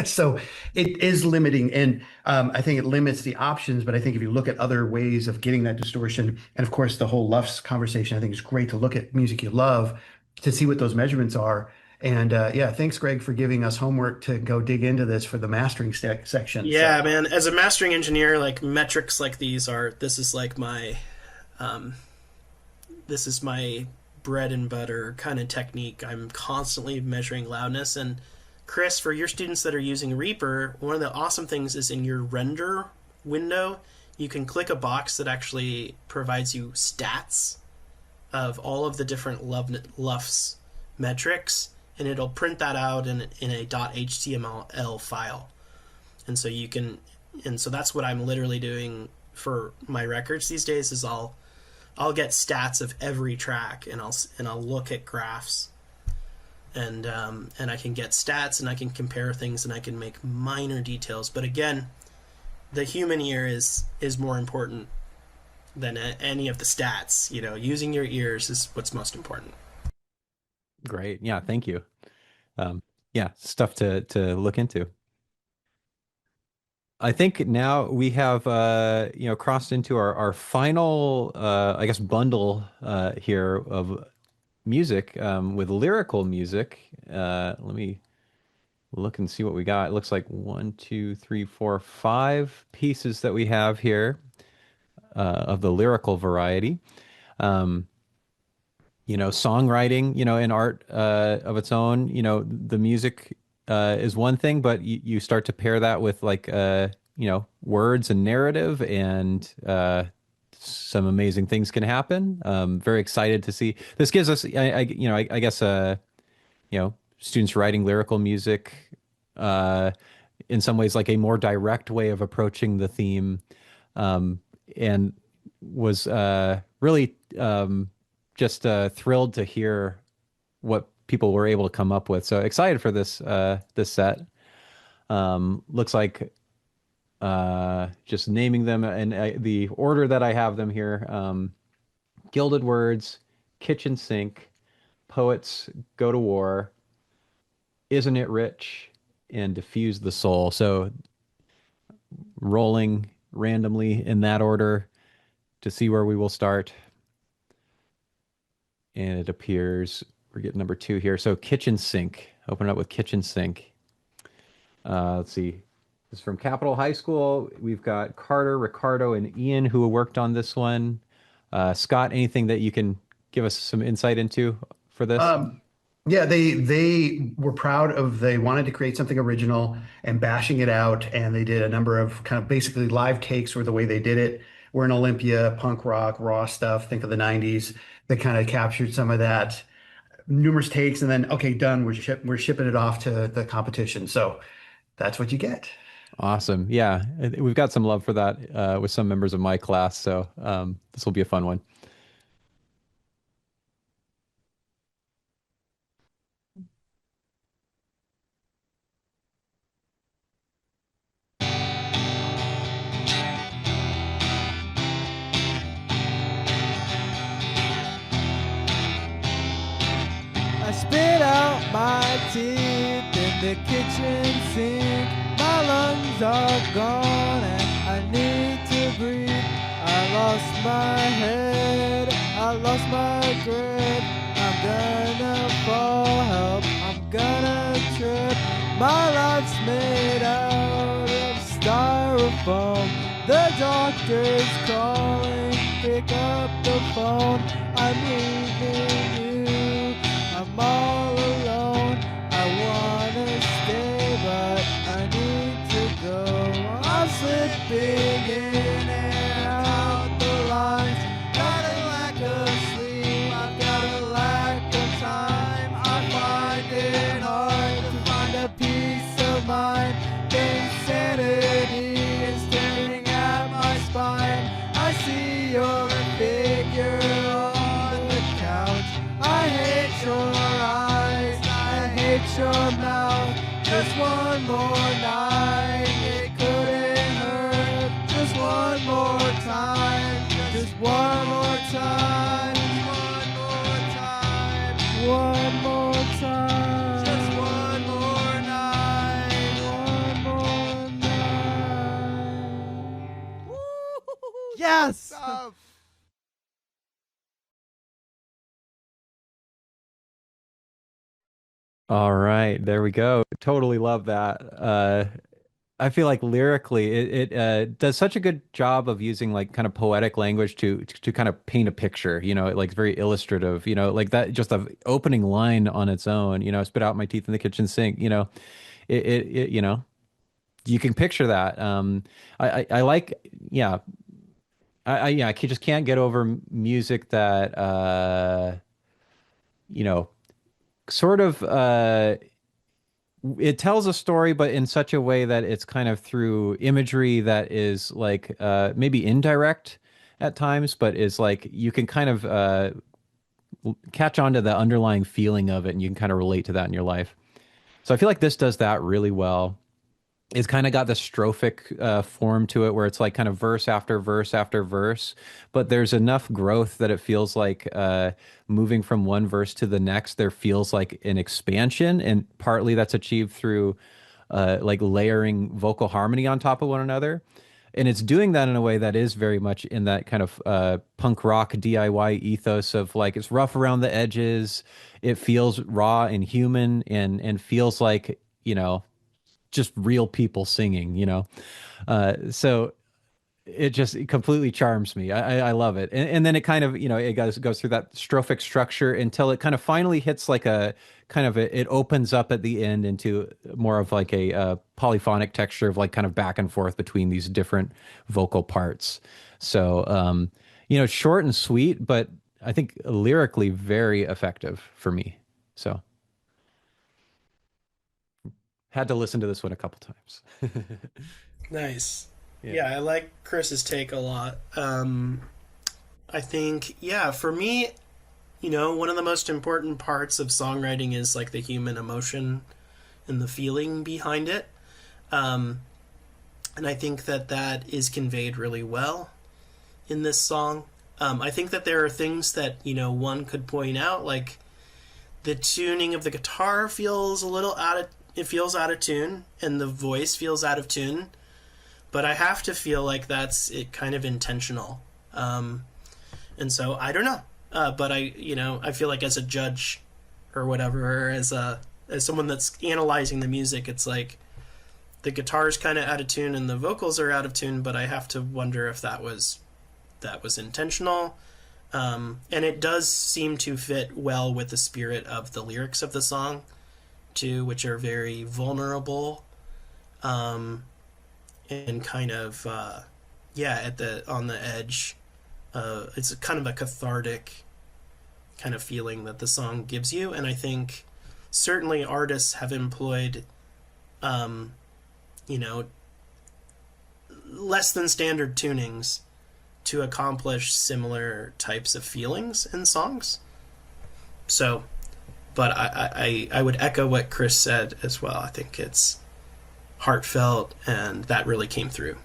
Speaker 1: so it is limiting, and I think it limits the options. But I think if you look at other ways of getting that distortion, and of course the whole LUFS conversation, I think it's great to look at music you love to see what those measurements are. And yeah, thanks, Greg, for giving us homework to go dig into this for the mastering section.
Speaker 3: Yeah, man. As a mastering engineer, like metrics like these this is like this is my bread and butter kind of technique. I'm constantly measuring loudness. And Chris, for your students that are using Reaper, one of the awesome things is in your render window, you can click a box that actually provides you stats of all of the different LUFS metrics, and it'll print that out in a .html file. And so so that's what I'm literally doing for my records these days is I'll get stats of every track, and I'll look at graphs, and I can get stats, and I can compare things, and I can make minor details. But again, the human ear is more important than any of the stats. Using your ears is what's most important.
Speaker 2: Great. Yeah, thank you. Yeah, stuff to look into. I think now we have crossed into our final I guess bundle here of music with lyrical music. Let me look and see what we got. It looks like 1, 2, 3, 4, 5 pieces that we have here of the lyrical variety. Songwriting, in art of its own, the music is one thing, but you start to pair that with words and narrative, and some amazing things can happen. Very excited to see. This gives us, I guess, students writing lyrical music in some ways like a more direct way of approaching the theme, and was really just thrilled to hear what people were able to come up with. So excited for this set. Looks like just naming them and the order that I have them here: Gilded Words, Kitchen Sink, Poets Go to War, Isn't It Rich, and Diffuse the Soul. So rolling randomly in that order to see where we will start. And it appears we're getting number 2 here. So Kitchen Sink. Open it up with Kitchen Sink. Let's see. This is from Capitol High School. We've got Carter, Ricardo, and Ian who worked on this one. Scott, anything that you can give us some insight into for this?
Speaker 1: Yeah, they were proud of, they wanted to create something original and bashing it out. And they did a number of kind of basically live takes were the way they did it. We're in Olympia, punk rock, raw stuff. Think of the 90s. They kind of captured some of that, numerous takes, and then, okay, done. We're shipping it off to the competition. So that's what you get.
Speaker 2: Awesome. Yeah, we've got some love for that with some members of my class. So this will be a fun one.
Speaker 13: I spit out my teeth in the kitchen sink. My lungs are gone and I need to breathe. I lost my head, I lost my grip. I'm gonna fall, help, I'm gonna trip. My life's made out of styrofoam. The doctor's calling, pick up the phone. I'm leaving you, I'm all alone. I wanna stay, but I need to go. I'm slipping in and out the lines. Got a lack of sleep, I've got a lack of time. I find it hard to find a peace of mind. The insanity is staring at my spine. I see your figure on the couch. I hate your eyes, I hate your mouth. Just one more night, it couldn't hurt time. One more time. Just one more night. One more night. Yes!
Speaker 2: All right, there we go. Totally love that. I feel like lyrically, it does such a good job of using like kind of poetic language to kind of paint a picture. Like very illustrative. Like that just the opening line on its own. Spit out my teeth in the kitchen sink. It you can picture that. I like, yeah. I just can't get over music that sort of it tells a story, but in such a way that it's kind of through imagery that is like maybe indirect at times, but is like you can kind of catch on to the underlying feeling of it, and you can kind of relate to that in your life. So I feel like this does that really well. It's kind of got the strophic form to it where it's like kind of verse after verse after verse, but there's enough growth that it feels like moving from one verse to the next, there feels like an expansion. And partly that's achieved through like layering vocal harmony on top of one another. And it's doing that in a way that is very much in that kind of punk rock DIY ethos of like it's rough around the edges. It feels raw and human and feels like, just real people singing. So it just completely charms me. I love it. And then it kind of, it goes through that strophic structure until it kind of finally hits like a kind of it opens up at the end into more of like a polyphonic texture of like kind of back and forth between these different vocal parts. So, short and sweet, but I think lyrically very effective for me. So had to listen to this one a couple times.
Speaker 3: Nice. Yeah, I like Chris's take a lot. I think, for me, one of the most important parts of songwriting is like the human emotion and the feeling behind it. And I think that is conveyed really well in this song. I think that there are things that, one could point out, like the tuning of the guitar feels a little it feels out of tune, and the voice feels out of tune. But I have to feel like that's it kind of intentional. And so I don't know. But I feel like as a judge or whatever, or as someone that's analyzing the music, it's like the guitar's kind of out of tune and the vocals are out of tune, but I have to wonder if that was intentional. And it does seem to fit well with the spirit of the lyrics of the song too, which are very vulnerable. And kind of on the edge. It's kind of a cathartic kind of feeling that the song gives you, and I think certainly artists have employed less than standard tunings to accomplish similar types of feelings in songs. So, but I would echo what Chris said as well. I think it's heartfelt, and that really came through.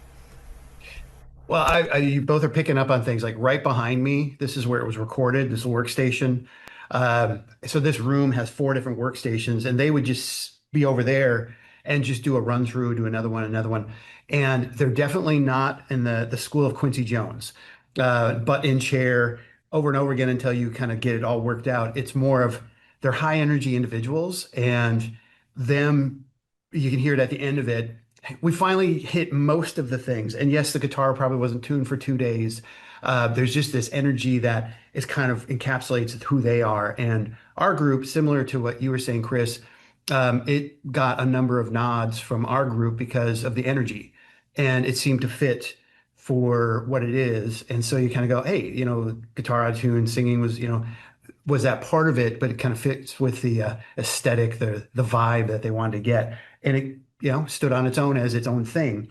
Speaker 1: Well, you both are picking up on things like right behind me. This is where it was recorded, this workstation. So this room has 4 different workstations, and they would just be over there and just do a run through, do another one. And they're definitely not in the school of Quincy Jones, but in chair over and over again until you kind of get it all worked out. It's more of they're high energy individuals, and them, you can hear it at the end of it. We finally hit most of the things. And yes, the guitar probably wasn't tuned for 2 days. There's just this energy that is kind of encapsulates who they are. And our group, similar to what you were saying, Chris, it got a number of nods from our group because of the energy. And it seemed to fit for what it is. And so you kind of go, hey, guitar out of tune, singing was that part of it, but it kind of fits with the aesthetic, the vibe that they wanted to get. And it, stood on its own as its own thing.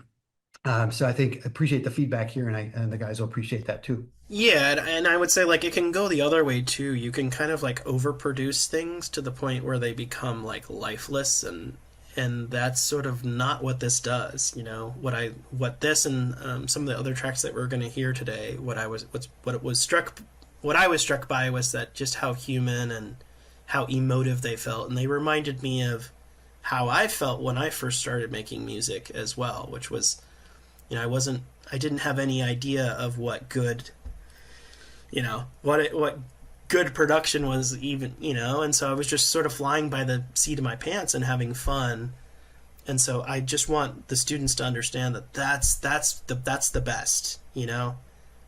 Speaker 1: So I appreciate the feedback here, and the guys will appreciate that too.
Speaker 3: Yeah, and I would say like it can go the other way too. You can kind of like overproduce things to the point where they become like lifeless, and that's sort of not what this does. What this and some of the other tracks that we're going to hear today, what it was struck what I was struck by was that just how human and how emotive they felt, and they reminded me of how I felt when I first started making music as well, which was, I didn't have any idea of what good, what good production was even, and so I was just sort of flying by the seat of my pants and having fun. And so I just want the students to understand that that's the best,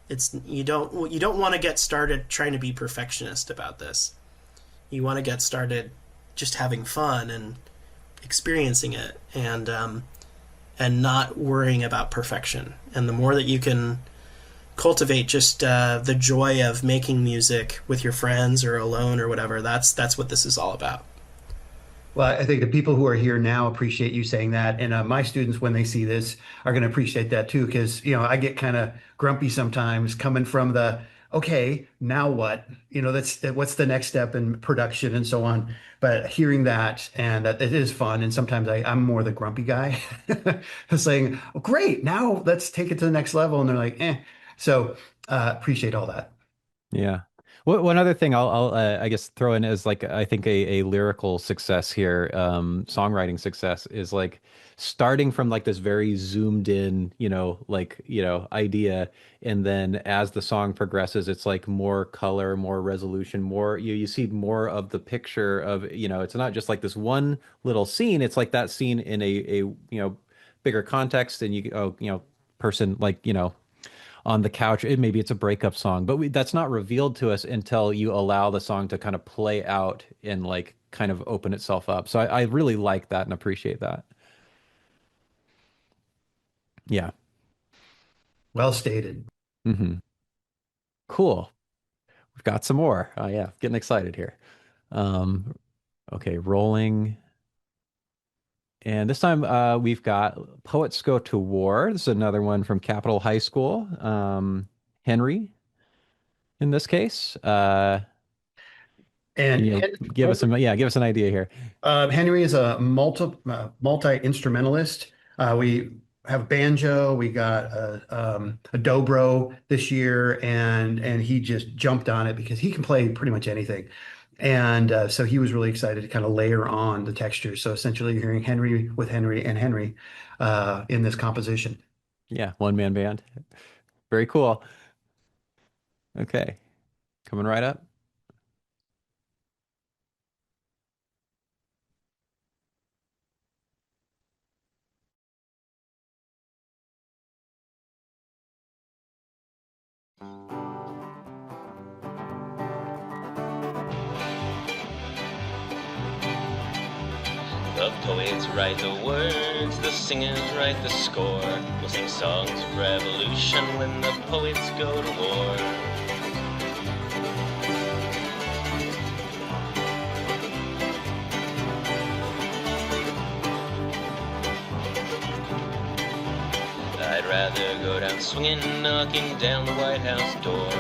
Speaker 3: It's you don't want to get started trying to be perfectionist about this. You want to get started just having fun and experiencing it, and not worrying about perfection. And the more that you can cultivate just the joy of making music with your friends or alone or whatever, that's what this is all about.
Speaker 1: Well, I think the people who are here now appreciate you saying that, and my students, when they see this, are going to appreciate that too. Because I get kind of grumpy sometimes, coming from the okay, now what? That's what's the next step in production and so on. But hearing that, and that it is fun, and sometimes I'm more the grumpy guy, saying, oh, "Great, now let's take it to the next level," and they're like, "Eh." So appreciate all that.
Speaker 2: Yeah. One other thing I'll I guess throw in as like I think a lyrical success here, songwriting success is like starting from like this very zoomed in, idea, and then as the song progresses, it's like more color, more resolution, more you see more of the picture of, it's not just like this one little scene, it's like that scene in a bigger context, and person like, on the couch. Maybe it's a breakup song, but that's not revealed to us until you allow the song to kind of play out and like kind of open itself up. So I really like that and appreciate that. Yeah.
Speaker 1: Well stated.
Speaker 2: Cool. We've got some more. Oh yeah, getting excited here. Okay, rolling. And this time we've got Poets Go to War. This is another one from Capitol High School. Henry, in this case.
Speaker 1: And
Speaker 2: give us an idea here.
Speaker 1: Henry is a multi-instrumentalist. We have banjo. We got a dobro this year, and he just jumped on it because he can play pretty much anything. And so he was really excited to kind of layer on the texture. So essentially, you're hearing Henry with Henry and Henry in this composition.
Speaker 2: Yeah, one-man band. Very cool. Okay, coming right up.
Speaker 14: The poets write the words, the singers write the score. We'll sing songs of revolution when the poets go to war. I'd rather go down swinging, knocking down the White House door,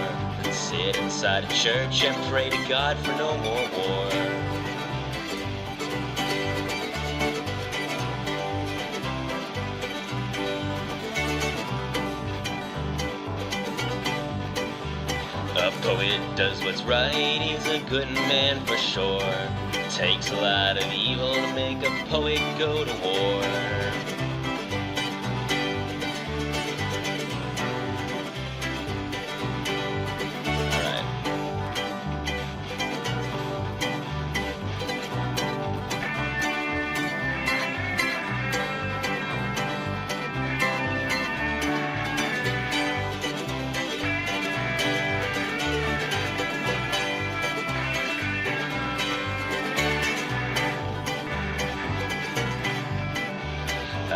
Speaker 14: than sit inside a church and pray to God for no more war. A poet does what's right, he's a good man for sure. It takes a lot of evil to make a poet go to war.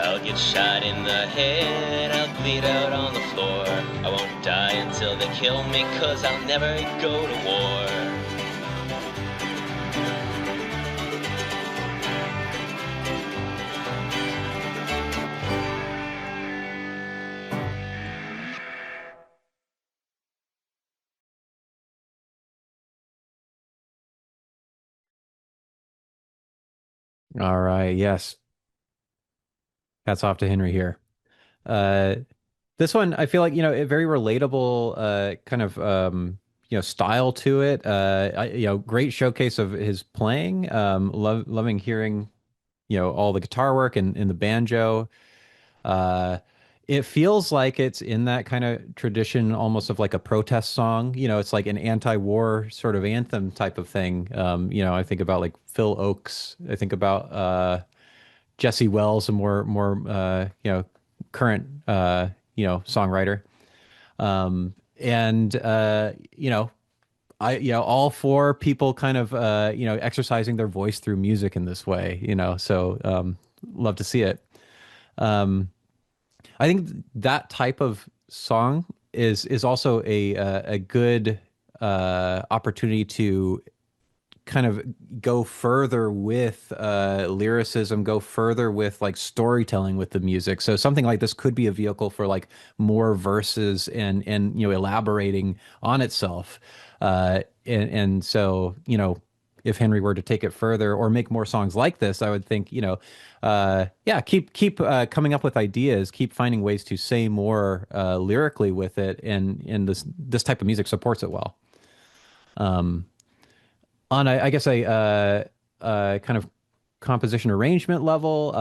Speaker 14: I'll get shot in the head, I'll bleed out on the floor. I won't die until they kill me, 'cause I'll never go to war.
Speaker 2: All right. Yes. Hats off to Henry here. This one, I feel like, very relatable, kind of, style to it. Great showcase of his playing. Loving hearing, all the guitar work and the banjo. It feels like it's in that kind of tradition, almost of like a protest song. It's like an anti-war sort of anthem type of thing. I think about like Phil Oakes. I think about Jesse Wells, a more current songwriter. And all four people kind of exercising their voice through music in this way. So love to see it. I think that type of song is also a good opportunity to kind of go further with lyricism, go further with like storytelling with the music. So something like this could be a vehicle for like more verses and elaborating on itself. And so if Henry were to take it further or make more songs like this, I would think keep coming up with ideas, keep finding ways to say more lyrically with it, and this type of music supports it well. On I guess a kind of composition arrangement level,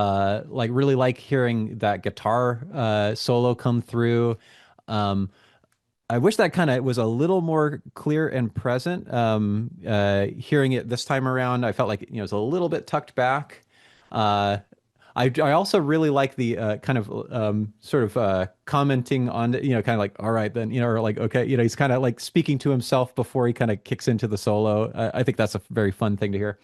Speaker 2: really like hearing that guitar solo come through. I wish that kind of was a little more clear and present. Hearing it this time around, I felt like it was a little bit tucked back. I also really like the kind of sort of commenting on, kind of like, all right, then, or like, okay, he's kind of like speaking to himself before he kind of kicks into the solo. I think that's a very fun thing to hear.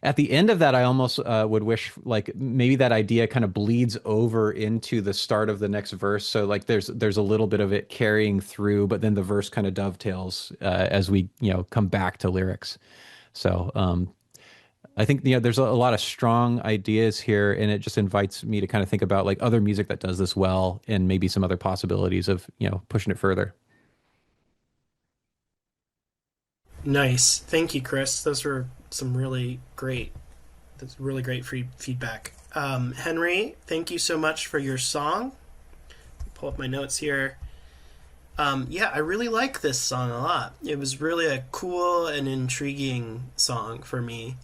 Speaker 2: At the end of that, I almost would wish like maybe that idea kind of bleeds over into the start of the next verse. So like there's a little bit of it carrying through, but then the verse kind of dovetails as we come back to lyrics. So I think there's a lot of strong ideas here, and it just invites me to kind of think about like other music that does this well, and maybe some other possibilities of pushing it further.
Speaker 3: Nice. Thank you, Chris. Those were some really great feedback. Henry, thank you so much for your song. Pull up my notes here. I really like this song a lot. It was really a cool and intriguing song for me.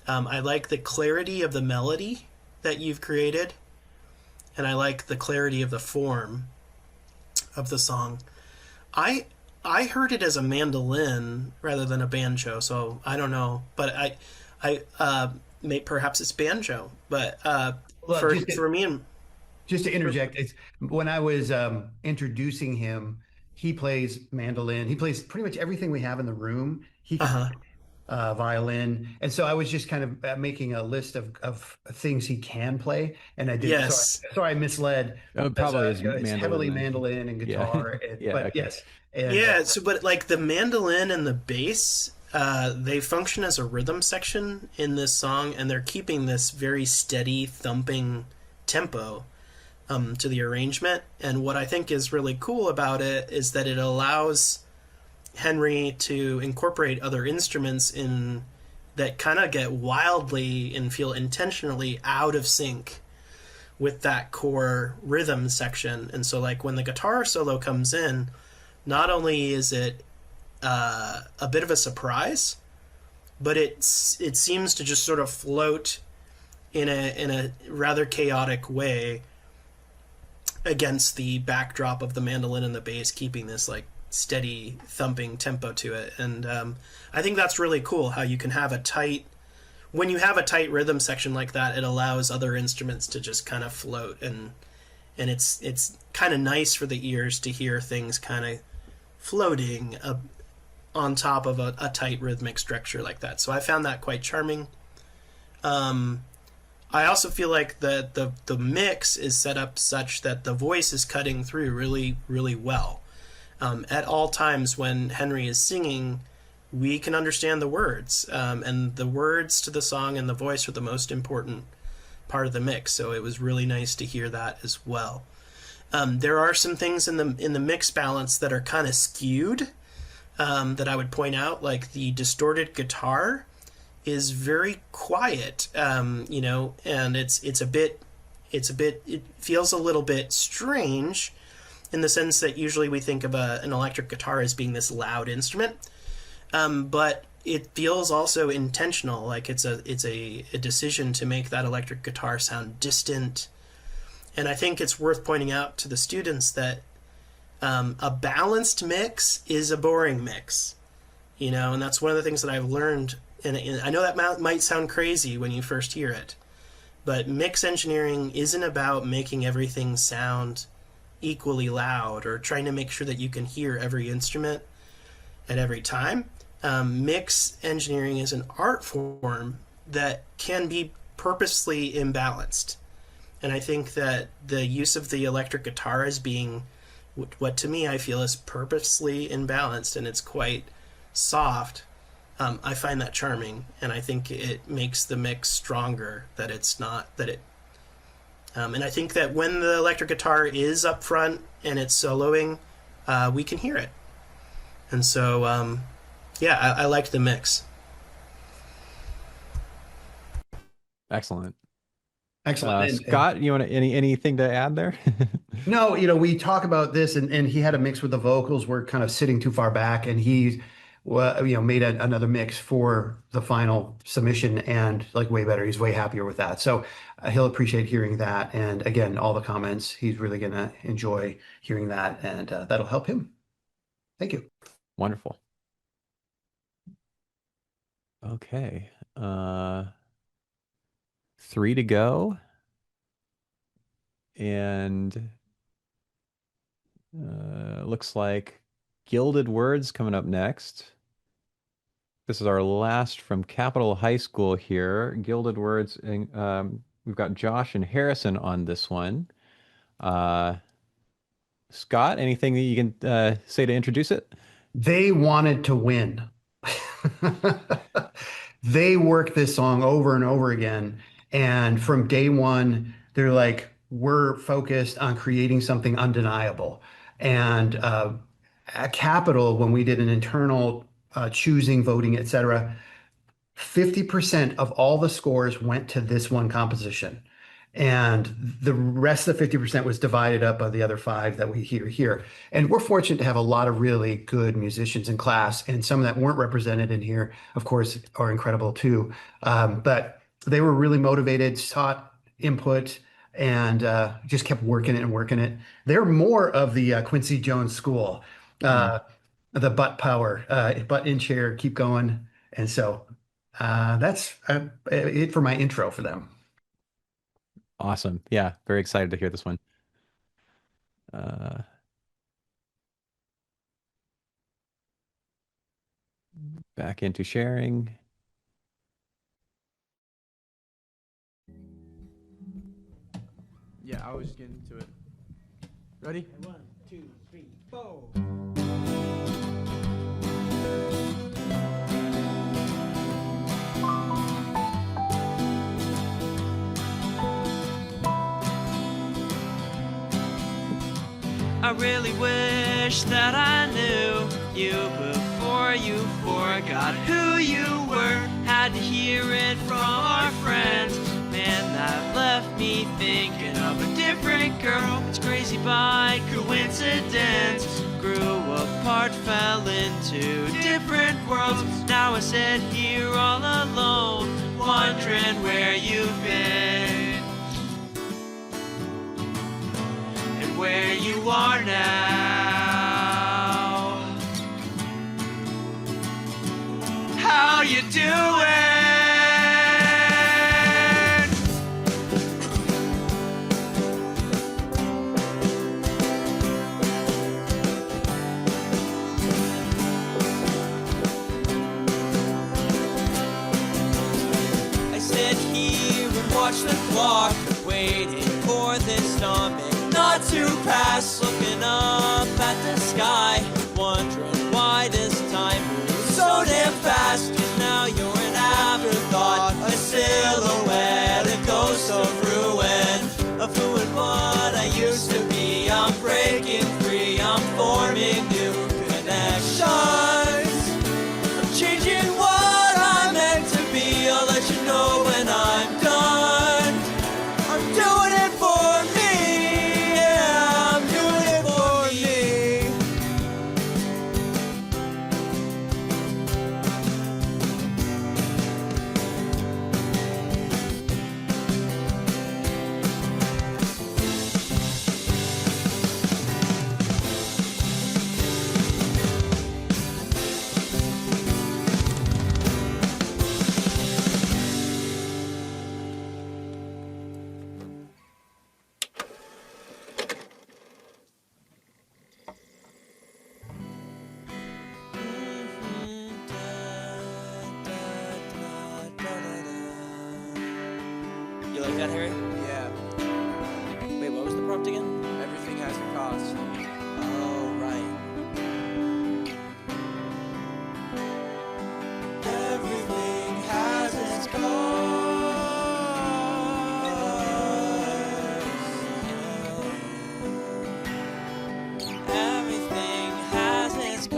Speaker 3: I like the clarity of the melody that you've created, and I like the clarity of the form of the song. I heard it as a mandolin rather than a banjo, so I don't know, but perhaps it's banjo. But for me, and
Speaker 1: just to interject, it's when I was introducing him, he plays mandolin. He plays pretty much everything we have in the room. He can violin, and so I was just kind of making a list of things he can play, and I did.
Speaker 3: Yes.
Speaker 1: Sorry, I misled.
Speaker 2: Probably is
Speaker 1: it's heavily mandolin and guitar.
Speaker 2: Yeah.
Speaker 1: But
Speaker 2: okay.
Speaker 1: yes. And,
Speaker 3: but like the mandolin and the bass, they function as a rhythm section in this song, and they're keeping this very steady thumping tempo to the arrangement. And what I think is really cool about it is that it allows Henry to incorporate other instruments in that kind of get wildly and feel intentionally out of sync with that core rhythm section. And so like when the guitar solo comes in, not only is it a bit of a surprise, but it seems to just sort of float in a rather chaotic way against the backdrop of the mandolin and the bass, keeping this like steady thumping tempo to it. And I think that's really cool how you can have when you have a tight rhythm section like that, it allows other instruments to just kind of float, and it's kind of nice for the ears to hear things kind of floating on top of a tight rhythmic structure like that. So I found that quite charming. I also feel like the mix is set up such that the voice is cutting through really, really well. At all times when Henry is singing, we can understand the words, and the words to the song and the voice are the most important part of the mix. So it was really nice to hear that as well. There are some things in the mix balance that are kind of skewed that I would point out, like the distorted guitar is very quiet, and it feels a little bit strange in the sense that usually we think of an electric guitar as being this loud instrument, but it feels also intentional, like it's a decision to make that electric guitar sound distant. And I think it's worth pointing out to the students that a balanced mix is a boring mix, you know, and that's one of the things that I've learned. And I know that might sound crazy when you first hear it, but mix engineering isn't about making everything sound equally loud or trying to make sure that you can hear every instrument at every time. Mix engineering is an art form that can be purposely imbalanced. And I think that the use of the electric guitar as being what to me I feel is purposely imbalanced, and it's quite soft. I find that charming, and I think it makes the mix stronger, that it's not, that it... and I think that when the electric guitar is up front and it's soloing, we can hear it. And so, yeah, I liked the mix.
Speaker 2: Excellent.
Speaker 1: Excellent.
Speaker 2: Scott, you want anything to add there?
Speaker 1: No, you know, we talk about this, and he had a mix with the vocals. We're kind of sitting too far back, and he, you know, made another mix for the final submission, and like way better. He's way happier with that. So he'll appreciate hearing that. And again, all the comments, he's really going to enjoy hearing that, and that'll help him. Thank you.
Speaker 2: Wonderful. Okay. 3 to go. And looks like Gilded Words coming up next. This is our last from Capitol High School here. Gilded Words. And, we've got Josh and Harrison on this one. Scott, anything that you can say to introduce it?
Speaker 1: They wanted to win. They worked this song over and over again. And from day one, they're like, we're focused on creating something undeniable. And at Capitol, when we did an internal choosing, voting, etc., 50% of all the scores went to this one composition. And the rest of the 50% was divided up by the other 5 that we hear here. And we're fortunate to have a lot of really good musicians in class, and some that weren't represented in here, of course, are incredible too. But they were really motivated, sought input, and just kept working it and working it. They're more of the Quincy Jones school, the butt power, butt in chair, keep going. And so that's it for my intro for them.
Speaker 2: Awesome. Yeah, very excited to hear this one. Back into sharing.
Speaker 13: Yeah, I was getting to it. Ready? 1, 2, 3, 4.
Speaker 15: I really wish that I knew you before you forgot who you were. Had to hear it from our friends. Man, that left me thinking of a different girl. It's crazy by coincidence. Grew apart, fell into different worlds. Now I sit here all alone, wondering where you've been. Where you are now. How you doing? I sit here and watch the clock, waiting for this stomach not to pass, looking up at the sky, wondering why this time moves so damn fast. Cause now you're an afterthought, a silhouette, a ghost of ruin, of who and what I used to be. I'm breaking free, I'm forming new connections. I'm changing what I'm meant to be. I'll let you know when I'm done. I'm doing it for me. Yeah, I'm doing it for
Speaker 16: that, Harry?
Speaker 13: Yeah.
Speaker 16: Wait, what was the prompt again?
Speaker 13: Everything has a cost.
Speaker 16: Oh, right.
Speaker 13: Everything has its cost. Everything has its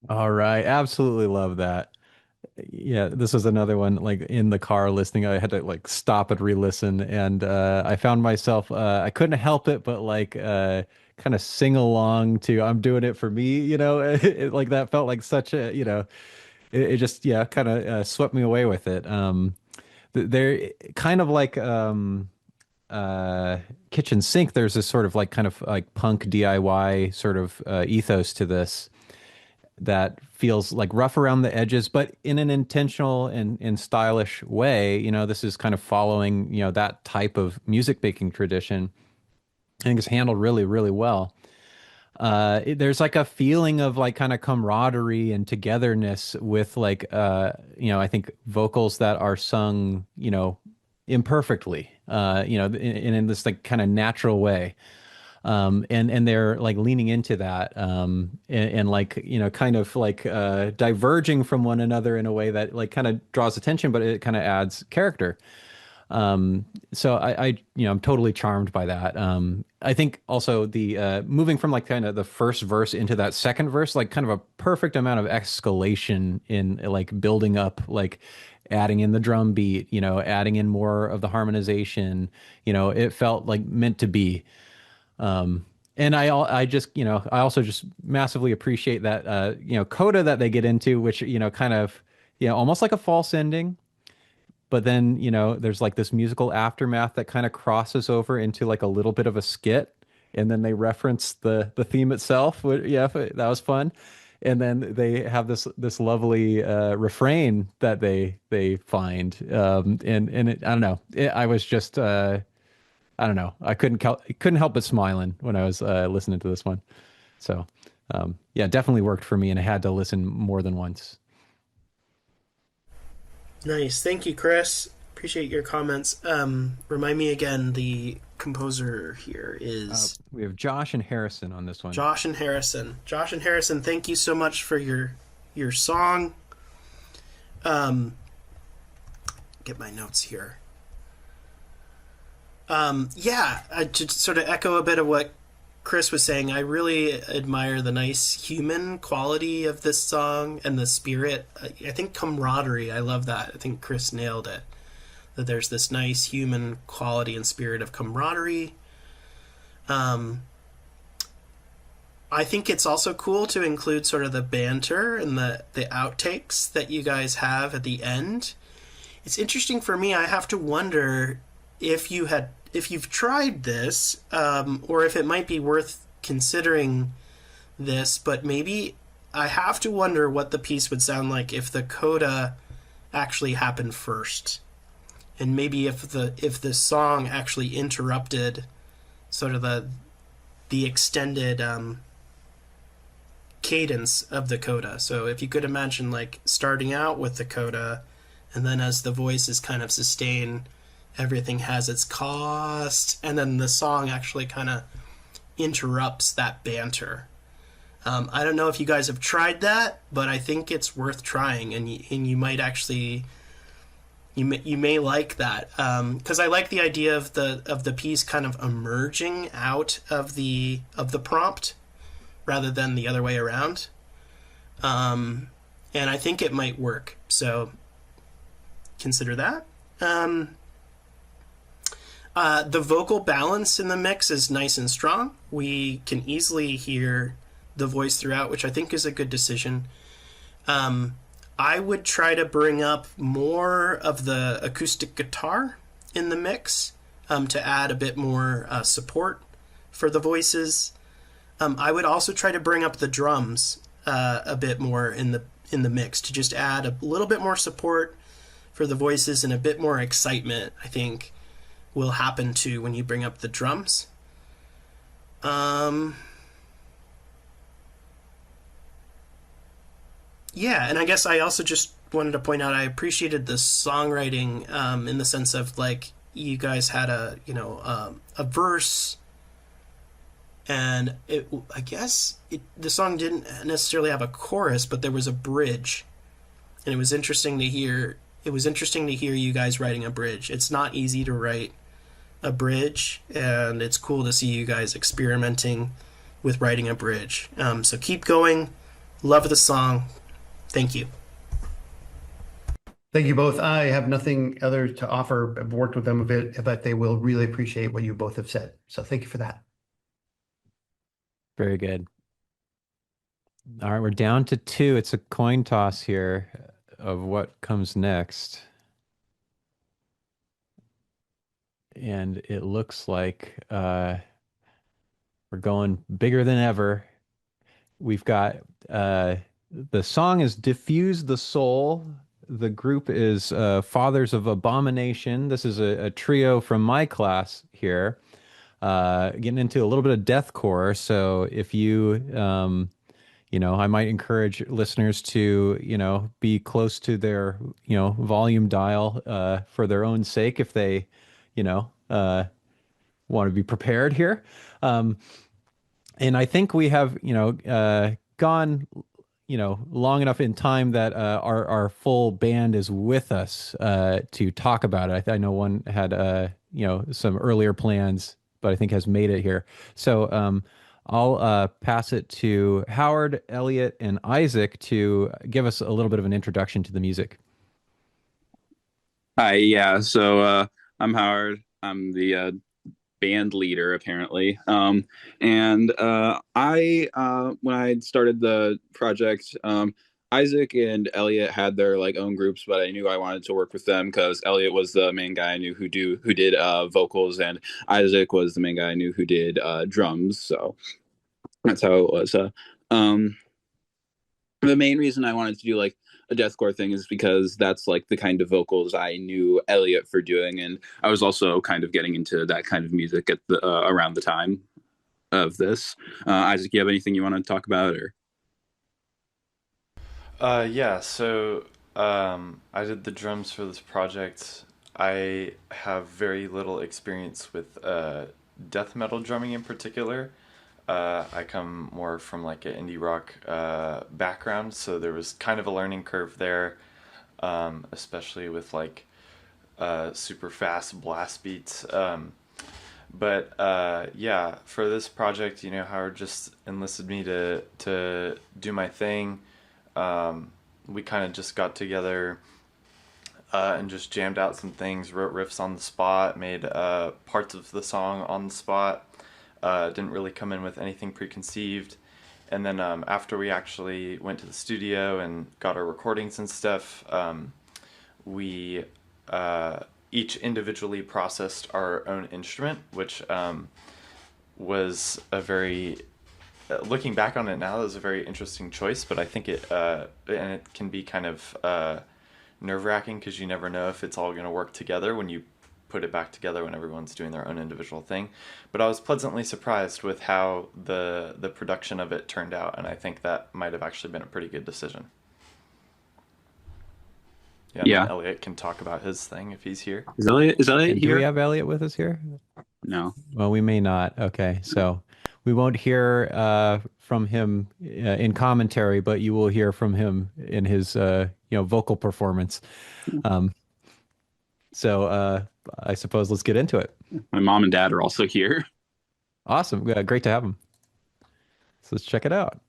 Speaker 2: All right, absolutely love that. Yeah, this was another one like in the car listening. I had to like stop and re-listen, and I found myself I couldn't help it but like kind of sing along to "I'm Doing It for Me," you know. Like that felt like such a, you know, it just yeah kind of swept me away with it. They're kind of like kitchen sink. There's this sort of like kind of like punk DIY sort of ethos to this that feels like rough around the edges, but in an intentional and stylish way. You know, this is kind of following, you know, that type of music making tradition. I think it's handled really, really well. There's like a feeling of like kind of camaraderie and togetherness with like, you know, I think vocals that are sung, you know, imperfectly, you know, in this like kind of natural way. And they're like leaning into that, and like, you know, kind of like diverging from one another in a way that like kind of draws attention, but it kind of adds character. So I, you know, I'm totally charmed by that. I think also the moving from like kind of the first verse into that second verse, like kind of a perfect amount of escalation in like building up, like adding in the drum beat, you know, adding in more of the harmonization, you know, it felt like meant to be. And I just, you know, I also just massively appreciate that, you know, coda that they get into, which, you know, kind of, you know, almost like a false ending, but then, you know, there's like this musical aftermath that kind of crosses over into like a little bit of a skit, and then they reference the theme itself. Yeah, that was fun. And then they have this lovely refrain that they find, and I don't know, I was just I don't know. I couldn't help but smiling when I was listening to this one. So, yeah, definitely worked for me, and I had to listen more than once.
Speaker 3: Nice. Thank you, Chris. Appreciate your comments. Remind me again, the composer here is...
Speaker 2: we have Josh and Harrison on this one.
Speaker 3: Josh and Harrison. Josh and Harrison, thank you so much for your song. Get my notes here. Yeah, to sort of echo a bit of what Chris was saying, I really admire the nice human quality of this song and the spirit. I think camaraderie, I love that. I think Chris nailed it. That there's this nice human quality and spirit of camaraderie. I think it's also cool to include sort of the banter and the outtakes that you guys have at the end. It's interesting for me, I have to wonder if you've tried this, or if it might be worth considering this, but maybe I have to wonder what the piece would sound like if the coda actually happened first. And maybe if the song actually interrupted sort of the extended cadence of the coda. So if you could imagine like starting out with the coda, and then as the voices kind of sustain, everything has its cost, and then the song actually kind of interrupts that banter. I don't know if you guys have tried that, but I think it's worth trying, and you might actually you may like that, because I like the idea of the piece kind of emerging out of the prompt rather than the other way around, and I think it might work. So consider that. The vocal balance in the mix is nice and strong. We can easily hear the voice throughout, which I think is a good decision. I would try to bring up more of the acoustic guitar in the mix, to add a bit more support for the voices. I would also try to bring up the drums a bit more in the mix, to just add a little bit more support for for the voices, and a bit more excitement, I think, will happen too when you bring up the drums. Yeah, and I guess I also just wanted to point out I appreciated the songwriting in the sense of like you guys had a verse, and the song didn't necessarily have a chorus, but there was a bridge, and it was interesting to hear. It was interesting to hear you guys writing a bridge. It's not easy to write a bridge, and it's cool to see you guys experimenting with writing a bridge. So keep going. Love the song. Thank you.
Speaker 1: Thank you both. I have nothing other to offer. I've worked with them a bit, but they will really appreciate what you both have said. So thank you for that.
Speaker 2: Very good. All right, we're down to 2. It's a coin toss here of what comes next. And it looks like we're going bigger than ever. We've got the song is Diffuse the Soul. The group is Fathers of Abomination. This is a trio from my class here, getting into a little bit of deathcore. So if you, I might encourage listeners to, be close to their, volume dial for their own sake if they, want to be prepared here. And I think we have, gone long enough in time that our full band is with us to talk about it. I know one had some earlier plans, but I think has made it here. So I'll pass it to Howard, Elliot, and Isaac to give us a little bit of an introduction to the music.
Speaker 17: Hi, yeah. So I'm Howard. I'm the band leader, apparently. And I when I started the project, Isaac and Elliot had their own groups, but I knew I wanted to work with them because Elliot was the main guy I knew who did vocals, and Isaac was the main guy I knew who did drums. So that's how it was. The main reason I wanted to do a deathcore thing is because that's the kind of vocals I knew Elliot for doing, and I was also kind of getting into that kind of music at the around the time of this. Isaac, you have anything you want to talk about, or?
Speaker 18: Yeah, so I did the drums for this project. I have very little experience with death metal drumming in particular. I come more from an indie rock background, so there was kind of a learning curve there, especially with super fast blast beats. But yeah, for this project, Howard just enlisted me to do my thing. We kind of just got together and just jammed out some things, wrote riffs on the spot, made parts of the song on the spot. Didn't really come in with anything preconceived. And then after we actually went to the studio and got our recordings and stuff, we each individually processed our own instrument, which was a very, looking back on it now, that was a very interesting choice, but I think it can be kind of nerve-wracking because you never know if it's all going to work together when you put it back together when everyone's doing their own individual thing. But I was pleasantly surprised with how the production of it turned out, and I think that might have actually been a pretty good decision. Yeah. Elliot can talk about his thing if he's here.
Speaker 17: Is Elliot here?
Speaker 2: Do we have Elliot with us here?
Speaker 17: No.
Speaker 2: Well, we may not. Okay, so we won't hear from him in commentary, but you will hear from him in his vocal performance. So I suppose let's get into it.
Speaker 17: My mom and dad are also here.
Speaker 2: Awesome. Great to have them. So let's check it out.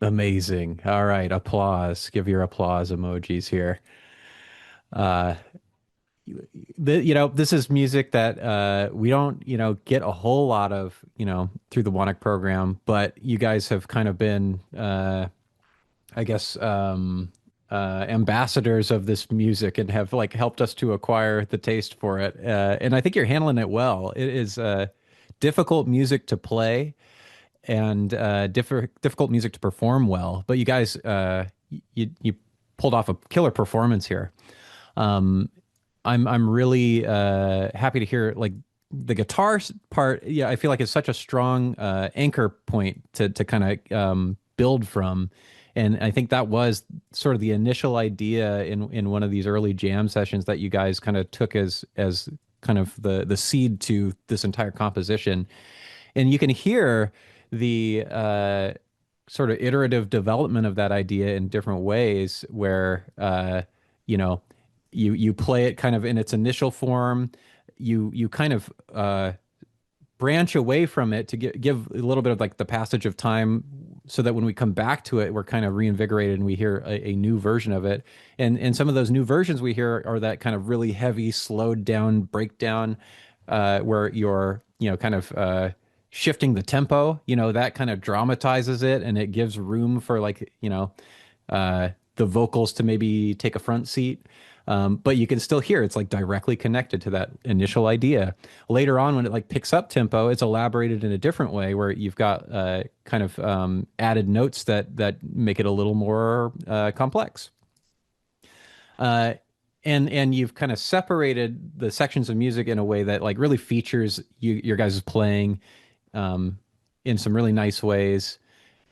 Speaker 2: Amazing. All right, applause. Give your applause emojis here. Uh, this is music that we don't, get a whole lot of, through the Wannick program, but you guys have kind of been, I guess, ambassadors of this music and have like helped us to acquire the taste for it. And I think you're handling it well. It is difficult music to play and difficult music to perform well, but you guys, you pulled off a killer performance here. I'm really happy to hear like the guitar part. Yeah, I feel like it's such a strong anchor point to kind of build from, and I think that was sort of the initial idea in one of these early jam sessions that you guys kind of took as kind of the seed to this entire composition, and you can hear the sort of iterative development of that idea in different ways where you know you play it kind of in its initial form, you kind of branch away from it to give a little bit of like the passage of time so that when we come back to it we're kind of reinvigorated and we hear a new version of it, and some of those new versions we hear are that kind of really heavy slowed down breakdown where you're kind of shifting the tempo, that kind of dramatizes it and it gives room for like, the vocals to maybe take a front seat. But you can still hear it's like directly connected to that initial idea. Later on, when it like picks up tempo, it's elaborated in a different way where you've got kind of added notes that make it a little more complex. And you've kind of separated the sections of music in a way that like really features your guys' playing in some really nice ways,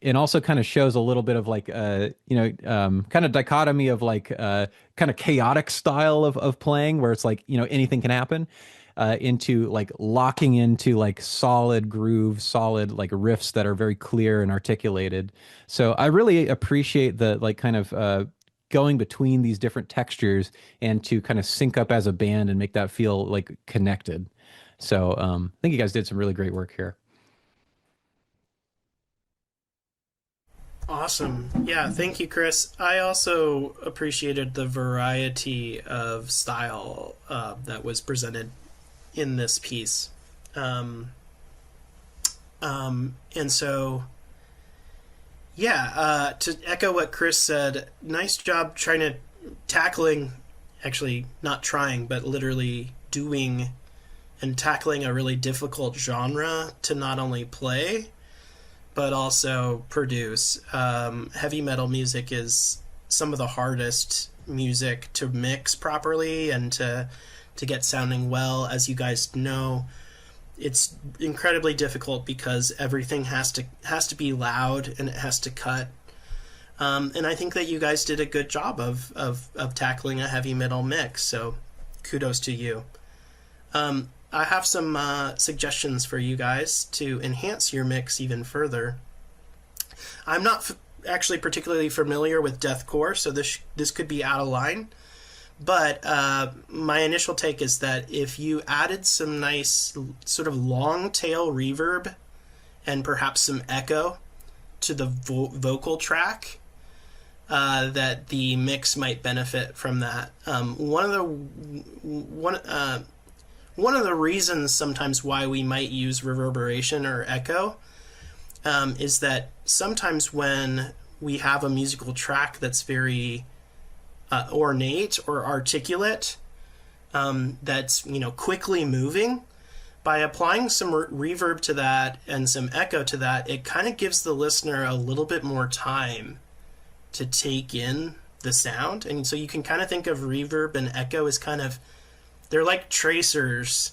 Speaker 2: and also kind of shows a little bit of like kind of dichotomy of like kind of chaotic style of playing where it's like anything can happen into like locking into like solid grooves, solid like riffs that are very clear and articulated. So I really appreciate the like kind of going between these different textures and to kind of sync up as a band and make that feel like connected. So I think you guys did some really great work here.
Speaker 3: Awesome. Yeah, thank you, Chris. I also appreciated the variety of style that was presented in this piece. And so, yeah, to echo what Chris said, nice job trying to tackling, actually not trying, but literally doing and tackling a really difficult genre to not only play, but also produce. Heavy metal music is some of the hardest music to mix properly and to get sounding well. As you guys know, it's incredibly difficult because everything has to be loud and it has to cut. And I think that you guys did a good job of tackling a heavy metal mix. So kudos to you. I have some suggestions for you guys to enhance your mix even further. I'm not actually particularly familiar with deathcore, so this could be out of line. But my initial take is that if you added some nice sort of long tail reverb and perhaps some echo to the vocal track, that the mix might benefit from that. One of the reasons sometimes why we might use reverberation or echo is that sometimes when we have a musical track that's very ornate or articulate, that's quickly moving, by applying some reverb to that and some echo to that, it kind of gives the listener a little bit more time to take in the sound. And so you can kind of think of reverb and echo as they're like tracers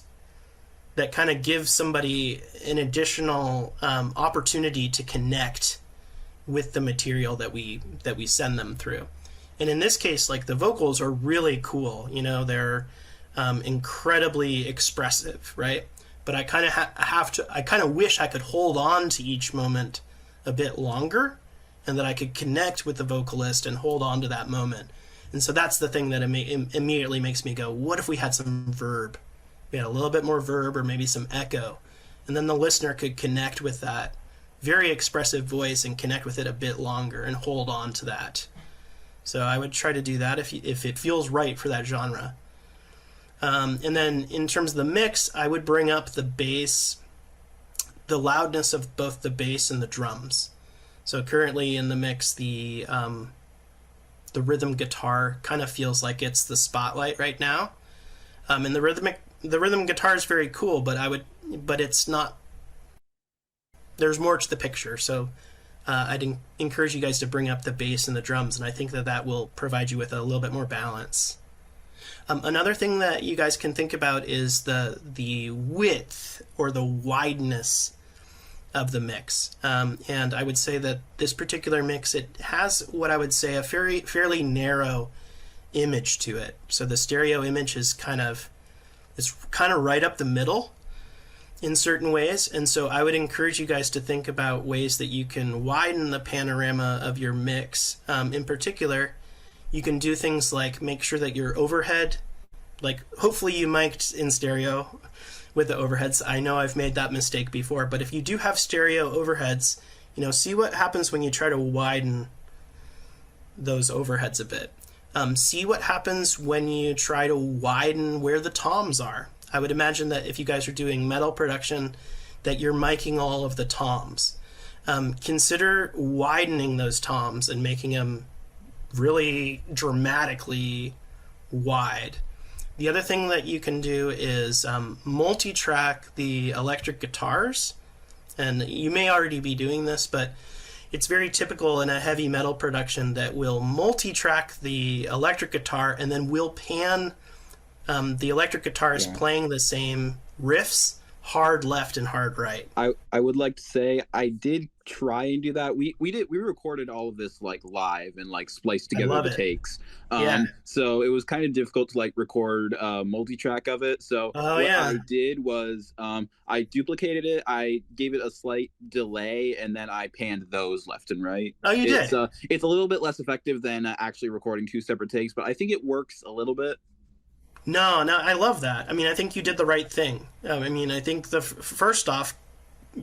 Speaker 3: that kind of give somebody an additional opportunity to connect with the material that we send them through. And in this case, like, the vocals are really cool. They're incredibly expressive, right? But I kind of I kind of wish I could hold on to each moment a bit longer, and that I could connect with the vocalist and hold on to that moment. And so that's the thing that immediately makes me go, what if we had some verb? We had a little bit more verb or maybe some echo. And then the listener could connect with that very expressive voice and connect with it a bit longer and hold on to that. So I would try to do that if it feels right for that genre. And then in terms of the mix, I would bring up the bass, the loudness of both the bass and the drums. So currently in the mix, the rhythm guitar kind of feels like it's the spotlight right now. And the rhythm guitar is very cool, but it's not. There's more to the picture. So I'd encourage you guys to bring up the bass and the drums, and I think that will provide you with a little bit more balance. Another thing that you guys can think about is the width or the wideness of the mix. And I would say that this particular mix, it has what I would say a fairly narrow image to it. So the stereo image is kind of right up the middle in certain ways. And so I would encourage you guys to think about ways that you can widen the panorama of your mix. In particular, you can do things like make sure that your overhead, like hopefully you mic'd in stereo with the overheads. I know I've made that mistake before, but if you do have stereo overheads, see what happens when you try to widen those overheads a bit. See what happens when you try to widen where the toms are. I would imagine that if you guys are doing metal production, that you're miking all of the toms. Consider widening those toms and making them really dramatically wide. The other thing that you can do is multi-track the electric guitars. And you may already be doing this, but it's very typical in a heavy metal production that we'll multi-track the electric guitar and then we'll pan the electric guitars playing the same riffs, hard left and hard right.
Speaker 17: I would like to say I did try and do that. We recorded all of this like live and like spliced together the takes. So it was kind of difficult to like record multi-track of it. So I did was I duplicated it, I gave it a slight delay, and then I panned those left and right.
Speaker 3: Oh, you did?
Speaker 17: It's a little bit less effective than actually recording two separate takes, but I think it works a little bit.
Speaker 3: No, I love that. I mean, I think you did the right thing. I think first off,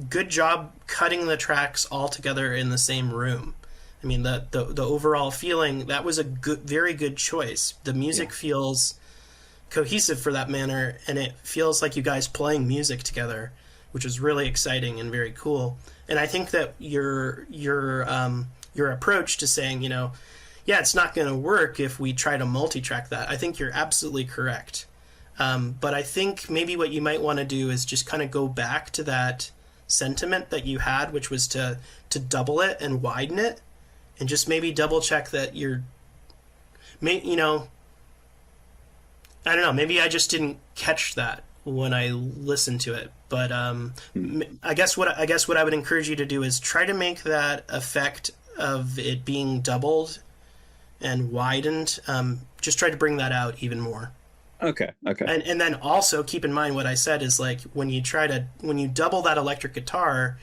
Speaker 3: good job cutting the tracks all together in the same room. I mean, the overall feeling, that was a good, very good choice. The music feels cohesive for that manner, and it feels like you guys playing music together, which is really exciting and very cool. And I think that your approach to saying, yeah, it's not going to work if we try to multi-track that, I think you're absolutely correct. But I think maybe what you might want to do is just kind of go back to that sentiment that you had, which was to double it and widen it, and just maybe double check that I don't know, maybe I just didn't catch that when I listened to it. But I guess what I would encourage you to do is try to make that effect of it being doubled and widened. Just try to bring that out even more.
Speaker 17: Okay.
Speaker 3: And then also keep in mind what I said is like when you double that electric guitar,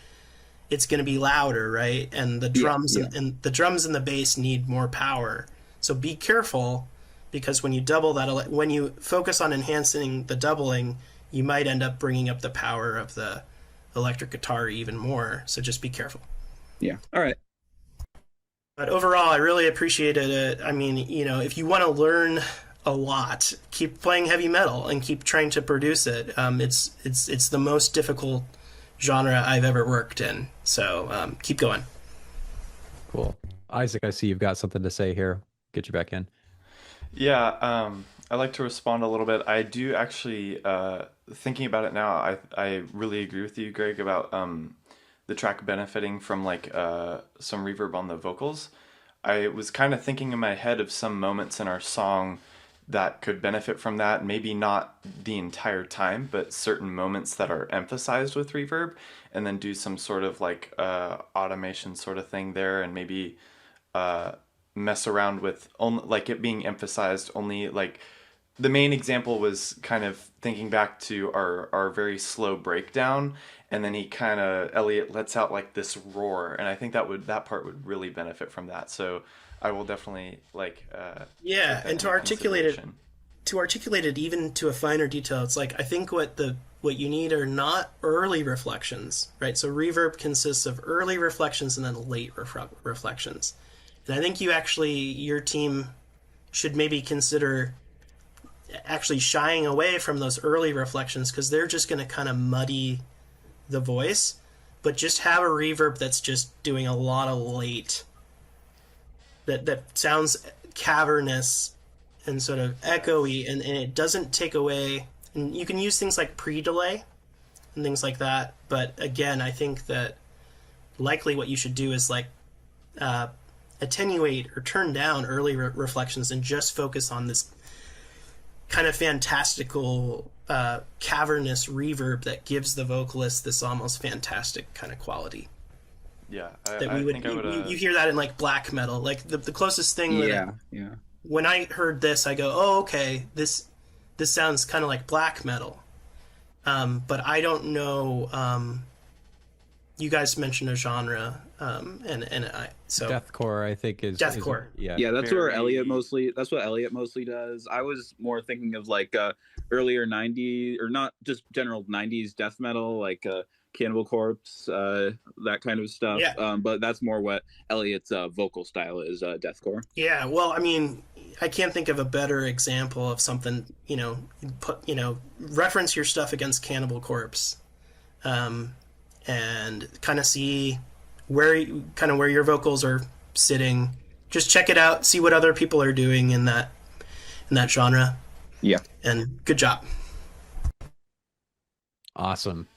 Speaker 3: it's going to be louder, right? And the drums and the drums and the bass need more power. So be careful, because when you double that, when you focus on enhancing the doubling, you might end up bringing up the power of the electric guitar even more. So just be careful.
Speaker 17: Yeah. All right.
Speaker 3: But overall, I really appreciated it. I mean, if you want to learn a lot, keep playing heavy metal and keep trying to produce it. It's the most difficult genre I've ever worked in. So keep going.
Speaker 2: Cool. Isaac, I see you've got something to say here. Get you back in.
Speaker 18: Yeah, I'd like to respond a little bit. I do actually, thinking about it now, I really agree with you, Greg, about the track benefiting from like some reverb on the vocals. I was kind of thinking in my head of some moments in our song that could benefit from that. Maybe not the entire time, but certain moments that are emphasized with reverb, and then do some sort of like automation sort of thing there, and maybe mess around with only like it being emphasized only. Like the main example was kind of thinking back to our very slow breakdown, and then Elliot lets out like this roar, and I think that part would really benefit from that. So I will definitely like
Speaker 3: and to articulate it even to a finer detail, it's like I think what you need are not early reflections, right? So reverb consists of early reflections and then late reflections. And I think your team should maybe consider actually shying away from those early reflections, because they're just going to kind of muddy the voice, but just have a reverb that's just doing a lot of late, that sounds cavernous and sort of echoey, and it doesn't take away. And you can use things like pre-delay and things like that, but again, I think that likely what you should do is like attenuate or turn down early reflections and just focus on this kind of fantastical cavernous reverb that gives the vocalist this almost fantastic kind of quality.
Speaker 18: Yeah,
Speaker 3: you hear that in like black metal, like the closest thing. When I heard this, I go, oh, okay, this sounds kind of like black metal, but I don't know. You guys mentioned a genre, so
Speaker 2: deathcore, I think is
Speaker 3: deathcore.
Speaker 17: That's where Elliot mostly. That's what Elliot mostly does. I was more thinking of like earlier '90s, or not just general '90s death metal, like Cannibal Corpse, that kind of stuff.
Speaker 3: Yeah.
Speaker 17: But that's more what Elliot's vocal style is, deathcore.
Speaker 3: Yeah. Well, I mean, I can't think of a better example of something. Reference your stuff against Cannibal Corpse. And kind of see where your vocals are sitting. Just check it out, see what other people are doing in that genre.
Speaker 17: Yeah.
Speaker 3: And good job.
Speaker 2: Awesome.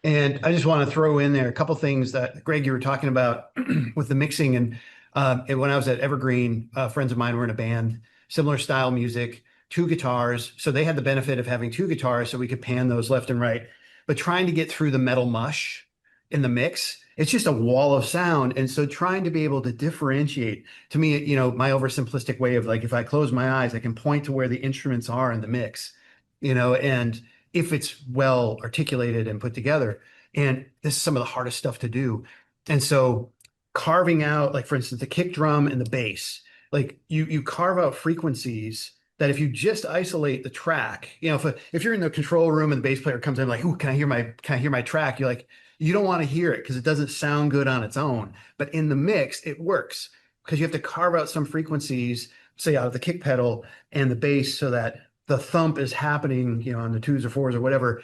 Speaker 1: And I just want to throw in there a couple things that, Greg, you were talking about with the mixing. And when I was at Evergreen, friends of mine were in a band, similar style music, 2 guitars. So they had the benefit of having 2 guitars, so we could pan those left and right. But trying to get through the metal mush in the mix, it's just a wall of sound. And so trying to be able to differentiate, to me, my oversimplistic way of like, if I close my eyes, I can point to where the instruments are in the mix, and if it's well articulated and put together. And this is some of the hardest stuff to do. And so carving out, like, for instance, the kick drum and the bass, like you carve out frequencies that if you just isolate the track, if you're in the control room and the bass player comes in like, "Ooh, can I hear my track?" You're like, you don't want to hear it because it doesn't sound good on its own. But in the mix, it works because you have to carve out some frequencies, say out of the kick pedal and the bass, so that the thump is happening, on the 2s or 4s or whatever.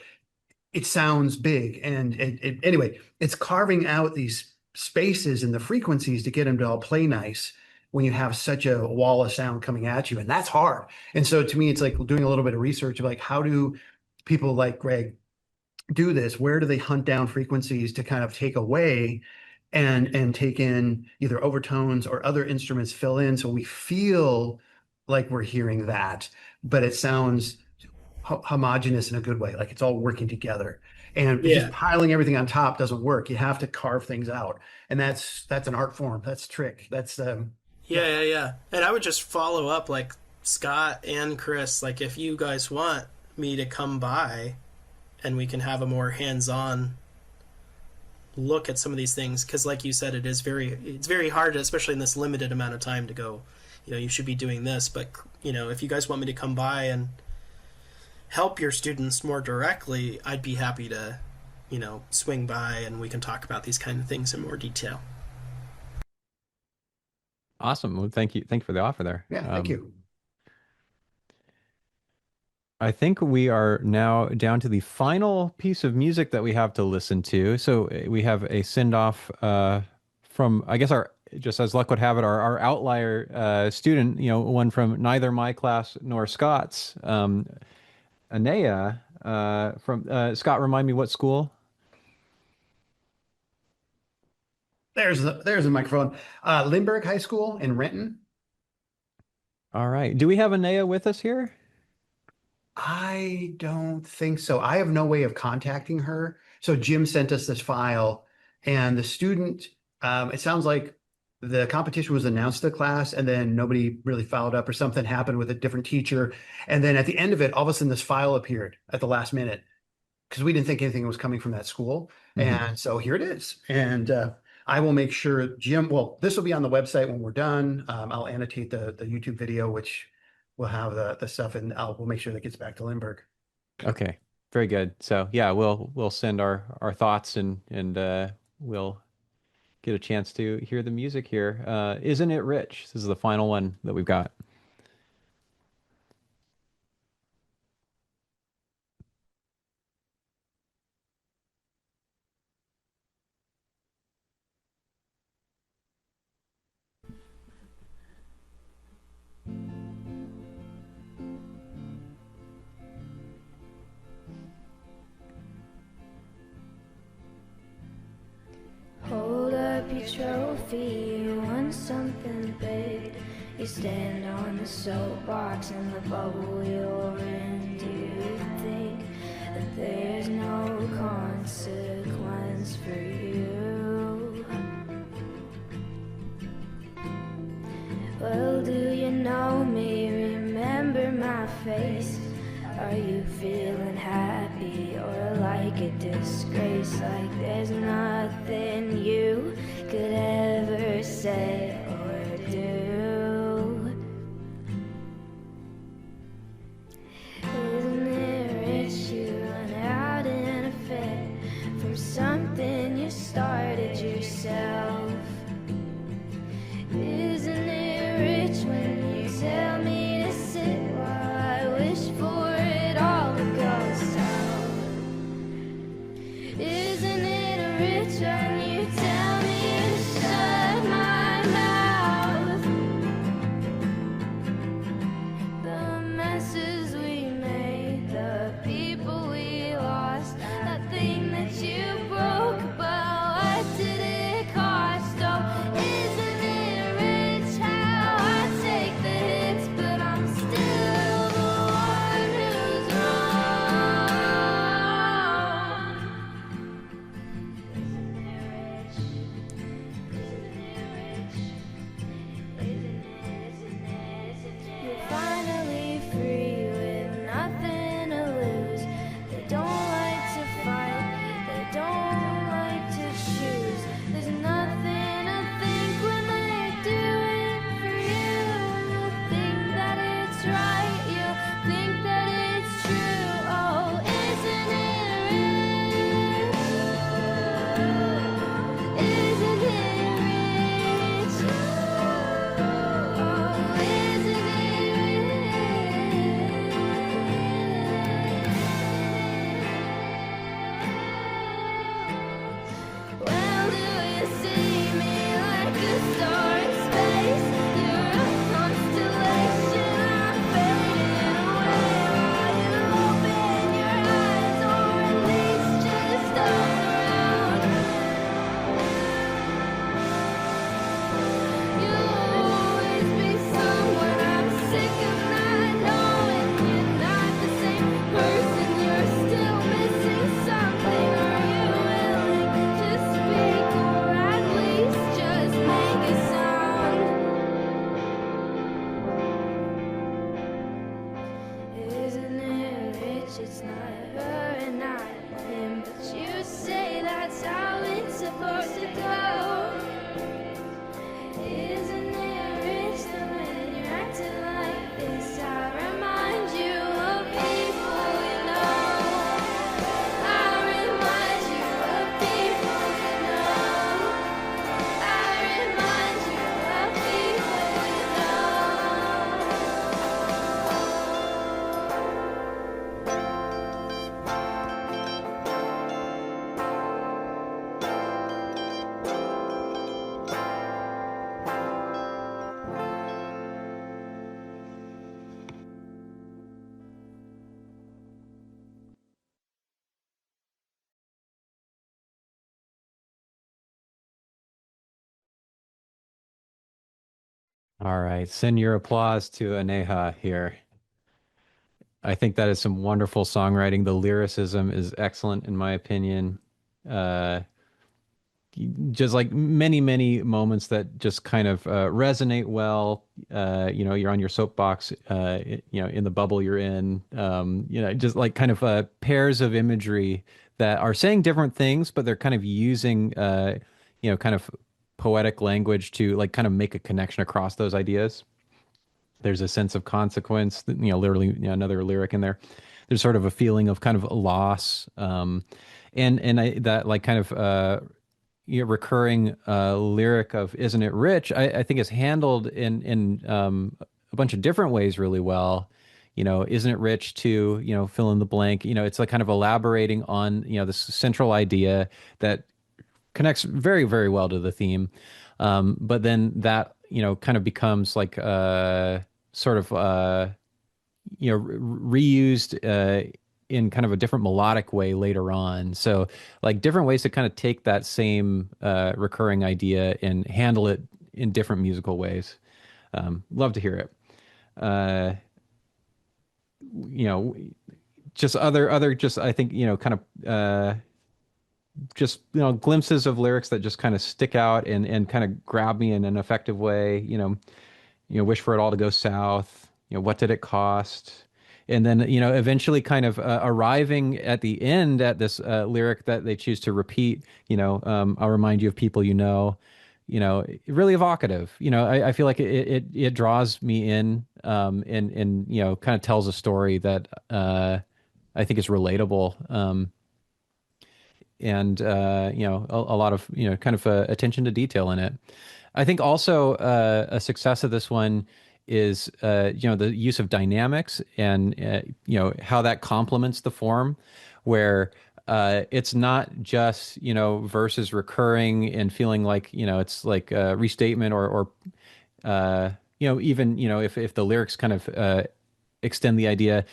Speaker 1: It sounds big. And anyway, it's carving out these spaces and the frequencies to get them to all play nice when you have such a wall of sound coming at you. And that's hard. And so to me, it's like doing a little bit of research of like, how do people like Greg do this? Where do they hunt down frequencies to kind of take away and take in either overtones or other instruments fill in so we feel like we're hearing that, but it sounds homogeneous in a good way, like it's all working together. And just piling everything on top doesn't work. You have to carve things out, and that's an art form. That's a trick. That's
Speaker 3: Yeah. And I would just follow up like Scott and Chris, like if you guys want me to come by and we can have a more hands-on look at some of these things, because like you said, it's very hard, especially in this limited amount of time, to go, you should be doing this. But if you guys want me to come by and help your students more directly, I'd be happy to swing by and we can talk about these kind of things in more detail.
Speaker 2: Awesome. Well, thank you for the offer there.
Speaker 1: Yeah, thank you.
Speaker 2: I think we are now down to the final piece of music that we have to listen to. So we have a send-off from, I guess, just as luck would have it, our outlier student, one from neither my class nor Scott's, Anea, from Scott, remind me what school?
Speaker 1: There's the microphone. Lindbergh High School in Renton.
Speaker 2: All right. Do we have Anea with us here?
Speaker 1: I don't think so. I have no way of contacting her. So Jim sent us this file, and the student, it sounds like the competition was announced to the class and then nobody really followed up, or something happened with a different teacher. And then at the end of it, all of a sudden this file appeared at the last minute because we didn't think anything was coming from that school. And so here it is. And I will make sure Jim, this will be on the website when we're done. I'll annotate the YouTube video, which will have the stuff, and we'll make sure that gets back to Lindbergh.
Speaker 2: Okay, very good. So yeah, we'll send our thoughts and we'll get a chance to hear the music here. Isn't It Rich? This is the final one that we've got.
Speaker 19: Hold up your trophy, you won something big. You stand on the soapbox in the bubble you're in. Do you think that there's no consequence for you? Well, do you know me? Remember my face? Are you feeling happy or like a disgrace? Like there's nothing you could ever say or do. Isn't it rich you run out in a fit from something you started yourself? Isn't it rich when you tell me to sit while I wish for it all to go south? Isn't it rich when you tell me to shut my
Speaker 2: All right, send your applause to Aneha here. I think that is some wonderful songwriting. The lyricism is excellent in my opinion. Uh, just like many, many moments that just kind of resonate well. You're on your soapbox, in the bubble you're in. Just like kind of pairs of imagery that are saying different things, but they're kind of using, kind of poetic language to like kind of make a connection across those ideas. There's a sense of consequence, literally, another lyric in there. There's sort of a feeling of kind of a loss, that like kind of recurring lyric of "Isn't it rich?" I think is handled in a bunch of different ways really well. Isn't it rich to fill in the blank? It's like kind of elaborating on this central idea that connects very very well to the theme, but then that kind of becomes like sort of reused in kind of a different melodic way later on. So like different ways to kind of take that same recurring idea and handle it in different musical ways. Love to hear it. Uh, you know, just other just I think kind of just glimpses of lyrics that just kind of stick out and kind of grab me in an effective way. Wish for it all to go south. What did it cost? And then eventually kind of arriving at the end at this lyric that they choose to repeat. I'll remind you of people really evocative. I feel like it draws me in, and kind of tells a story that I think is relatable. And a lot of kind of attention to detail in it. I think also a success of this one is the use of dynamics and how that complements the form, where it's not just verses recurring and feeling like it's like a restatement or even if the lyrics kind of extend the idea.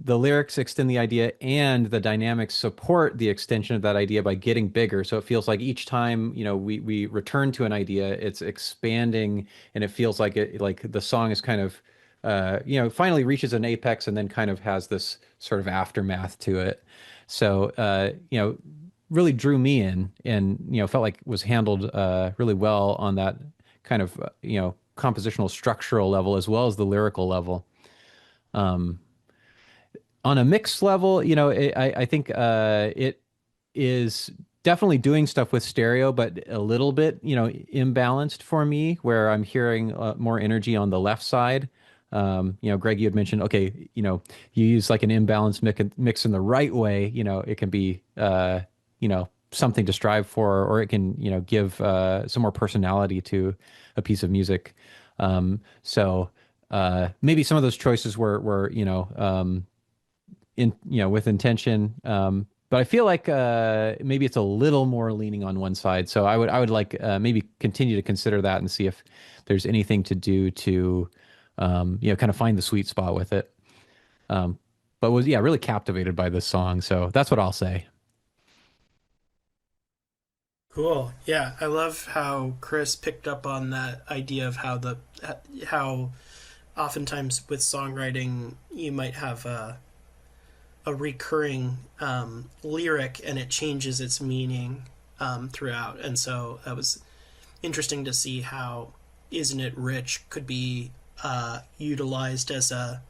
Speaker 2: The lyrics extend the idea and the dynamics support the extension of that idea by getting bigger. So it feels like each time, we return to an idea, it's expanding and it feels like the song is kind of, finally reaches an apex and then kind of has this sort of aftermath to it. So, really drew me in and, felt like was handled really well on that kind of, compositional structural level as well as the lyrical level. On a mixed level, I think it is definitely doing stuff with stereo, but a little bit, imbalanced for me, where I'm hearing more energy on the left side. Greg, you had mentioned, okay, you use like an imbalanced mix in the right way, it can be, something to strive for, or it can, give some more personality to a piece of music. So maybe some of those choices were with intention. But I feel like maybe it's a little more leaning on one side. So I would like maybe continue to consider that and see if there's anything to do to kind of find the sweet spot with it. But was really captivated by this song. So that's what I'll say.
Speaker 3: Cool. Yeah, I love how Chris picked up on that idea of how oftentimes with songwriting you might have a recurring lyric and it changes its meaning throughout. And so that was interesting to see how "Isn't It Rich" could be utilized as a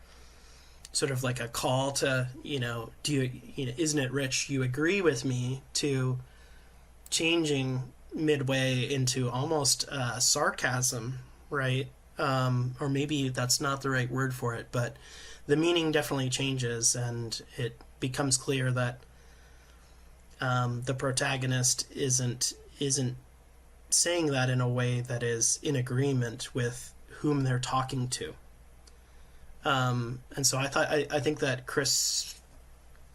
Speaker 3: sort of like a call to, isn't it rich, you agree with me, to changing midway into almost sarcasm, right? Or maybe that's not the right word for it, but the meaning definitely changes, and it becomes clear that the protagonist isn't saying that in a way that is in agreement with whom they're talking to. And so I think that Chris,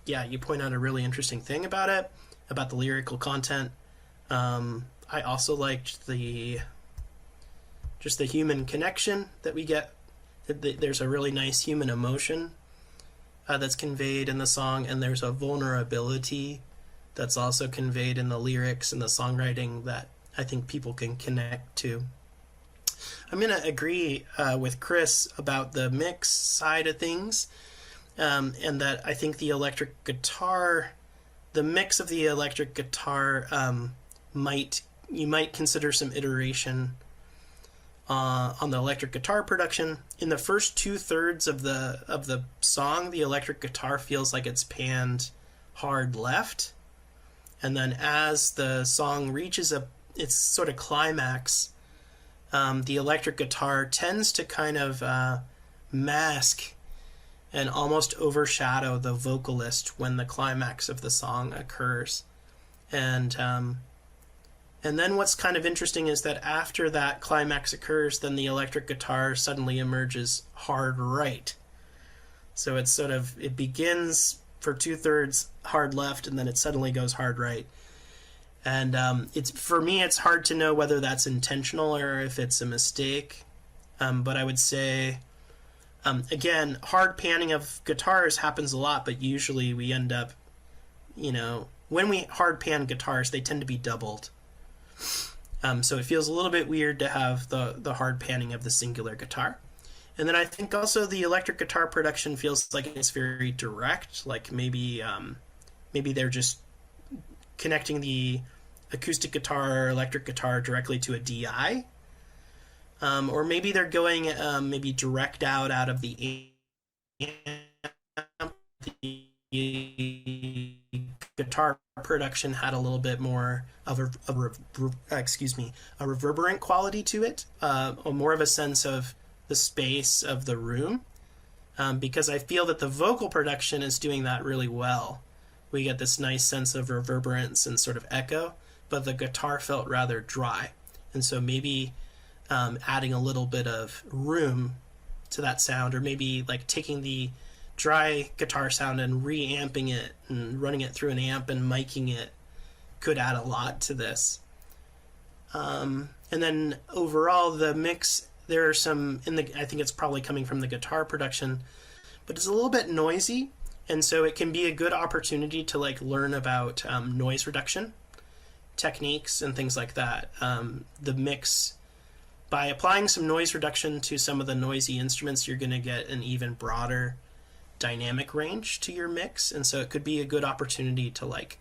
Speaker 3: you point out a really interesting thing about it, about the lyrical content. I also liked the human connection that we get. There's a really nice human emotion that's conveyed in the song, and there's a vulnerability that's also conveyed in the lyrics and the songwriting that I think people can connect to. I'm going to agree with Chris about the mix side of things, and that I think the electric guitar, the mix of the electric guitar, you might consider some iteration on the electric guitar production. In the first 2/3 of the song, the electric guitar feels like it's panned hard left, and then as the song reaches its sort of climax, the electric guitar tends to kind of mask and almost overshadow the vocalist when the climax of the song occurs. And then what's kind of interesting is that after that climax occurs, then the electric guitar suddenly emerges hard right. So it's sort of, it begins for 2/3 hard left, and then it suddenly goes hard right. And it's, for me, it's hard to know whether that's intentional or if it's a mistake. But I would say, again, hard panning of guitars happens a lot, but usually we end up, when we hard pan guitars, they tend to be doubled. So it feels a little bit weird to have the hard panning of the singular guitar. And then I think also the electric guitar production feels like it's very direct, like maybe they're just connecting the acoustic guitar or electric guitar directly to a DI. Or maybe they're going maybe direct out of the amp. The guitar production had a little bit more of a reverberant quality to it, more of a sense of the space of the room, because I feel that the vocal production is doing that really well. We get this nice sense of reverberance and sort of echo, but the guitar felt rather dry. And so maybe adding a little bit of room to that sound, or maybe like taking the dry guitar sound and reamping it and running it through an amp and miking it could add a lot to this. And then overall, the mix, there are some I think it's probably coming from the guitar production, but it's a little bit noisy, and so it can be a good opportunity to like learn about noise reduction techniques and things like that. The mix, by applying some noise reduction to some of the noisy instruments, you're going to get an even broader dynamic range to your mix, and so it could be a good opportunity to like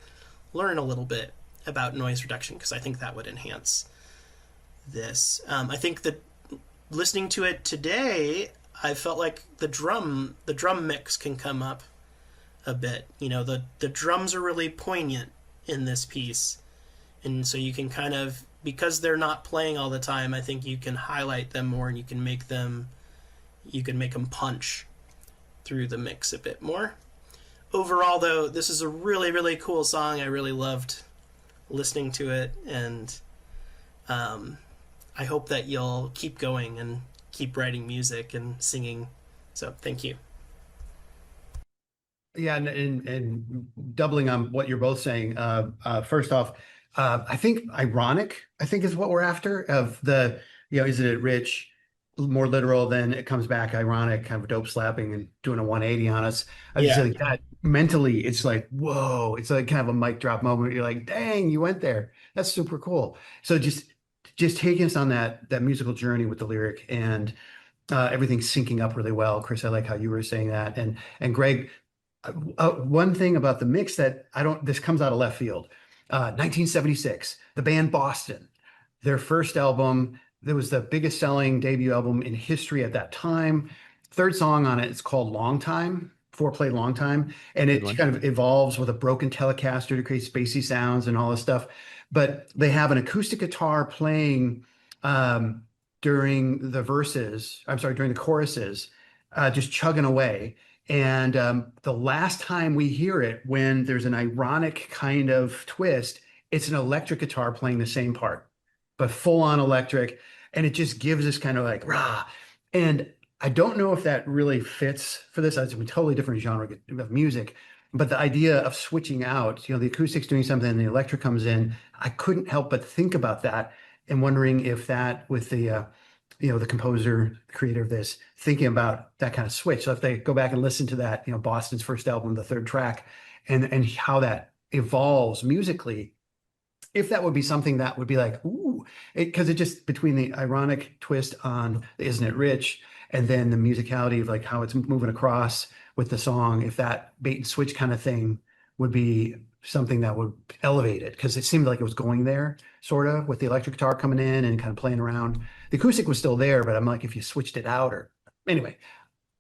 Speaker 3: learn a little bit about noise reduction, because I think that would enhance this. I think that listening to it today, I felt like the drum mix can come up a bit. The drums are really poignant in this piece, and so you can kind of, because they're not playing all the time, I think you can highlight them more, and you can make them punch through the mix a bit more. Overall, though, this is a really, really cool song. I really loved listening to it, and I hope that you'll keep going and keep writing music and singing. So thank you.
Speaker 1: Yeah, and doubling on what you're both saying, first off, I think ironic, I think, is what we're after, of the, isn't it rich, more literal, then it comes back ironic, kind of dope slapping and doing a 180 on us. I just like that mentally, it's like, whoa, it's like kind of a mic drop moment. You're like, dang, you went there. That's super cool. So just taking us on that musical journey with the lyric, and everything syncing up really well. Chris, I like how you were saying that. And Greg, one thing about the mix that this comes out of left field. 1976, the band Boston, their first album, that was the biggest selling debut album in history at that time. Third song on it is called Long Time, Foreplay Long Time. And it kind of evolves with a broken Telecaster to create spacey sounds and all this stuff. But they have an acoustic guitar playing during the choruses, just chugging away. And the last time we hear it, when there's an ironic kind of twist, it's an electric guitar playing the same part, but full on electric. And it just gives this kind of like, rah. And I don't know if that really fits for this. It's a totally different genre of music. But the idea of switching out, the acoustic's doing something and the electric comes in, I couldn't help but think about that and wondering if that, with the the composer, creator of this, thinking about that kind of switch. So if they go back and listen to that, Boston's first album, the third track, and how that evolves musically, if that would be something that would be like, ooh, because it just between the ironic twist on Isn't It Rich and then the musicality of like how it's moving across with the song, if that bait and switch kind of thing would be something that would elevate it, because it seemed like it was going there sort of with the electric guitar coming in and kind of playing around. The acoustic was still there, but I'm like, if you switched it out or anyway.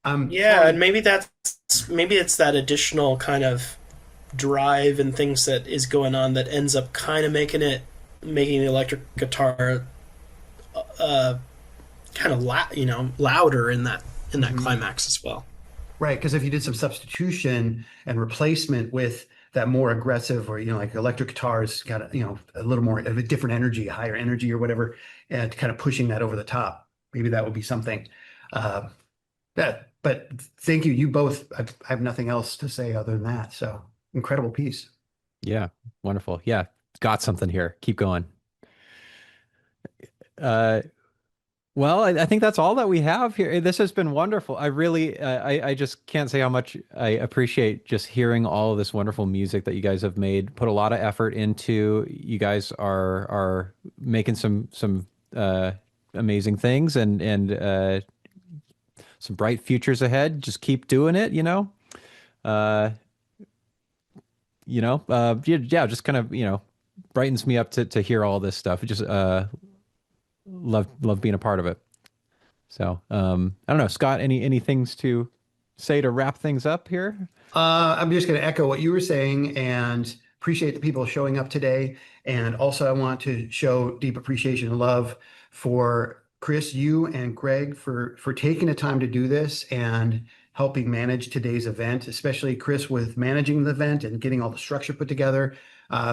Speaker 3: Yeah, and maybe it's that additional kind of drive and things that is going on that ends up kind of making the electric guitar kind of louder in that climax as well.
Speaker 1: Right, because if you did some substitution and replacement with that more aggressive, or like electric guitars got a little more of a different energy, a higher energy or whatever, and kind of pushing that over the top, maybe that would be something. But thank you, you both. I have nothing else to say other than that. So incredible piece.
Speaker 2: Yeah, wonderful. Yeah, got something here. Keep going. Well, I think that's all that we have here. This has been wonderful. I really, I just can't say how much I appreciate just hearing all of this wonderful music that you guys have made. Put a lot of effort into. You guys are making some amazing things and some bright futures ahead. Just keep doing it. Yeah, just kind of brightens me up to hear all this stuff. It just love being a part of it. So I don't know, Scott, any things to say to wrap things up here?
Speaker 1: I'm just going to echo what you were saying and appreciate the people showing up today. And also I want to show deep appreciation and love for Chris, you and Greg for taking the time to do this and helping manage today's event, especially Chris with managing the event and getting all the structure put together.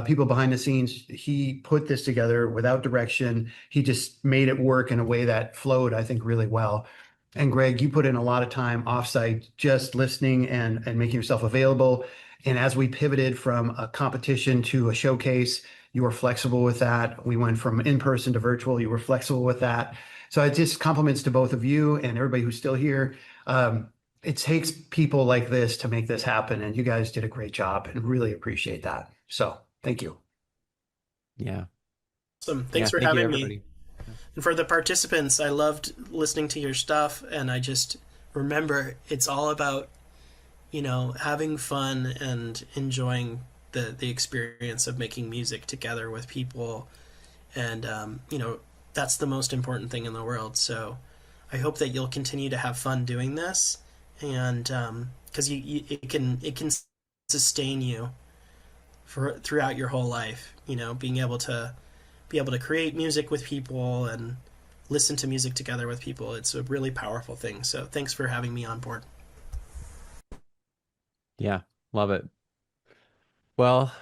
Speaker 1: People behind the scenes, he put this together without direction. He just made it work in a way that flowed, I think, really well. And Greg, you put in a lot of time offsite, just listening and making yourself available. And as we pivoted from a competition to a showcase, you were flexible with that. We went from in-person to virtual. You were flexible with that. So it just compliments to both of you and everybody who's still here. It takes people like this to make this happen. And you guys did a great job and really appreciate that. So thank you.
Speaker 2: Yeah.
Speaker 3: Awesome. Thanks for having me. And for the participants, I loved listening to your stuff. And I just remember it's all about, having fun and enjoying the experience of making music together with people. And, that's the most important thing in the world. So I hope that you'll continue to have fun doing this. And because it can sustain you throughout your whole life, being able to create music with people and listen to music together with people. It's a really powerful thing. So thanks for having me on board.
Speaker 2: Yeah, love it. Well,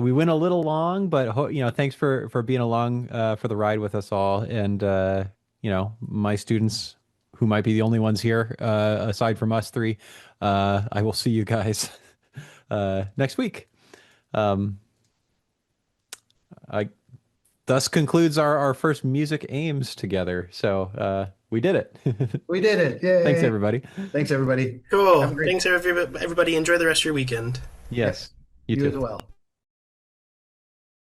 Speaker 2: we went a little long, but thanks for being along for the ride with us all. And my students, who might be the only ones here aside from us three, I will see you guys next week. Thus concludes our first music AMES together. So we did it.
Speaker 1: We did it. Yay.
Speaker 2: Thanks, everybody.
Speaker 1: Thanks, everybody.
Speaker 3: Cool. Thanks, everybody. Enjoy the rest of your weekend.
Speaker 2: Yes.
Speaker 1: You as well.